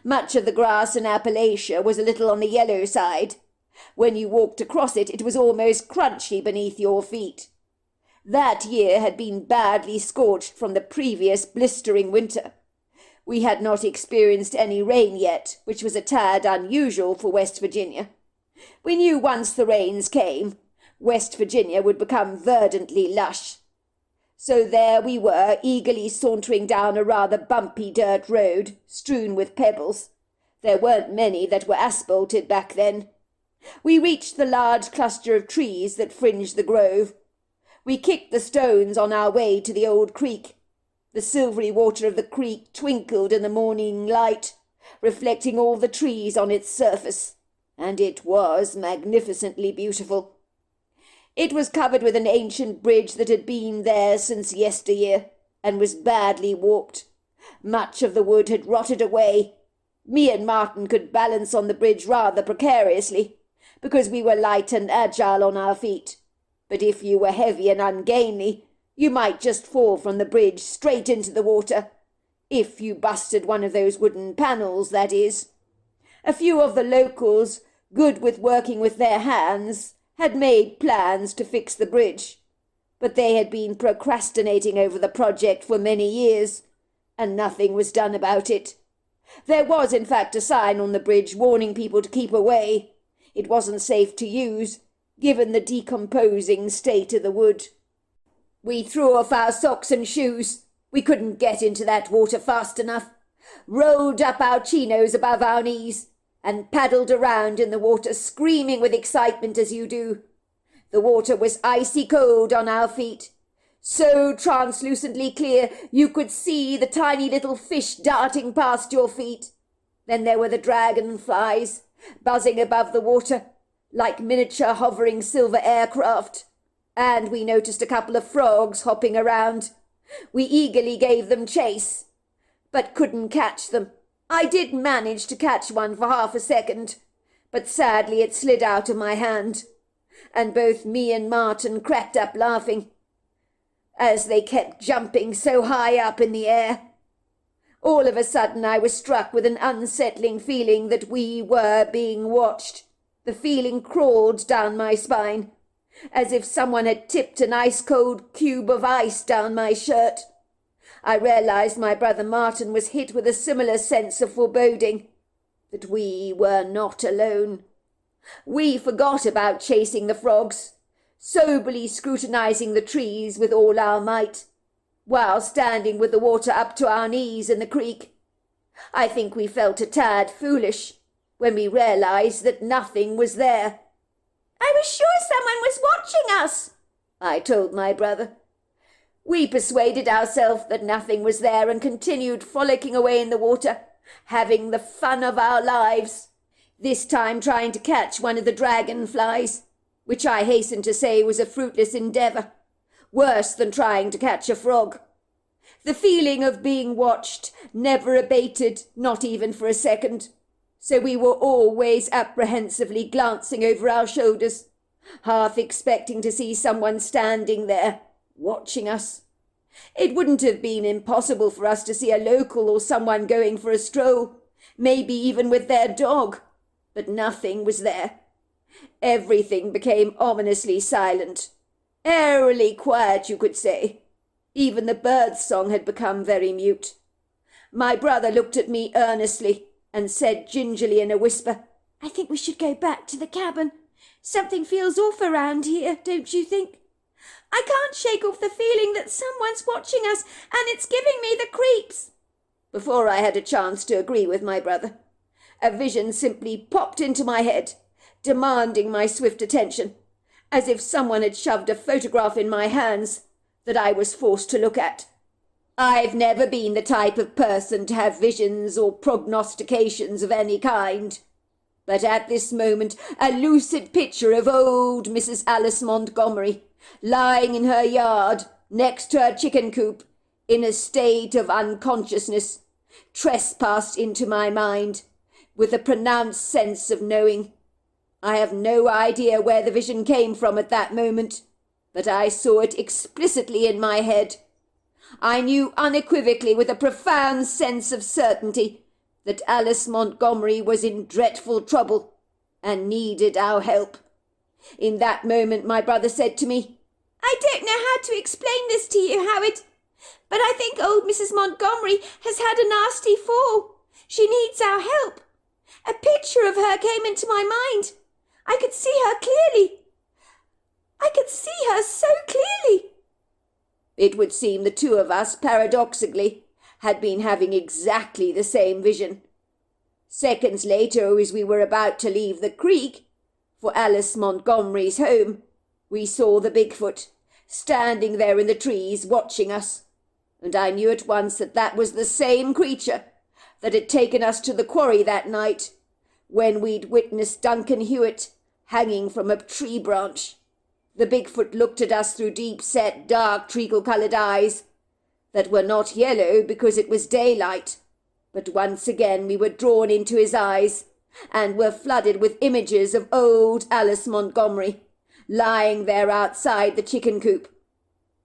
Much of the grass in Appalachia was a little on the yellow side. When you walked across it, it was almost crunchy beneath your feet. That year had been badly scorched from the previous blistering winter. We had not experienced any rain yet, which was a tad unusual for West Virginia. We knew once the rains came, West Virginia would become verdantly lush. So there we were, eagerly sauntering down a rather bumpy dirt road, strewn with pebbles. There weren't many that were asphalted back then. We reached the large cluster of trees that fringed the grove. We kicked the stones on our way to the old creek. The silvery water of the creek twinkled in the morning light, reflecting all the trees on its surface, and it was magnificently beautiful. It was covered with an ancient bridge that had been there since yesteryear, and was badly warped. Much of the wood had rotted away. Me and Martin could balance on the bridge rather precariously, because we were light and agile on our feet. But if you were heavy and ungainly, you might just fall from the bridge straight into the water, if you busted one of those wooden panels, that is. A few of the locals, good with working with their hands, had made plans to fix the bridge, but they had been procrastinating over the project for many years, and nothing was done about it. There was, in fact, a sign on the bridge warning people to keep away. It wasn't safe to use, given the decomposing state of the wood. We threw off our socks and shoes. We couldn't get into that water fast enough. Rolled up our chinos above our knees, and paddled around in the water, screaming with excitement as you do. The water was icy cold on our feet, so translucently clear you could see the tiny little fish darting past your feet. Then there were the dragonflies, buzzing above the water, like miniature hovering silver aircraft, and we noticed a couple of frogs hopping around. We eagerly gave them chase, but couldn't catch them. I did manage to catch one for half a second, but sadly it slid out of my hand, and both me and Martin cracked up laughing, as they kept jumping so high up in the air. All of a sudden I was struck with an unsettling feeling that we were being watched. The feeling crawled down my spine, as if someone had tipped an ice-cold cube of ice down my shirt. I realized my brother Martin was hit with a similar sense of foreboding, that we were not alone. We forgot about chasing the frogs, soberly scrutinizing the trees with all our might, while standing with the water up to our knees in the creek. I think we felt a tad foolish when we realized that nothing was there. "I was sure someone was watching us," I told my brother. We persuaded ourselves that nothing was there and continued frolicking away in the water, having the fun of our lives, this time trying to catch one of the dragonflies, which I hasten to say was a fruitless endeavour, worse than trying to catch a frog. The feeling of being watched never abated, not even for a second, so we were always apprehensively glancing over our shoulders, half expecting to see someone standing there, watching us. It wouldn't have been impossible for us to see a local or someone going for a stroll, maybe even with their dog, but nothing was there. Everything became ominously silent, eerily quiet, you could say. Even the bird's song had become very mute. My brother looked at me earnestly and said gingerly in a whisper, "I think we should go back to the cabin. Something feels off around here, don't you think? I can't shake off the feeling that someone's watching us, and it's giving me the creeps." Before I had a chance to agree with my brother, a vision simply popped into my head, demanding my swift attention, as if someone had shoved a photograph in my hands that I was forced to look at. I've never been the type of person to have visions or prognostications of any kind, But at this moment a lucid picture of old Mrs. Alice Montgomery, lying in her yard next to her chicken coop, in a state of unconsciousness, trespassed into my mind, with a pronounced sense of knowing. I have no idea where the vision came from at that moment, but I saw it explicitly in my head. I knew unequivocally, with a profound sense of certainty, that Alice Montgomery was in dreadful trouble and needed our help. In that moment my brother said to me, "I don't know how to explain this to you, Howard, but I think old Mrs. Montgomery has had a nasty fall. She needs our help. A picture of her came into my mind. I could see her clearly. I could see her so clearly." It would seem the two of us, paradoxically, had been having exactly the same vision. Seconds later, as we were about to leave the creek for Alice Montgomery's home, we saw the Bigfoot standing there in the trees watching us, and I knew at once that that was the same creature that had taken us to the quarry that night when we'd witnessed Duncan Hewitt hanging from a tree branch. The Bigfoot looked at us through deep-set, dark, treacle-coloured eyes that were not yellow because it was daylight, but once again we were drawn into his eyes and were flooded with images of old Alice Montgomery lying there outside the chicken coop.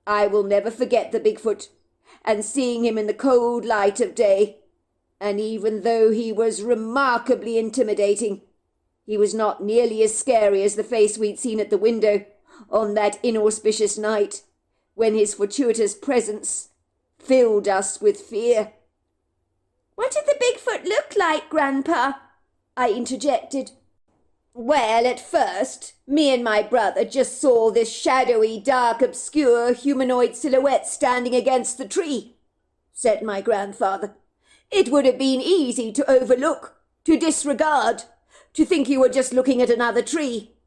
I will never forget the Bigfoot and seeing him in the cold light of day, and even though he was remarkably intimidating, he was not nearly as scary as the face we'd seen at the window on that inauspicious night when his fortuitous presence filled us with fear. "What did the Bigfoot look like, Grandpa?" I interjected. Well, at first, me and my brother just saw this shadowy, dark, obscure humanoid silhouette standing against the tree, said my grandfather. It would have been easy to overlook, to disregard, to think you were just looking at another tree.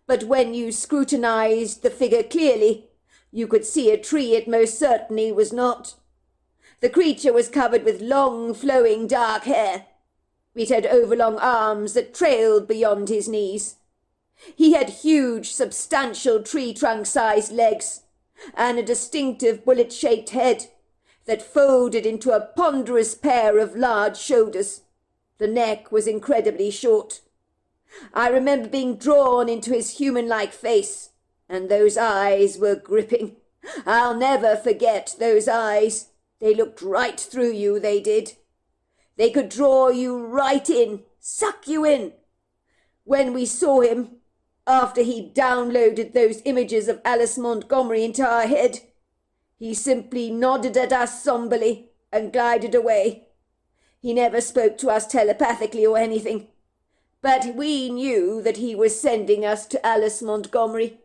But when you scrutinized the figure clearly, you could see a tree it most certainly was not. The creature was covered with long, flowing, dark hair. It had overlong arms that trailed beyond his knees. He had huge, substantial tree-trunk-sized legs, and a distinctive bullet-shaped head that folded into a ponderous pair of large shoulders. The neck was incredibly short. I remember being drawn into his human-like face, and those eyes were gripping. I'll never forget those eyes. They looked right through you, they did. They could draw you right in, suck you in. When we saw him, after he'd downloaded those images of Alice Montgomery into our head, he simply nodded at us somberly and glided away. He never spoke to us telepathically or anything, but we knew that he was sending us to Alice Montgomery.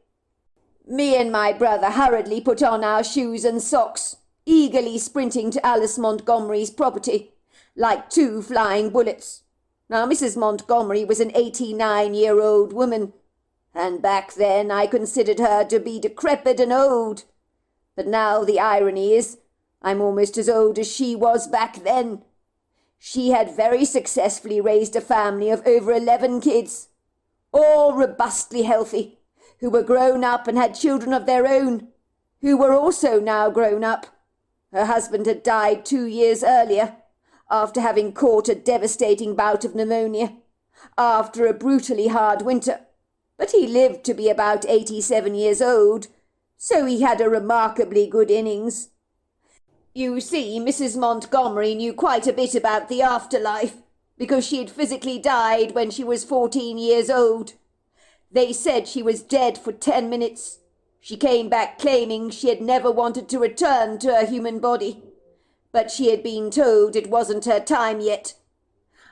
Me and my brother hurriedly put on our shoes and socks, eagerly sprinting to Alice Montgomery's property, like two flying bullets. Now, Mrs. Montgomery was an 89-year-old woman, and back then I considered her to be decrepit and old. But now the irony is, I'm almost as old as she was back then. She had very successfully raised a family of over 11 kids, all robustly healthy, who were grown up and had children of their own, who were also now grown up. Her husband had died 2 years earlier, after having caught a devastating bout of pneumonia, after a brutally hard winter. But he lived to be about 87 years old, so he had a remarkably good innings. You see, Mrs. Montgomery knew quite a bit about the afterlife, because she had physically died when she was 14 years old. They said she was dead for 10 minutes. She came back claiming she had never wanted to return to her human body, but she had been told it wasn't her time yet.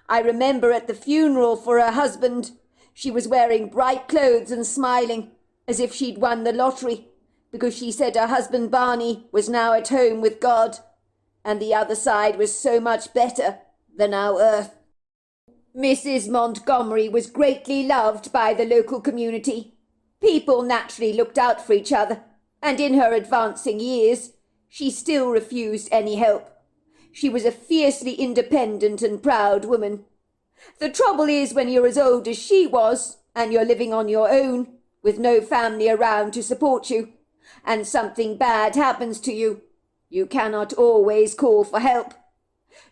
I remember at the funeral for her husband, she was wearing bright clothes and smiling, as if she'd won the lottery, because she said her husband Barney was now at home with God, and the other side was so much better than our earth. Mrs. Montgomery was greatly loved by the local community. People naturally looked out for each other, and in her advancing years, she still refused any help. She was a fiercely independent and proud woman. The trouble is when you're as old as she was, and you're living on your own, with no family around to support you, and something bad happens to you, you cannot always call for help.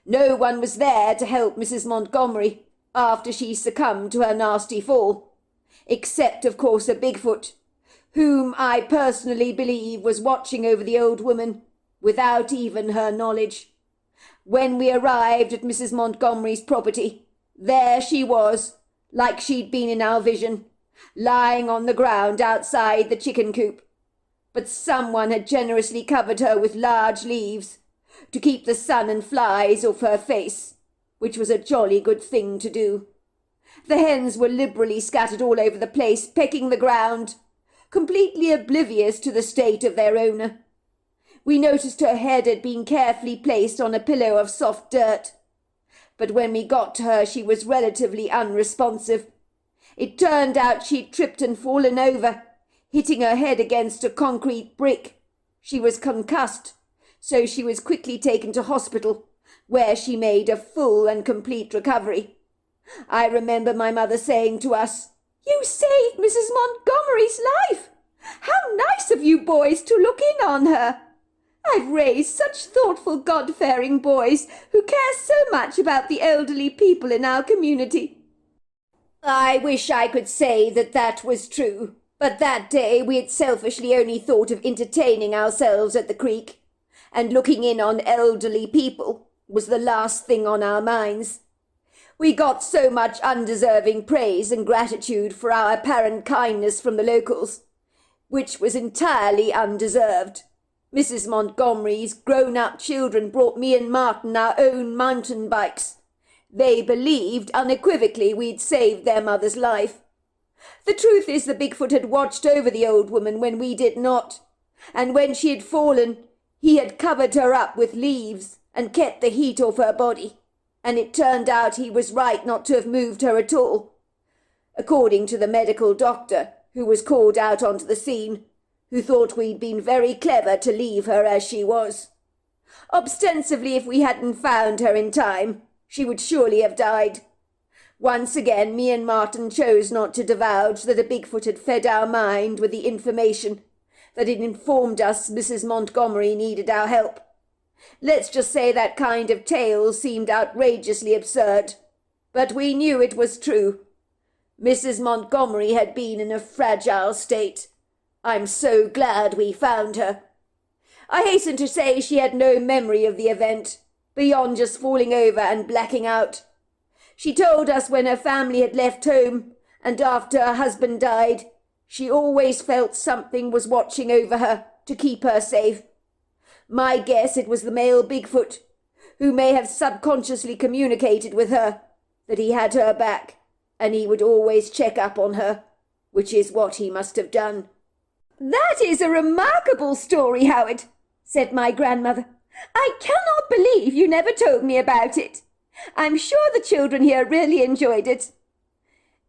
No one was there to help Mrs. Montgomery after she succumbed to her nasty fall, except, of course, a Bigfoot, whom I personally believe was watching over the old woman without even her knowledge. When we arrived at Mrs. Montgomery's property, there she was, like she'd been in our vision, lying on the ground outside the chicken coop. But someone had generously covered her with large leaves to keep the sun and flies off her face, which was a jolly good thing to do. The hens were liberally scattered all over the place, pecking the ground, completely oblivious to the state of their owner. We noticed her head had been carefully placed on a pillow of soft dirt, but when we got to her she was relatively unresponsive. It turned out she'd tripped and fallen over, hitting her head against a concrete brick. She was concussed, so she was quickly taken to hospital, where she made a full and complete recovery. I remember my mother saying to us, "You saved Mrs. Montgomery's life! How nice of you boys to look in on her! I've raised such thoughtful, God-fearing boys who care so much about the elderly people in our community." I wish I could say that that was true, but that day we had selfishly only thought of entertaining ourselves at the creek, and looking in on elderly people was the last thing on our minds. We got so much undeserving praise and gratitude for our apparent kindness from the locals, which was entirely undeserved. Mrs. Montgomery's grown-up children brought me and Martin our own mountain bikes. They believed unequivocally we'd saved their mother's life. The truth is the Bigfoot had watched over the old woman when we did not, and when she had fallen, he had covered her up with leaves and kept the heat off her body, and it turned out he was right not to have moved her at all. According to the medical doctor, who was called out onto the scene, who thought we'd been very clever to leave her as she was. Ostensibly, if we hadn't found her in time, she would surely have died. Once again, me and Martin chose not to divulge that a Bigfoot had fed our mind with the information that it informed us Mrs. Montgomery needed our help. Let's just say that kind of tale seemed outrageously absurd, but we knew it was true. Mrs. Montgomery had been in a fragile state. I'm so glad we found her. I hasten to say she had no memory of the event, beyond just falling over and blacking out. She told us when her family had left home, and after her husband died, she always felt something was watching over her to keep her safe. My guess it was the male Bigfoot, who may have subconsciously communicated with her that he had her back, and he would always check up on her, which is what he must have done. "That is a remarkable story, Howard," said my grandmother. "I cannot believe you never told me about it. I'm sure the children here really enjoyed it.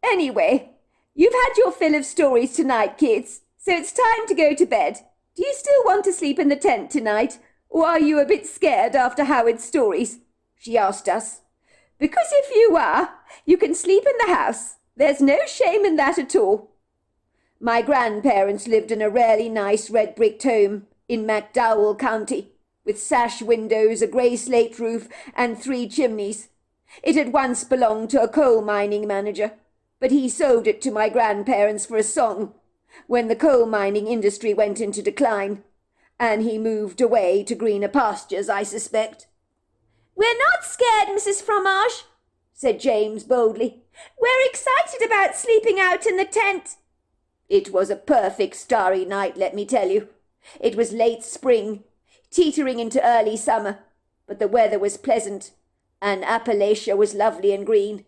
Anyway, you've had your fill of stories tonight, kids, so it's time to go to bed. Do you still want to sleep in the tent tonight, or are you a bit scared after Howard's stories?" she asked us. "Because if you are, you can sleep in the house. There's no shame in that at all." My grandparents lived in a really nice red-bricked home in McDowell County, with sash windows, a grey slate roof, and 3 chimneys. It had once belonged to a coal mining manager, but he sold it to my grandparents for a song when the coal mining industry went into decline, and he moved away to greener pastures, I suspect. "We're not scared, Mrs. Fromage," said James boldly. "We're excited about sleeping out in the tent." It was a perfect starry night, let me tell you. It was late spring, teetering into early summer, but the weather was pleasant, and Appalachia was lovely and green.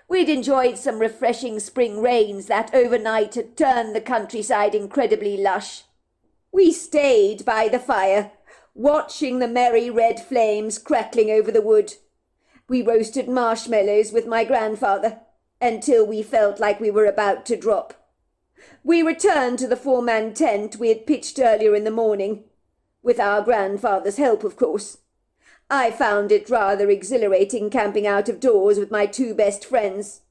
We'd enjoyed some refreshing spring rains that overnight had turned the countryside incredibly lush. We stayed by the fire, watching the merry red flames crackling over the wood. We roasted marshmallows with my grandfather until we felt like we were about to drop. We returned to the 4-man tent we had pitched earlier in the morning, with our grandfather's help, of course. I found it rather exhilarating camping out of doors with my two best friends.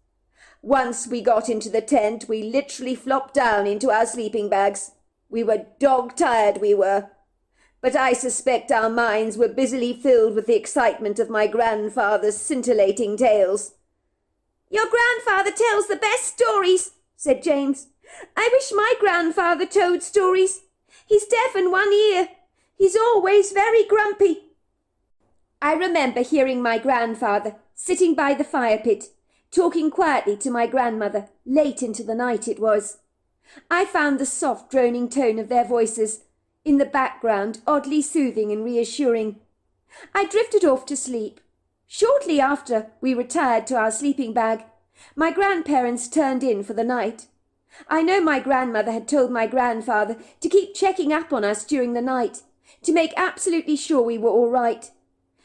Once we got into the tent, we literally flopped down into our sleeping bags. We were dog-tired, we were. But I suspect our minds were busily filled with the excitement of my grandfather's scintillating tales. "Your grandfather tells the best stories," said James. "I wish my grandfather told stories. He's deaf in one ear. He's always very grumpy." I remember hearing my grandfather, sitting by the fire pit, talking quietly to my grandmother. Late into the night it was. I found the soft droning tone of their voices in the background oddly soothing and reassuring. I drifted off to sleep. Shortly after we retired to our sleeping bag, my grandparents turned in for the night. I know my grandmother had told my grandfather to keep checking up on us during the night, to make absolutely sure we were all right.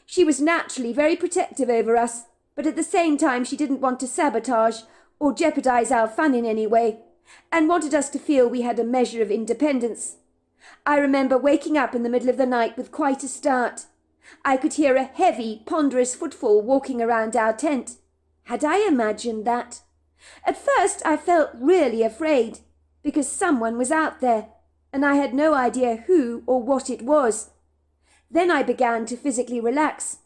She was naturally very protective over us, but at the same time she didn't want to sabotage or jeopardize our fun in any way, and wanted us to feel we had a measure of independence. I remember waking up in the middle of the night with quite a start. I could hear a heavy, ponderous footfall walking around our tent. Had I imagined that? At first I felt really afraid, because someone was out there, and I had no idea who or what it was. Then I began to physically relax.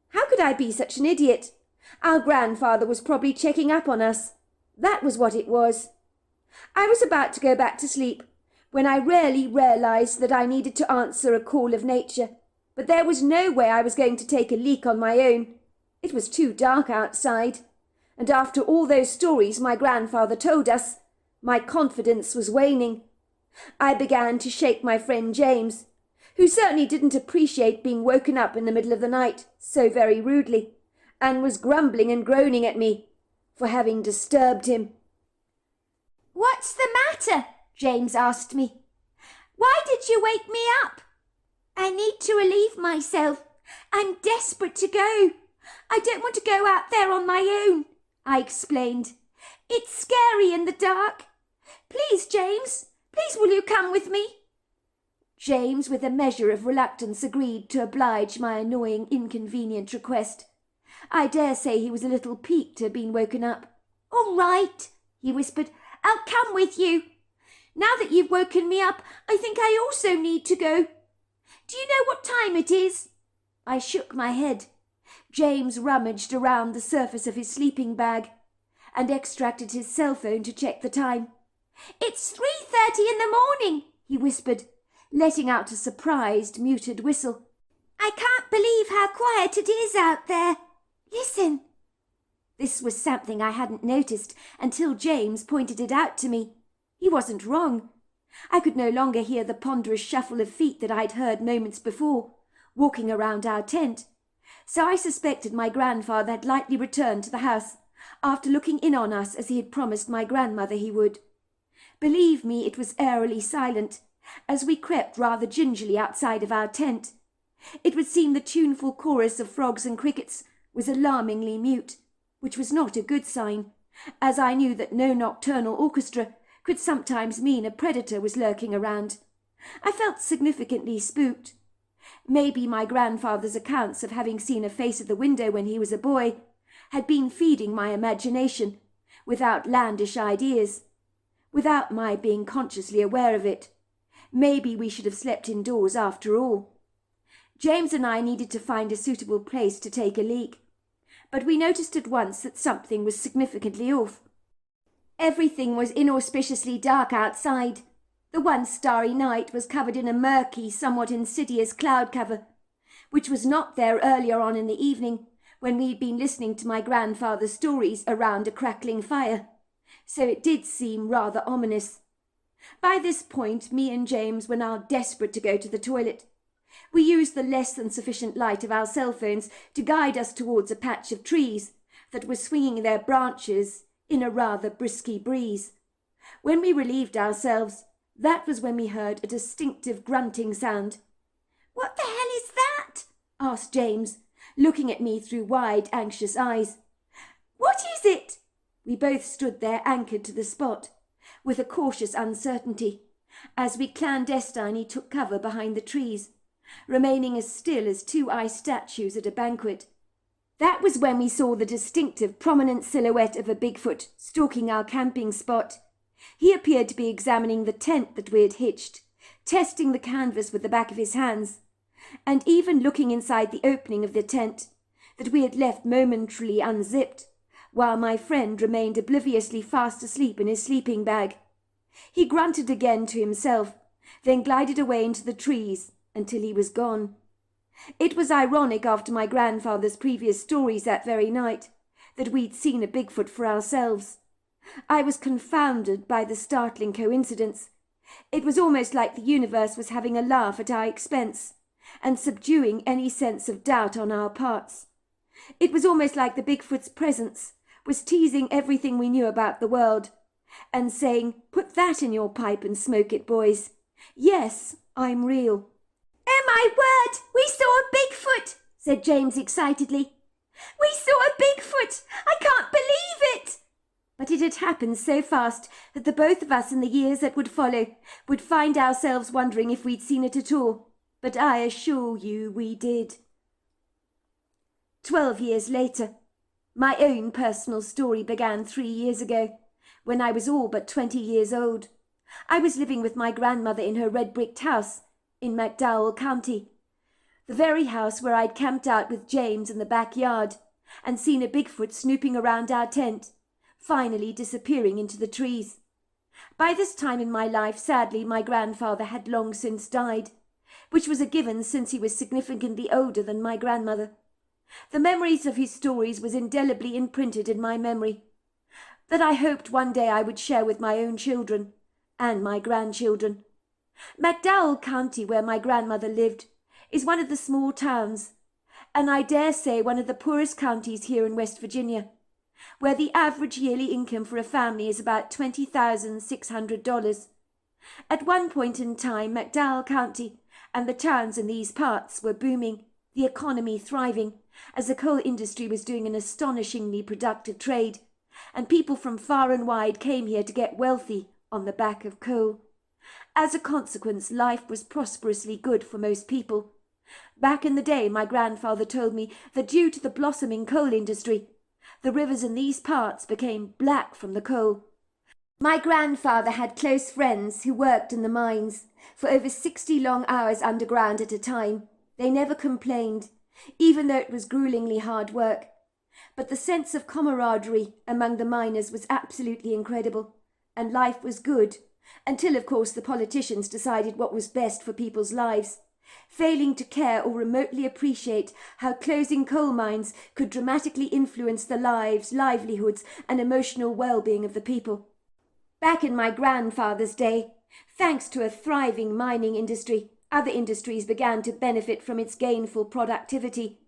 How could I be such an idiot? Our grandfather was probably checking up on us. That was what it was. I was about to go back to sleep when I really realized that I needed to answer a call of nature, but there was no way I was going to take a leak on my own. It was too dark outside, and after all those stories my grandfather told us, my confidence was waning. I began to shake my friend James, who certainly didn't appreciate being woken up in the middle of the night so very rudely, and was grumbling and groaning at me for having disturbed him. "What's the matter?" James asked me. "Why did you wake me up?" "I need to relieve myself. I'm desperate to go. I don't want to go out there on my own," I explained. "It's scary in the dark. Please, James, please will you come with me?" James, with a measure of reluctance, agreed to oblige my annoying, inconvenient request. I dare say he was a little piqued to have been woken up. "All right," he whispered. "I'll come with you. Now that you've woken me up, I think I also need to go. Do you know what time it is?" I shook my head. James rummaged around the surface of his sleeping bag and extracted his cell phone to check the time. "It's 3:30 in the morning," he whispered, letting out a surprised, muted whistle. "I can't believe how quiet it is out there. Listen." This was something I hadn't noticed until James pointed it out to me. He wasn't wrong. I could no longer hear the ponderous shuffle of feet that I'd heard moments before, walking around our tent. So I suspected my grandfather had likely returned to the house after looking in on us as he had promised my grandmother he would. Believe me, it was eerily silent, as we crept rather gingerly outside of our tent. It would seem the tuneful chorus of frogs and crickets was alarmingly mute, which was not a good sign, as I knew that no nocturnal orchestra could sometimes mean a predator was lurking around. I felt significantly spooked. Maybe my grandfather's accounts of having seen a face at the window when he was a boy had been feeding my imagination with outlandish ideas, without my being consciously aware of it. Maybe we should have slept indoors after all. James and I needed to find a suitable place to take a leak, but we noticed at once that something was significantly off. Everything was inauspiciously dark outside. The one starry night was covered in a murky, somewhat insidious cloud cover, which was not there earlier on in the evening when we'd been listening to my grandfather's stories around a crackling fire. So it did seem rather ominous. By this point, me and James were now desperate to go to the toilet. We used the less than sufficient light of our cell phones to guide us towards a patch of trees that were swinging their branches in a rather brisky breeze. When we relieved ourselves, that was when we heard a distinctive grunting sound. "What the hell is that?" asked James, looking at me through wide, anxious eyes. "What is it?" We both stood there anchored to the spot, with a cautious uncertainty, as we clandestinely took cover behind the trees, remaining as still as two ice statues at a banquet. That was when we saw the distinctive, prominent silhouette of a Bigfoot stalking our camping spot. He appeared to be examining the tent that we had hitched, testing the canvas with the back of his hands, and even looking inside the opening of the tent that we had left momentarily unzipped, while my friend remained obliviously fast asleep in his sleeping bag. He grunted again to himself, then glided away into the trees until he was gone. It was ironic, after my grandfather's previous stories that very night, that we'd seen a Bigfoot for ourselves. I was confounded by the startling coincidence. It was almost like the universe was having a laugh at our expense, and subduing any sense of doubt on our parts. It was almost like the Bigfoot's presence was teasing everything we knew about the world, and saying, "Put that in your pipe and smoke it, boys. Yes, I'm real." "Oh my word, we saw a Bigfoot," said James excitedly. "We saw a Bigfoot! I can't believe it!" But it had happened so fast that the both of us in the years that would follow would find ourselves wondering if we'd seen it at all. But I assure you we did. 12 years later, my own personal story began 3 years ago, when I was all but 20 years old. I was living with my grandmother in her red-bricked house in McDowell County, the very house where I'd camped out with James in the backyard and seen a Bigfoot snooping around our tent, finally disappearing into the trees. By this time in my life, sadly, my grandfather had long since died, which was a given since he was significantly older than my grandmother. The memories of his stories was indelibly imprinted in my memory, that I hoped one day I would share with my own children and my grandchildren. McDowell County, where my grandmother lived, is one of the small towns, and I dare say one of the poorest counties here in West Virginia, where the average yearly income for a family is about $20,600. At one point in time, McDowell County and the towns in these parts were booming, the economy thriving, as the coal industry was doing an astonishingly productive trade, and people from far and wide came here to get wealthy on the back of coal. As a consequence, life was prosperously good for most people. Back in the day, my grandfather told me that due to the blossoming coal industry, the rivers in these parts became black from the coal. My grandfather had close friends who worked in the mines for over 60 long hours underground at a time. They never complained, even though it was gruelingly hard work. But the sense of camaraderie among the miners was absolutely incredible, and life was good, until of course the politicians decided what was best for people's lives, failing to care or remotely appreciate how closing coal mines could dramatically influence the lives, livelihoods, and emotional well-being of the people. Back in my grandfather's day, thanks to a thriving mining industry, other industries began to benefit from its gainful productivity.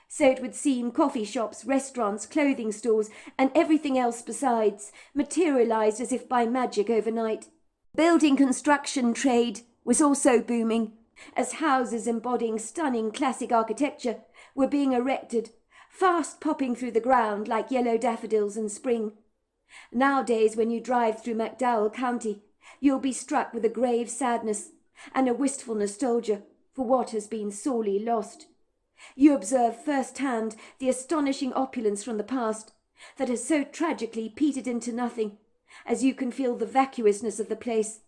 So it would seem coffee shops, restaurants, clothing stores, and everything else besides materialized as if by magic overnight. Building construction trade was also booming, as houses embodying stunning classic architecture were being erected, fast popping through the ground like yellow daffodils in spring. Nowadays, when you drive through McDowell County, you'll be struck with a grave sadness and a wistful nostalgia for what has been sorely lost. You observe firsthand the astonishing opulence from the past that has so tragically petered into nothing, as you can feel the vacuousness of the place,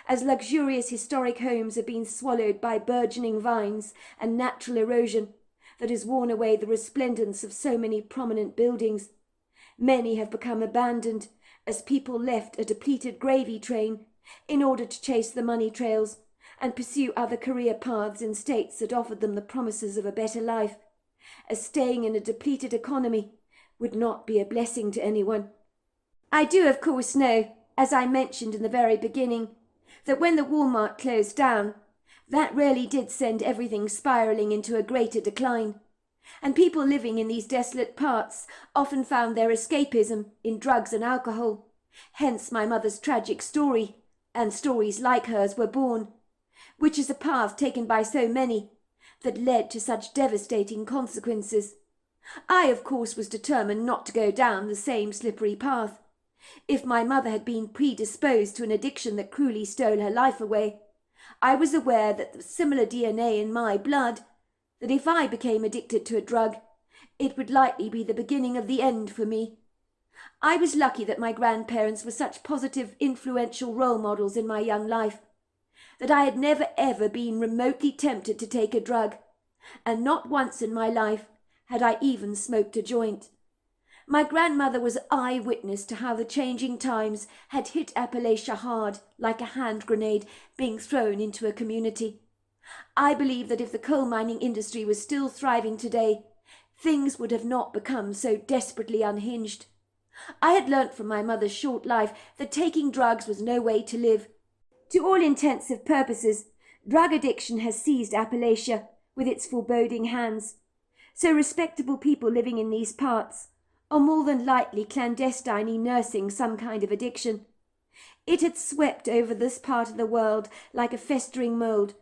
as luxurious historic homes have been swallowed by burgeoning vines and natural erosion that has worn away the resplendence of so many prominent buildings. Many have become abandoned as people left a depleted gravy train in order to chase the money trails and pursue other career paths in states that offered them the promises of a better life, as staying in a depleted economy would not be a blessing to anyone. I do, of course, know, as I mentioned in the very beginning, that when the Walmart closed down, that really did send everything spiralling into a greater decline, and people living in these desolate parts often found their escapism in drugs and alcohol. Hence my mother's tragic story, and stories like hers were born, which is a path taken by so many that led to such devastating consequences. I, of course, was determined not to go down the same slippery path. If my mother had been predisposed to an addiction that cruelly stole her life away, I was aware that there was similar DNA in my blood, that if I became addicted to a drug, it would likely be the beginning of the end for me. I was lucky that my grandparents were such positive, influential role models in my young life, that I had never ever been remotely tempted to take a drug, and not once in my life had I even smoked a joint. My grandmother was eyewitness to how the changing times had hit Appalachia hard, like a hand grenade being thrown into a community. I believe that if the coal mining industry was still thriving today, things would have not become so desperately unhinged. I had learnt from my mother's short life that taking drugs was no way to live. To all intensive purposes, drug addiction has seized Appalachia with its foreboding hands. So respectable people living in these parts are more than likely clandestinely nursing some kind of addiction. It had swept over this part of the world like a festering mould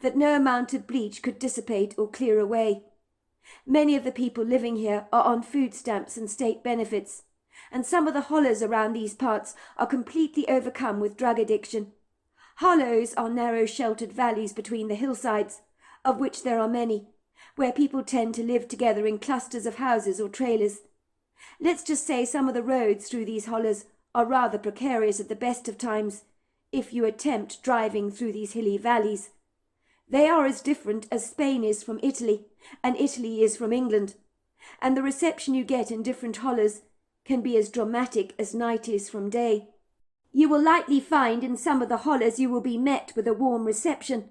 that no amount of bleach could dissipate or clear away. Many of the people living here are on food stamps and state benefits, and some of the hollows around these parts are completely overcome with drug addiction. Hollows are narrow sheltered valleys between the hillsides, of which there are many, where people tend to live together in clusters of houses or trailers. Let's just say some of the roads through these hollows are rather precarious at the best of times, if you attempt driving through these hilly valleys. They are as different as Spain is from Italy, and Italy is from England, and the reception you get in different hollows can be as dramatic as night is from day. You will likely find in some of the hollows you will be met with a warm reception,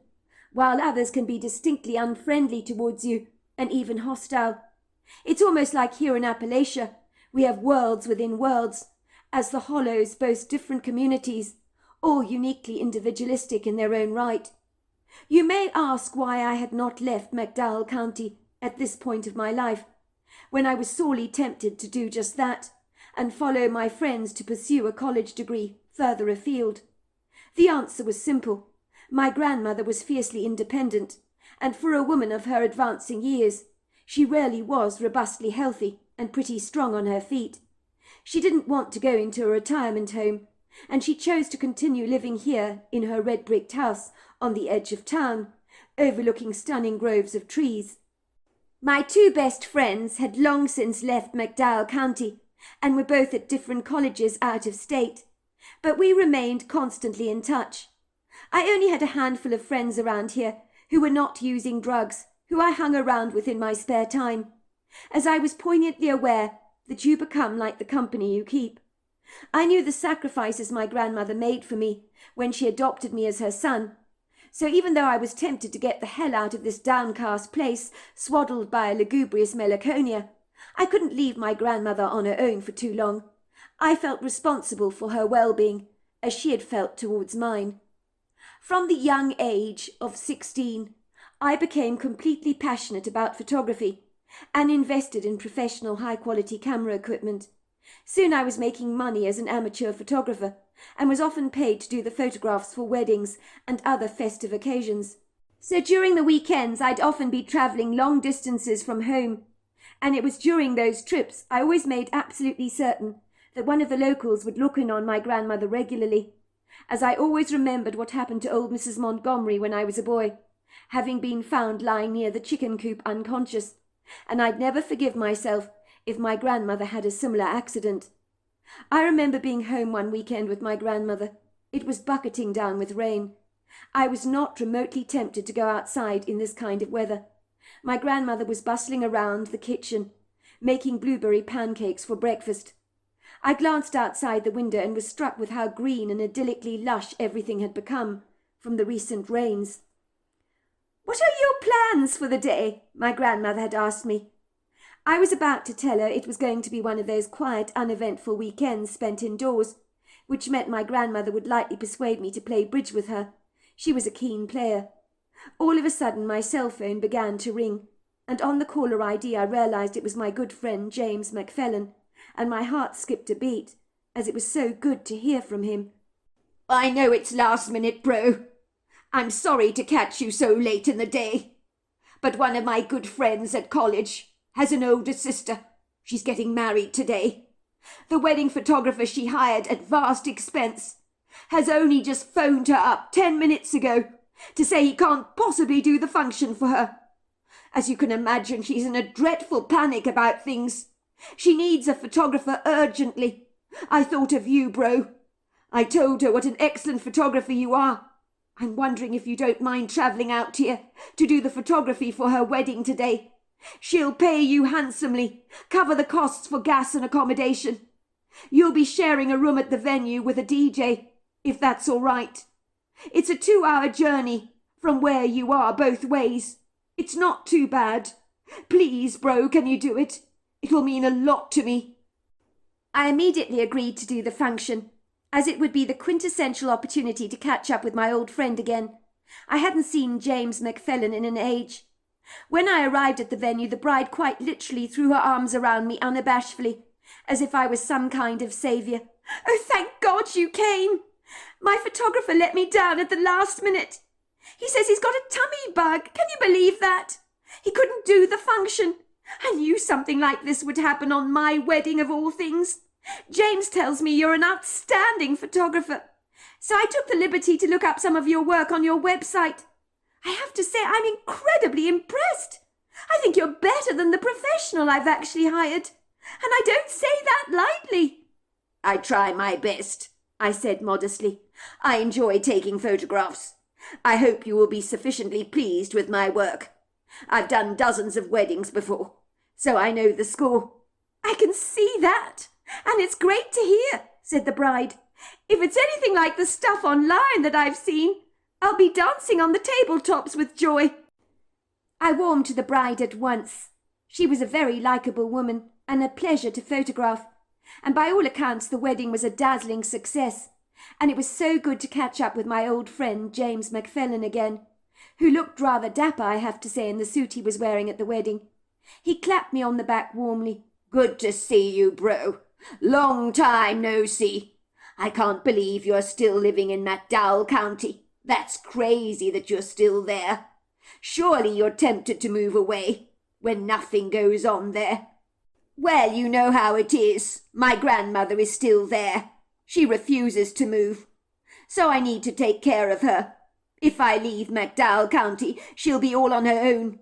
while others can be distinctly unfriendly towards you and even hostile. It's almost like here in Appalachia we have worlds within worlds, as the hollows boast different communities, all uniquely individualistic in their own right. You may ask why I had not left McDowell County at this point of my life, when I was sorely tempted to do just that, and follow my friends to pursue a college degree further afield. The answer was simple. My grandmother was fiercely independent, and for a woman of her advancing years, she really was robustly healthy and pretty strong on her feet. She didn't want to go into a retirement home, and she chose to continue living here in her red-bricked house on the edge of town, overlooking stunning groves of trees. My two best friends had long since left McDowell County, and were both at different colleges out of state, but we remained constantly in touch. I only had a handful of friends around here who were not using drugs, who I hung around with in my spare time, as I was poignantly aware that you become like the company you keep. I knew the sacrifices my grandmother made for me when she adopted me as her son, so even though I was tempted to get the hell out of this downcast place swaddled by a lugubrious melancholia, I couldn't leave my grandmother on her own for too long. I felt responsible for her well-being, as she had felt towards mine. From the young age of 16, I became completely passionate about photography and invested in professional high-quality camera equipment. Soon I was making money as an amateur photographer and was often paid to do the photographs for weddings and other festive occasions. So during the weekends I'd often be travelling long distances from home, and it was during those trips I always made absolutely certain that one of the locals would look in on my grandmother regularly, as I always remembered what happened to old Mrs. Montgomery when I was a boy, having been found lying near the chicken coop unconscious, and I'd never forgive myself if my grandmother had a similar accident. I remember being home one weekend with my grandmother. It was bucketing down with rain. I was not remotely tempted to go outside in this kind of weather. My grandmother was bustling around the kitchen, making blueberry pancakes for breakfast. I glanced outside the window and was struck with how green and idyllically lush everything had become from the recent rains. "What are your plans for the day?" my grandmother had asked me. I was about to tell her it was going to be one of those quiet, uneventful weekends spent indoors, which meant my grandmother would likely persuade me to play bridge with her. She was a keen player. All of a sudden my cell phone began to ring, and on the caller ID I realised it was my good friend James McFellin, and my heart skipped a beat, as it was so good to hear from him. "I know it's last minute, bro. I'm sorry to catch you so late in the day, but one of my good friends at college has an older sister. She's getting married today. The wedding photographer she hired at vast expense has only just phoned her up 10 minutes ago to say he can't possibly do the function for her. As you can imagine, she's in a dreadful panic about things. She needs a photographer urgently. I thought of you, bro. I told her what an excellent photographer you are. I'm wondering if you don't mind travelling out here to do the photography for her wedding today. She'll pay you handsomely, cover the costs for gas and accommodation. You'll be sharing a room at the venue with a DJ, if that's all right. It's a 2-hour journey from where you are both ways. It's not too bad. Please, bro, can you do it? It will mean a lot to me. I immediately agreed to do the function, as it would be the quintessential opportunity to catch up with my old friend again. I hadn't seen James McFellen in an age. When I arrived at the venue, the bride quite literally threw her arms around me unabashedly, as if I was some kind of saviour. "Oh, thank God you came! My photographer let me down at the last minute. He says he's got a tummy bug. Can you believe that? He couldn't do the function. I knew something like this would happen on my wedding of all things. James tells me you're an outstanding photographer, so I took the liberty to look up some of your work on your website. I have to say I'm incredibly impressed. I think you're better than the professional I've actually hired, and I don't say that lightly." "I try my best," I said modestly. "I enjoy taking photographs. I hope you will be sufficiently pleased with my work. I've done dozens of weddings before, so I know the score." "I can see that, and it's great to hear," said the bride. "If it's anything like the stuff online that I've seen, I'll be dancing on the tabletops with joy." I warmed to the bride at once. She was a very likeable woman and a pleasure to photograph, and by all accounts the wedding was a dazzling success, and it was so good to catch up with my old friend James McFellen again, who looked rather dapper, I have to say, in the suit he was wearing at the wedding. He clapped me on the back warmly. "Good to see you, bro. Long time no see. I can't believe you're still living in McDowell County. That's crazy that you're still there. Surely you're tempted to move away when nothing goes on there." "Well, you know how it is. My grandmother is still there. She refuses to move, so I need to take care of her. If I leave McDowell County, she'll be all on her own.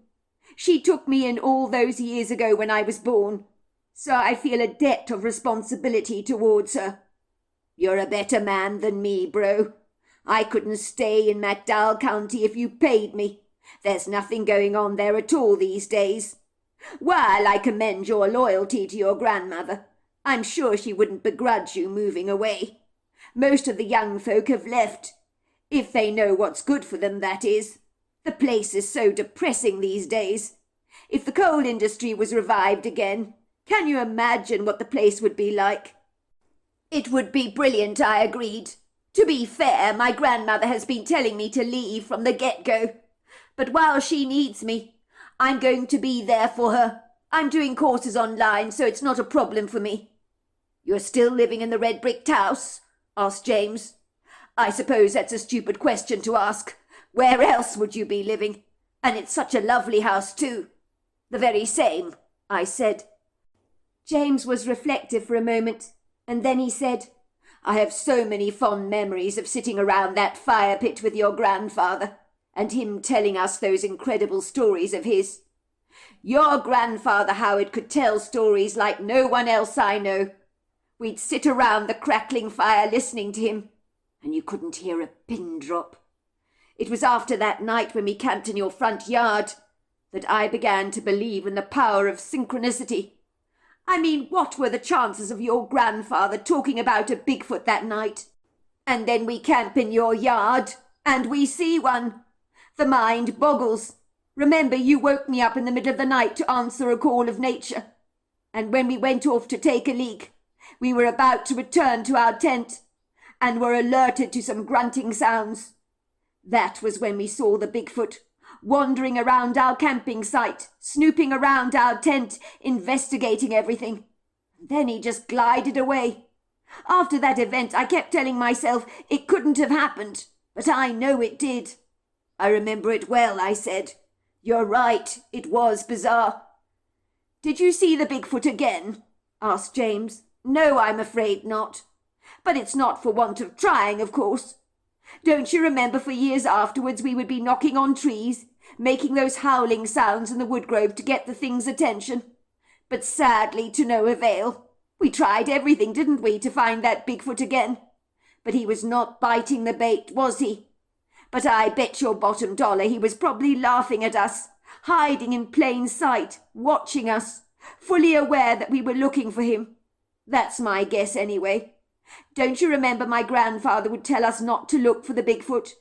She took me in all those years ago when I was born, so I feel a debt of responsibility towards her. You're a better man than me, bro. I couldn't stay in McDowell County if you paid me. There's nothing going on there at all these days. While I commend your loyalty to your grandmother, I'm sure she wouldn't begrudge you moving away. Most of the young folk have left, if they know what's good for them, that is. The place is so depressing these days. If the coal industry was revived again, can you imagine what the place would be like?" "It would be brilliant," I agreed. "To be fair, my grandmother has been telling me to leave from the get-go. But while she needs me, I'm going to be there for her. I'm doing courses online, so it's not a problem for me." "You're still living in the red-bricked house?" asked James. "I suppose that's a stupid question to ask. Where else would you be living? And it's such a lovely house, too." "The very same," I said. James was reflective for a moment, and then he said, "I have so many fond memories of sitting around that fire pit with your grandfather, and him telling us those incredible stories of his. Your grandfather Howard could tell stories like no one else I know. We'd sit around the crackling fire listening to him, and you couldn't hear a pin drop. It was after that night when we camped in your front yard that I began to believe in the power of synchronicity. I mean, what were the chances of your grandfather talking about a Bigfoot that night? And then we camp in your yard, and we see one. The mind boggles. Remember, you woke me up in the middle of the night to answer a call of nature. And when we went off to take a leak, we were about to return to our tent, and were alerted to some grunting sounds. That was when we saw the Bigfoot, wandering around our camping site, snooping around our tent, investigating everything. Then he just glided away. After that event, I kept telling myself it couldn't have happened, but I know it did." "I remember it well," I said. "You're right, it was bizarre." "Did you see the Bigfoot again?" asked James. "No, I'm afraid not. But it's not for want of trying, of course. Don't you remember for years afterwards we would be knocking on trees, making those howling sounds in the woodgrove to get the thing's attention? But sadly to no avail. We tried everything, didn't we, to find that Bigfoot again? But he was not biting the bait, was he? But I bet your bottom dollar he was probably laughing at us, hiding in plain sight, watching us, fully aware that we were looking for him. That's my guess anyway. Don't you remember my grandfather would tell us not to look for the Bigfoot?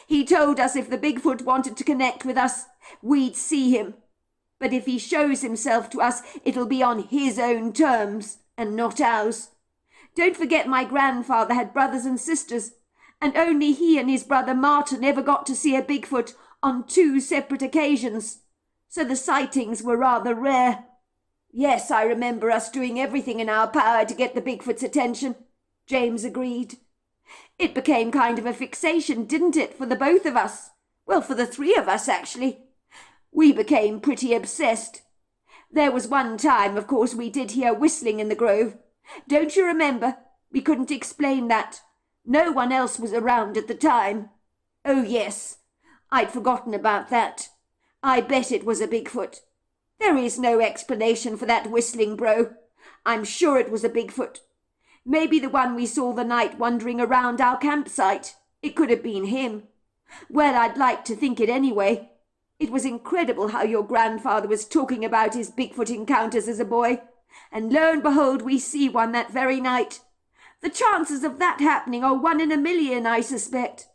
He told us if the Bigfoot wanted to connect with us, we'd see him. But if he shows himself to us, it'll be on his own terms, and not ours. Don't forget my grandfather had brothers and sisters, and only he and his brother Martin ever got to see a Bigfoot on 2 separate occasions. So the sightings were rather rare. Yes, I remember us doing everything in our power to get the Bigfoot's attention, James agreed. It became kind of a fixation, didn't it, for the both of us? Well, for the 3 of us, actually. We became pretty obsessed. There was one time, of course, we did hear whistling in the grove. Don't you remember? We couldn't explain that. No one else was around at the time. Oh, yes. I'd forgotten about that. I bet it was a Bigfoot. There is no explanation for that whistling, bro. I'm sure it was a Bigfoot. Maybe the one we saw the night wandering around our campsite. It could have been him. Well, I'd like to think it anyway. It was incredible how your grandfather was talking about his Bigfoot encounters as a boy. And lo and behold, we see one that very night. The chances of that happening are 1 in a million, I suspect.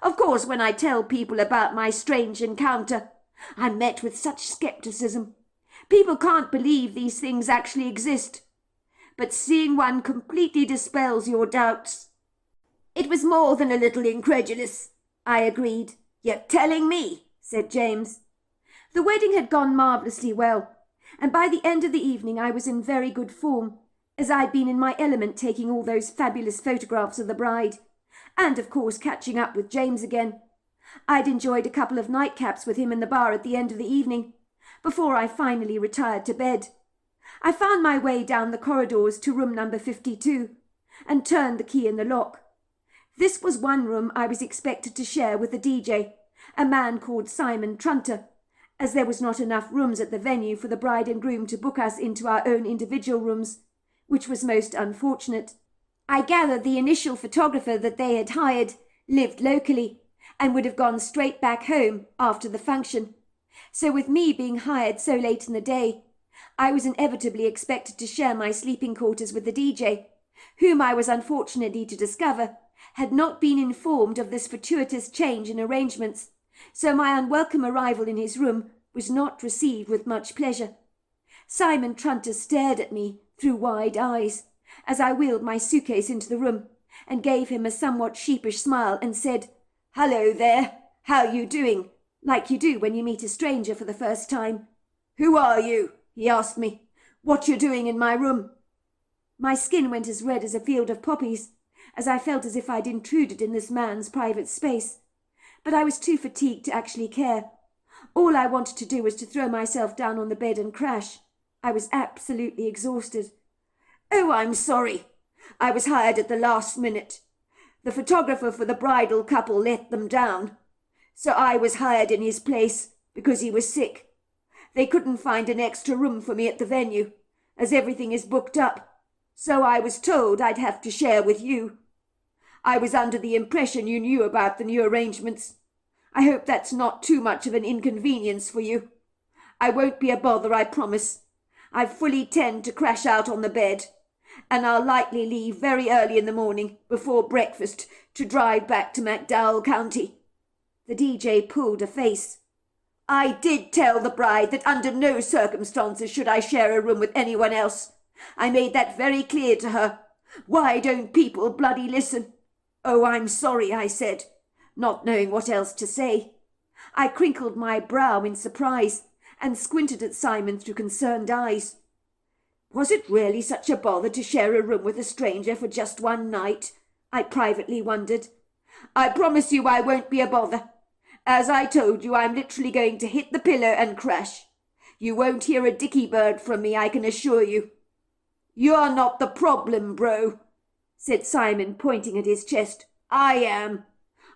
Of course, when I tell people about my strange encounter, I'm met with such skepticism. People can't believe these things actually exist. But seeing one completely dispels your doubts. It was more than a little incredulous, I agreed. You're telling me, said James. The wedding had gone marvellously well, and by the end of the evening I was in very good form, as I'd been in my element taking all those fabulous photographs of the bride, and of course catching up with James again. I'd enjoyed a couple of nightcaps with him in the bar at the end of the evening, before I finally retired to bed. I found my way down the corridors to room number 52, and turned the key in the lock. This was one room I was expected to share with the DJ, a man called Simon Trunter, as there was not enough rooms at the venue for the bride and groom to book us into our own individual rooms, which was most unfortunate. I gathered the initial photographer that they had hired lived locally, and would have gone straight back home after the function. So with me being hired so late in the day, I was inevitably expected to share my sleeping quarters with the DJ, whom I was unfortunately to discover had not been informed of this fortuitous change in arrangements, so my unwelcome arrival in his room was not received with much pleasure. Simon Trunter stared at me through wide eyes as I wheeled my suitcase into the room, and gave him a somewhat sheepish smile and said, "Hello there, how you doing?" like you do when you meet a stranger for the first time. "Who are you?" he asked me. "What you doing in my room?" My skin went as red as a field of poppies, as I felt as if I'd intruded in this man's private space. But I was too fatigued to actually care. All I wanted to do was to throw myself down on the bed and crash. I was absolutely exhausted. "Oh, I'm sorry. I was hired at the last minute. The photographer for the bridal couple let them down. So I was hired in his place because he was sick. They couldn't find an extra room for me at the venue, as everything is booked up. So I was told I'd have to share with you. I was under the impression you knew about the new arrangements. I hope that's not too much of an inconvenience for you. I won't be a bother, I promise. I fully intend to crash out on the bed, and I'll likely leave very early in the morning, before breakfast, to drive back to McDowell County." The DJ pulled a face. "I did tell the bride that under no circumstances should I share a room with anyone else. I made that very clear to her. Why don't people bloody listen?" "Oh, I'm sorry," I said, not knowing what else to say. I crinkled my brow in surprise and squinted at Simon through concerned eyes. Was it really such a bother to share a room with a stranger for just one night? I privately wondered. "I promise you I won't be a bother. As I told you, I'm literally going to hit the pillow and crash. You won't hear a dicky bird from me, I can assure you." "You're not the problem, bro," said Simon, pointing at his chest. "I am.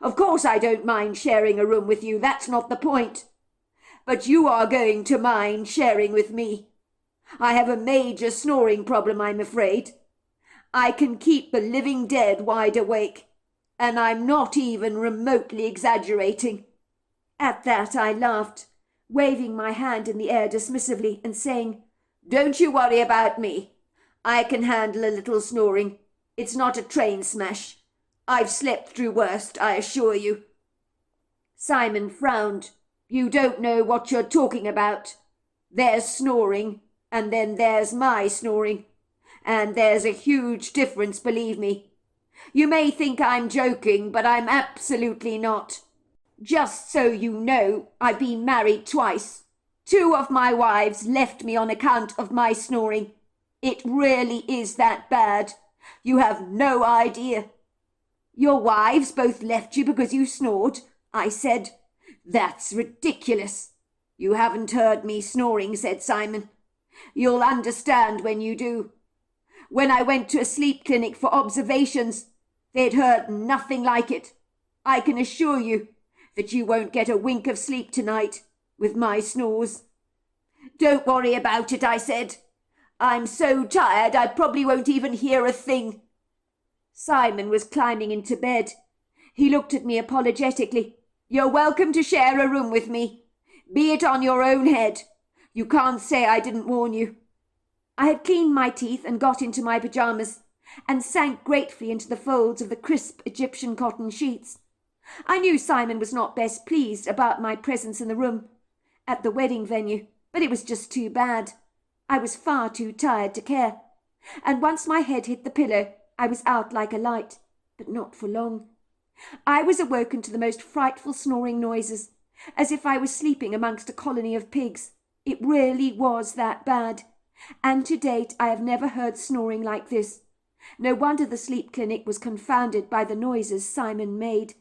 Of course I don't mind sharing a room with you, that's not the point. But you are going to mind sharing with me. I have a major snoring problem, I'm afraid. I can keep the living dead wide awake, and I'm not even remotely exaggerating." At that I laughed, waving my hand in the air dismissively and saying, "Don't you worry about me. I can handle a little snoring. It's not a train smash. I've slept through worse, I assure you." Simon frowned. "You don't know what you're talking about. There's snoring, and then there's my snoring. And there's a huge difference, believe me. You may think I'm joking, but I'm absolutely not. Just so you know, I've been married twice. 2 of my wives left me on account of my snoring. It really is that bad. You have no idea." "Your wives both left you because you snored?" I said. "That's ridiculous." "You haven't heard me snoring," said Simon. "You'll understand when you do. When I went to a sleep clinic for observations, they'd heard nothing like it. I can assure you that you won't get a wink of sleep tonight with my snores." "Don't worry about it," I said. "I'm so tired I probably won't even hear a thing." Simon was climbing into bed. He looked at me apologetically. "You're welcome to share a room with me. Be it on your own head. You can't say I didn't warn you." I had cleaned my teeth and got into my pyjamas, and sank gratefully into the folds of the crisp Egyptian cotton sheets. I knew Simon was not best pleased about my presence in the room at the wedding venue, but it was just too bad. I was far too tired to care, and once my head hit the pillow, I was out like a light, but not for long. I was awoken to the most frightful snoring noises, as if I was sleeping amongst a colony of pigs. It really was that bad, and to date I have never heard snoring like this. No wonder the sleep clinic was confounded by the noises Simon made.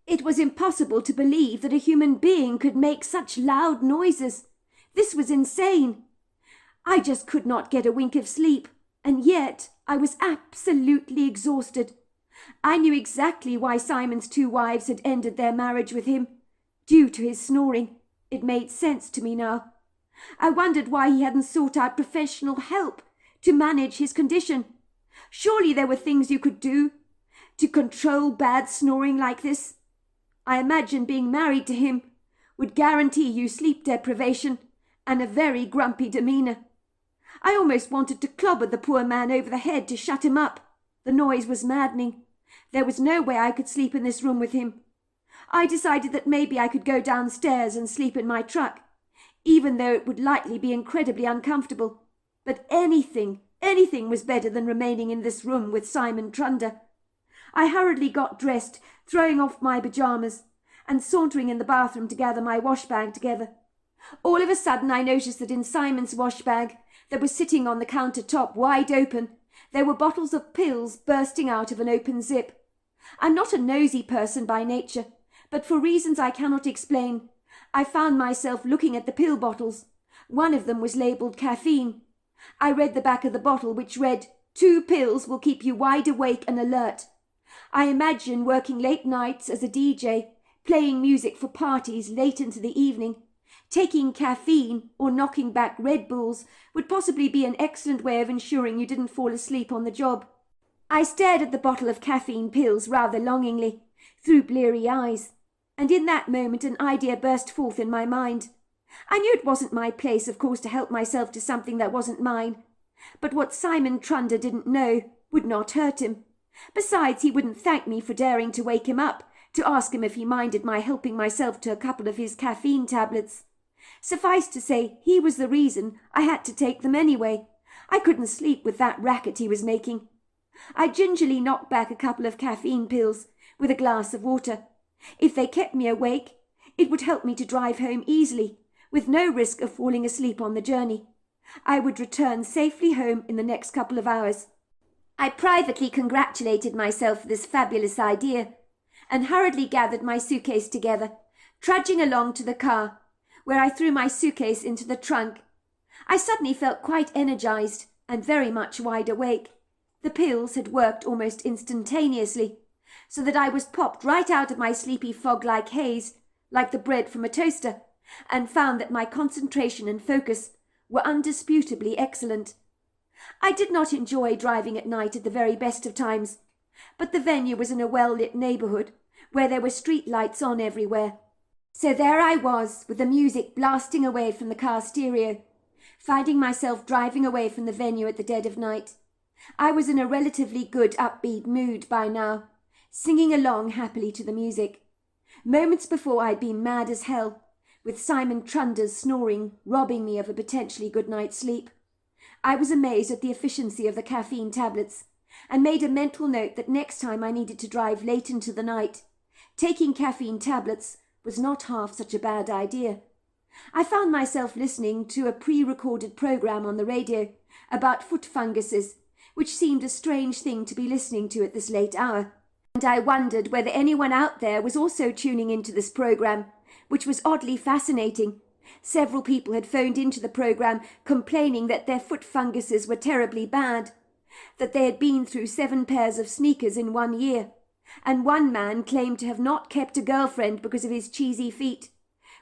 It was impossible to believe that a human being could make such loud noises. This was insane. I just could not get a wink of sleep, and yet I was absolutely exhausted. I knew exactly why Simon's 2 wives had ended their marriage with him. Due to his snoring. It made sense to me now. I wondered why he hadn't sought out professional help to manage his condition. Surely there were things you could do to control bad snoring like this. I imagine being married to him would guarantee you sleep deprivation and a very grumpy demeanour. I almost wanted to clobber the poor man over the head to shut him up. The noise was maddening. There was no way I could sleep in this room with him. I decided that maybe I could go downstairs and sleep in my truck, even though it would likely be incredibly uncomfortable. But anything was better than remaining in this room with Simon Trunder. I hurriedly got dressed, throwing off my pyjamas, and sauntering in the bathroom to gather my wash-bag together. All of a sudden I noticed that in Simon's wash-bag, that was sitting on the counter-top wide open, there were bottles of pills bursting out of an open zip. I'm not a nosy person by nature, but for reasons I cannot explain, I found myself looking at the pill bottles. One of them was labelled caffeine. I read the back of the bottle, which read, "2 pills will keep you wide awake and alert." I imagine working late nights as a DJ, playing music for parties late into the evening. Taking caffeine or knocking back Red Bulls would possibly be an excellent way of ensuring you didn't fall asleep on the job. I stared at the bottle of caffeine pills rather longingly, through bleary eyes, and in that moment an idea burst forth in my mind. I knew it wasn't my place, of course, to help myself to something that wasn't mine, but what Simon Trunder didn't know would not hurt him. Besides, he wouldn't thank me for daring to wake him up, to ask him if he minded my helping myself to a couple of his caffeine tablets. Suffice to say, he was the reason I had to take them anyway. I couldn't sleep with that racket he was making. I gingerly knocked back a couple of caffeine pills with a glass of water. If they kept me awake, it would help me to drive home easily, with no risk of falling asleep on the journey. I would return safely home in the next couple of hours. I privately congratulated myself for this fabulous idea, and hurriedly gathered my suitcase together, trudging along to the car, where I threw my suitcase into the trunk. I suddenly felt quite energized and very much wide awake. The pills had worked almost instantaneously. so that I was popped right out of my sleepy fog-like haze, like the bread from a toaster, and found that my concentration and focus were undisputably excellent. I did not enjoy driving at night at the very best of times, but the venue was in a well-lit neighbourhood where there were street lights on everywhere. So there I was, with the music blasting away from the car stereo, finding myself driving away from the venue at the dead of night. I was in a relatively good upbeat mood by now, singing along happily to the music. Moments before I'd been mad as hell, with Simon Trunder's snoring robbing me of a potentially good night's sleep. I was amazed at the efficiency of the caffeine tablets, and made a mental note that next time I needed to drive late into the night, taking caffeine tablets was not half such a bad idea. I found myself listening to a pre-recorded program on the radio about foot funguses, which seemed a strange thing to be listening to at this late hour, and I wondered whether anyone out there was also tuning into this program, which was oddly fascinating. Several people had phoned into the program complaining that their foot funguses were terribly bad, that they had been through 7 pairs of sneakers in 1 year, and one man claimed to have not kept a girlfriend because of his cheesy feet,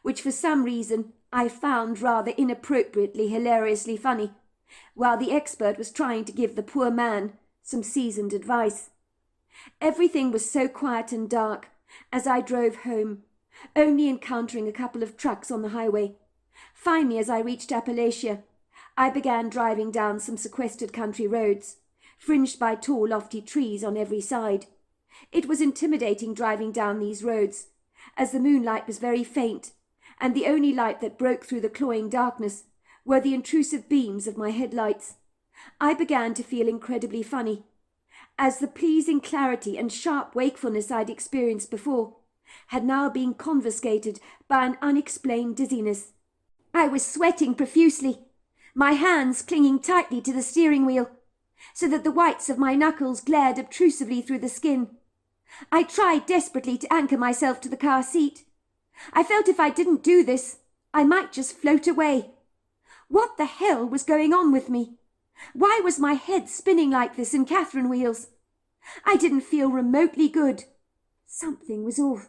which for some reason I found rather inappropriately hilariously funny, while the expert was trying to give the poor man some seasoned advice. Everything was so quiet and dark as I drove home, only encountering a couple of trucks on the highway. Finally, as I reached Appalachia, I began driving down some sequestered country roads, fringed by tall, lofty trees on every side. It was intimidating driving down these roads, as the moonlight was very faint, and the only light that broke through the cloying darkness were the intrusive beams of my headlights. I began to feel incredibly funny, as the pleasing clarity and sharp wakefulness I'd experienced before had now been confiscated by an unexplained dizziness. I was sweating profusely, my hands clinging tightly to the steering wheel, so that the whites of my knuckles glared obtrusively through the skin. I tried desperately to anchor myself to the car seat. I felt if I didn't do this, I might just float away. What the hell was going on with me? Why was my head spinning like this in Catherine wheels? I didn't feel remotely good. Something was off.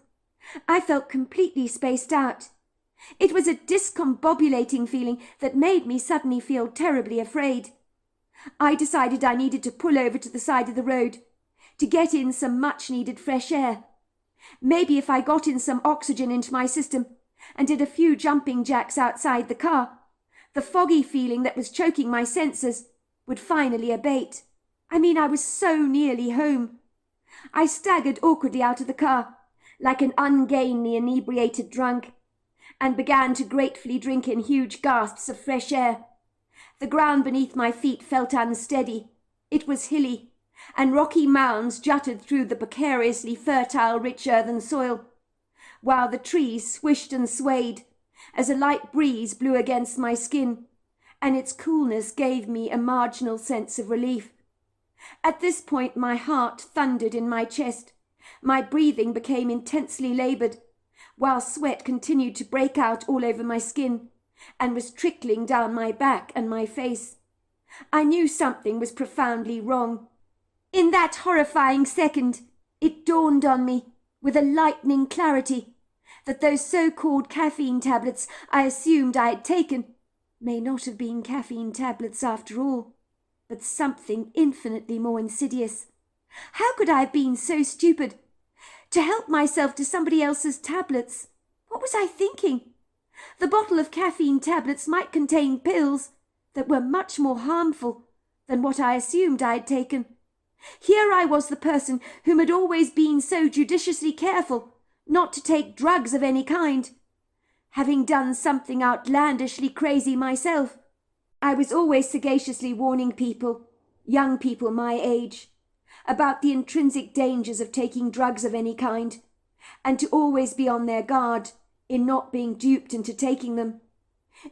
I felt completely spaced out. It was a discombobulating feeling that made me suddenly feel terribly afraid. I decided I needed to pull over to the side of the road to get in some much-needed fresh air. Maybe if I got in some oxygen into my system and did a few jumping jacks outside the car, the foggy feeling that was choking my senses would finally abate. I was so nearly home. I staggered awkwardly out of the car, like an ungainly inebriated drunk, and began to gratefully drink in huge gasps of fresh air. The ground beneath my feet felt unsteady. It was hilly, and rocky mounds jutted through the precariously fertile rich earthen soil, while the trees swished and swayed as a light breeze blew against my skin, and its coolness gave me a marginal sense of relief. At this point my heart thundered in my chest, my breathing became intensely laboured, while sweat continued to break out all over my skin, and was trickling down my back and my face. I knew something was profoundly wrong. In that horrifying second, it dawned on me, with a lightning clarity, that those so-called caffeine tablets I assumed I had taken may not have been caffeine tablets after all, but something infinitely more insidious. How could I have been so stupid? To help myself to somebody else's tablets? What was I thinking? The bottle of caffeine tablets might contain pills that were much more harmful than what I assumed I had taken. Here I was, the person whom had always been so judiciously careful not to take drugs of any kind, having done something outlandishly crazy myself. I was always sagaciously warning people, young people my age, about the intrinsic dangers of taking drugs of any kind, and to always be on their guard in not being duped into taking them.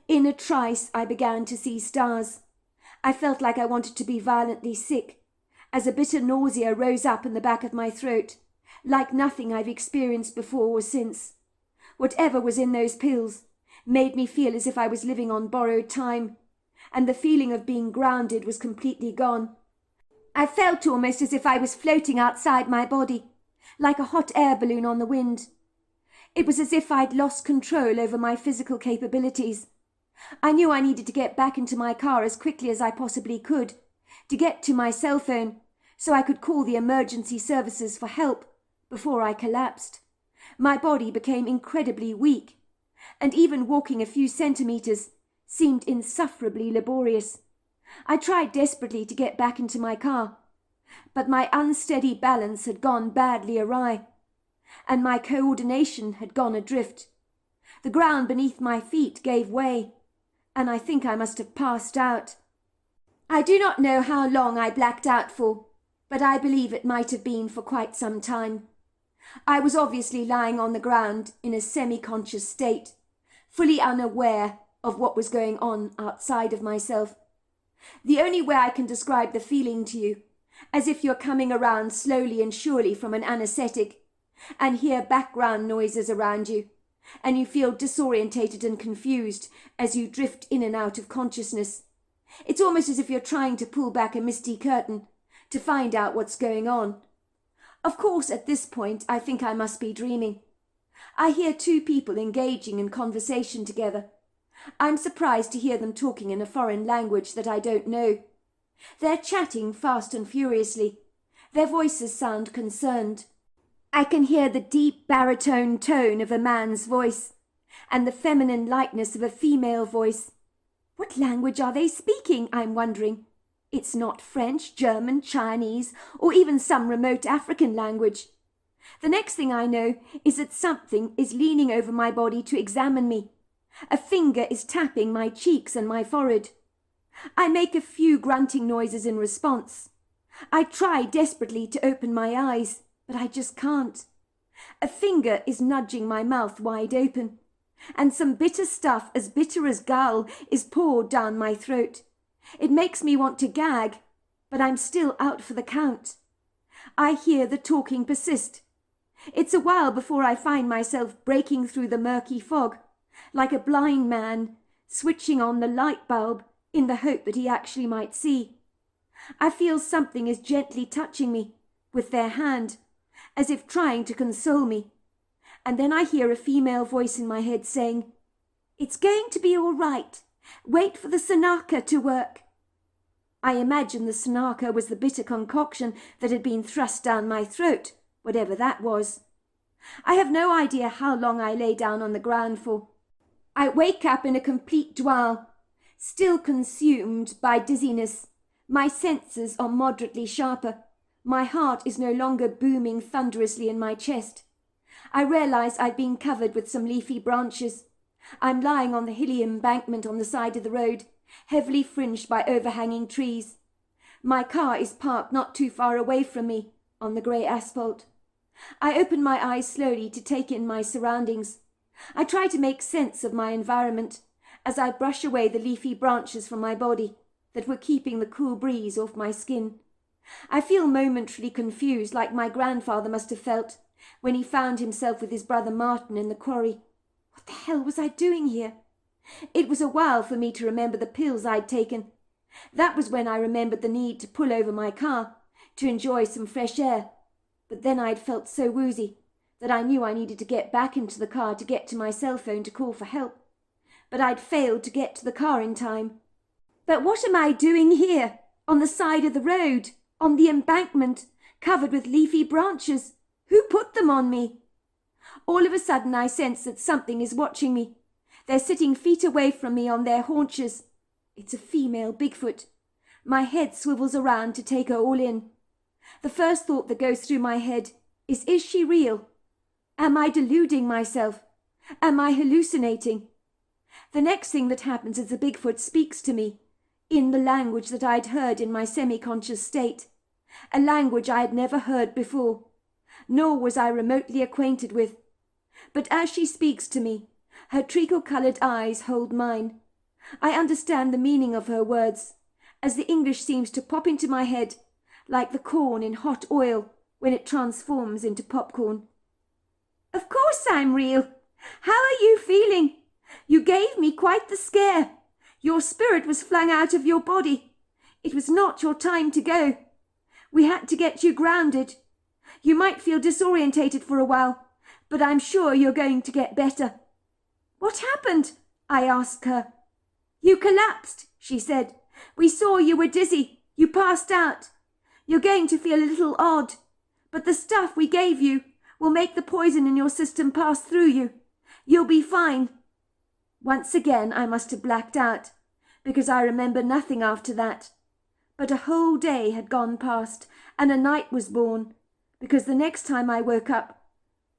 In a trice I began to see stars. I felt like I wanted to be violently sick, as a bitter nausea rose up in the back of my throat, like nothing I've experienced before or since. Whatever was in those pills made me feel as if I was living on borrowed time, and the feeling of being grounded was completely gone. I felt almost as if I was floating outside my body, like a hot air balloon on the wind. It was as if I'd lost control over my physical capabilities. I knew I needed to get back into my car as quickly as I possibly could, to get to my cell phone, so I could call the emergency services for help before I collapsed. My body became incredibly weak, and even walking a few centimeters seemed insufferably laborious. I tried desperately to get back into my car, but my unsteady balance had gone badly awry, and my coordination had gone adrift. The ground beneath my feet gave way, and I think I must have passed out. I do not know how long I blacked out for, but I believe it might have been for quite some time. I was obviously lying on the ground in a semi-conscious state, fully unaware of what was going on outside of myself. The only way I can describe the feeling to you, as if you're coming around slowly and surely from an anaesthetic, and hear background noises around you, and you feel disorientated and confused as you drift in and out of consciousness. It's almost as if you're trying to pull back a misty curtain to find out what's going on. Of course, at this point, I think I must be dreaming. I hear two people engaging in conversation together. I'm surprised to hear them talking in a foreign language that I don't know. They're chatting fast and furiously. Their voices sound concerned. I can hear the deep baritone tone of a man's voice, and the feminine lightness of a female voice. What language are they speaking, I'm wondering? It's not French, German, Chinese, or even some remote African language. The next thing I know is that something is leaning over my body to examine me. A finger is tapping my cheeks and my forehead. I make a few grunting noises in response. I try desperately to open my eyes, but I just can't. A finger is nudging my mouth wide open, and some bitter stuff as bitter as gall is poured down my throat. It makes me want to gag, but I'm still out for the count. I hear the talking persist. It's a while before I find myself breaking through the murky fog, like a blind man switching on the light bulb in the hope that he actually might see. I feel something is gently touching me with their hand, as if trying to console me. And then I hear a female voice in my head saying, "It's going to be all right. Wait for the Sanaka to work." I imagine the Sanaka was the bitter concoction that had been thrust down my throat, whatever that was. I have no idea how long I lay down on the ground for. I wake up in a complete dwell, still consumed by dizziness. My senses are moderately sharper. My heart is no longer booming thunderously in my chest. I realize I've been covered with some leafy branches. I'm lying on the hilly embankment on the side of the road, heavily fringed by overhanging trees. My car is parked not too far away from me, on the grey asphalt. I open my eyes slowly to take in my surroundings. I try to make sense of my environment as I brush away the leafy branches from my body that were keeping the cool breeze off my skin. I feel momentarily confused, like my grandfather must have felt when he found himself with his brother Martin in the quarry. What the hell was I doing here? It was a while for me to remember the pills I'd taken. That was when I remembered the need to pull over my car to enjoy some fresh air. But then I'd felt so woozy that I knew I needed to get back into the car to get to my cell phone to call for help. But I'd failed to get to the car in time. But what am I doing here, on the side of the road, on the embankment, covered with leafy branches? Who put them on me? All of a sudden I sense that something is watching me. They're sitting feet away from me on their haunches. It's a female Bigfoot. My head swivels around to take her all in. The first thought that goes through my head is she real? Am I deluding myself? Am I hallucinating? The next thing that happens is the Bigfoot speaks to me, in the language that I'd heard in my semi-conscious state, a language I had never heard before, nor was I remotely acquainted with. But as she speaks to me, her treacle-coloured eyes hold mine. I understand the meaning of her words, as the English seems to pop into my head, like the corn in hot oil when it transforms into popcorn. "Of course I'm real. How are you feeling? You gave me quite the scare. Your spirit was flung out of your body. It was not your time to go. We had to get you grounded. You might feel disorientated for a while, but I'm sure you're going to get better." "What happened?" I asked her. "You collapsed," she said. "We saw you were dizzy. You passed out. You're going to feel a little odd, but the stuff we gave you will make the poison in your system pass through you. You'll be fine." Once again I must have blacked out, because I remember nothing after that. But a whole day had gone past, and a night was born, because the next time I woke up,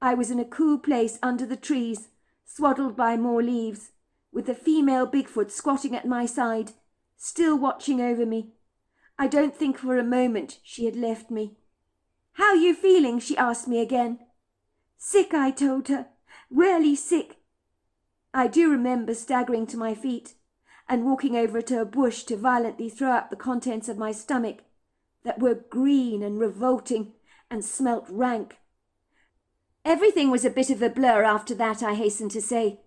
I was in a cool place under the trees, swaddled by more leaves, with the female Bigfoot squatting at my side, still watching over me. I don't think for a moment she had left me. "How are you feeling?" she asked me again. "Sick," I told her. "Really sick." I do remember staggering to my feet and walking over to a bush to violently throw up the contents of my stomach that were green and revolting and smelt rank. Everything was a bit of a blur after that, I hasten to say.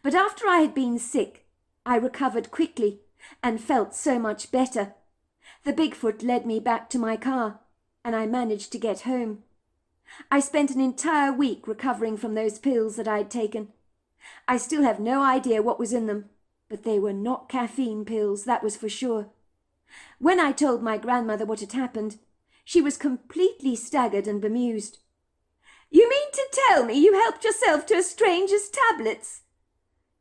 But after I had been sick, I recovered quickly and felt so much better. The Bigfoot led me back to my car, and I managed to get home. I spent an entire week recovering from those pills that I had taken. I still have no idea what was in them, but they were not caffeine pills, that was for sure. When I told my grandmother what had happened, she was completely staggered and bemused. "You mean to tell me you helped yourself to a stranger's tablets?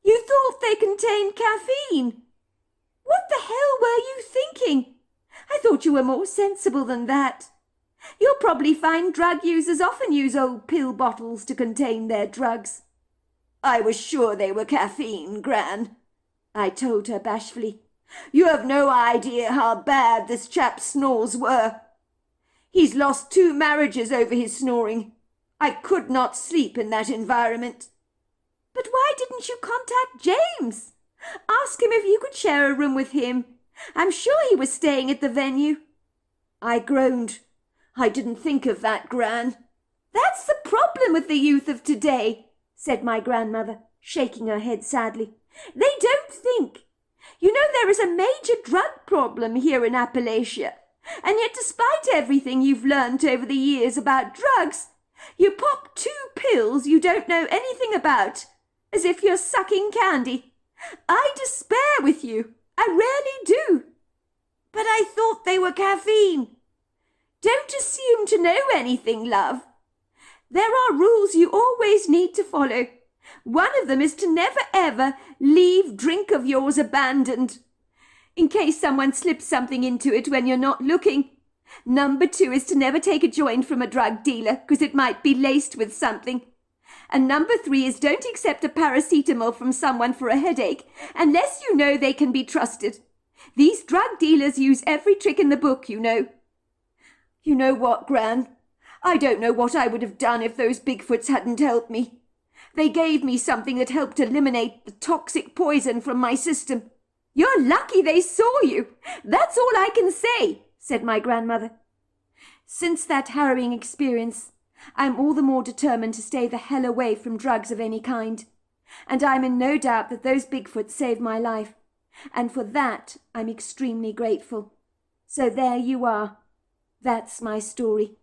You thought they contained caffeine? What the hell were you thinking? I thought you were more sensible than that. You'll probably find drug users often use old pill bottles to contain their drugs." "I was sure they were caffeine, Gran," I told her bashfully. "You have no idea how bad this chap's snores were. He's lost 2 marriages over his snoring. I could not sleep in that environment." "But why didn't you contact James? Ask him if you could share a room with him. I'm sure he was staying at the venue." I groaned. "I didn't think of that, Gran." "That's the problem with the youth of today," said my grandmother, shaking her head sadly. "They don't think. You know, there is a major drug problem here in Appalachia, and yet despite everything you've learned over the years about drugs, you pop 2 pills you don't know anything about, as if you're sucking candy. I despair with you. I really do." "But I thought they were caffeine." "Don't assume to know anything, love. There are rules you always need to follow. One of them is to never ever leave drink of yours abandoned, in case someone slips something into it when you're not looking. Number 2 is to never take a joint from a drug dealer, because it might be laced with something. And number 3 is don't accept a paracetamol from someone for a headache, unless you know they can be trusted. These drug dealers use every trick in the book, you know." "You know what, Gran? I don't know what I would have done if those Bigfoots hadn't helped me. They gave me something that helped eliminate the toxic poison from my system." "You're lucky they saw you. That's all I can say," said my grandmother. Since that harrowing experience, I'm all the more determined to stay the hell away from drugs of any kind. And I'm in no doubt that those Bigfoots saved my life. And for that, I'm extremely grateful. So there you are. That's my story.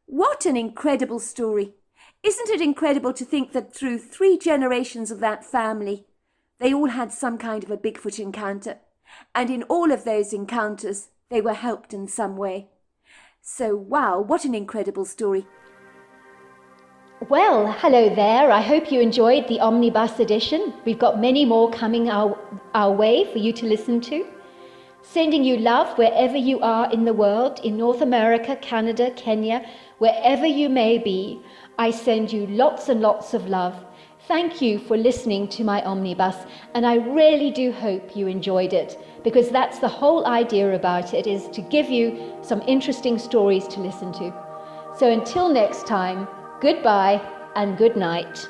What an incredible story. Isn't it incredible to think that through 3 generations of that family, they all had some kind of a Bigfoot encounter. And in all of those encounters, they were helped in some way. So, wow, what an incredible story. Well, hello there. I hope you enjoyed the Omnibus edition. We've got many more coming our way for you to listen to. Sending you love wherever you are in the world, in North America, Canada, Kenya, wherever you may be. I send you lots and lots of love. Thank you for listening to my Omnibus, and I really do hope you enjoyed it, because that's the whole idea about it, is to give you some interesting stories to listen to. So until next time, goodbye and good night.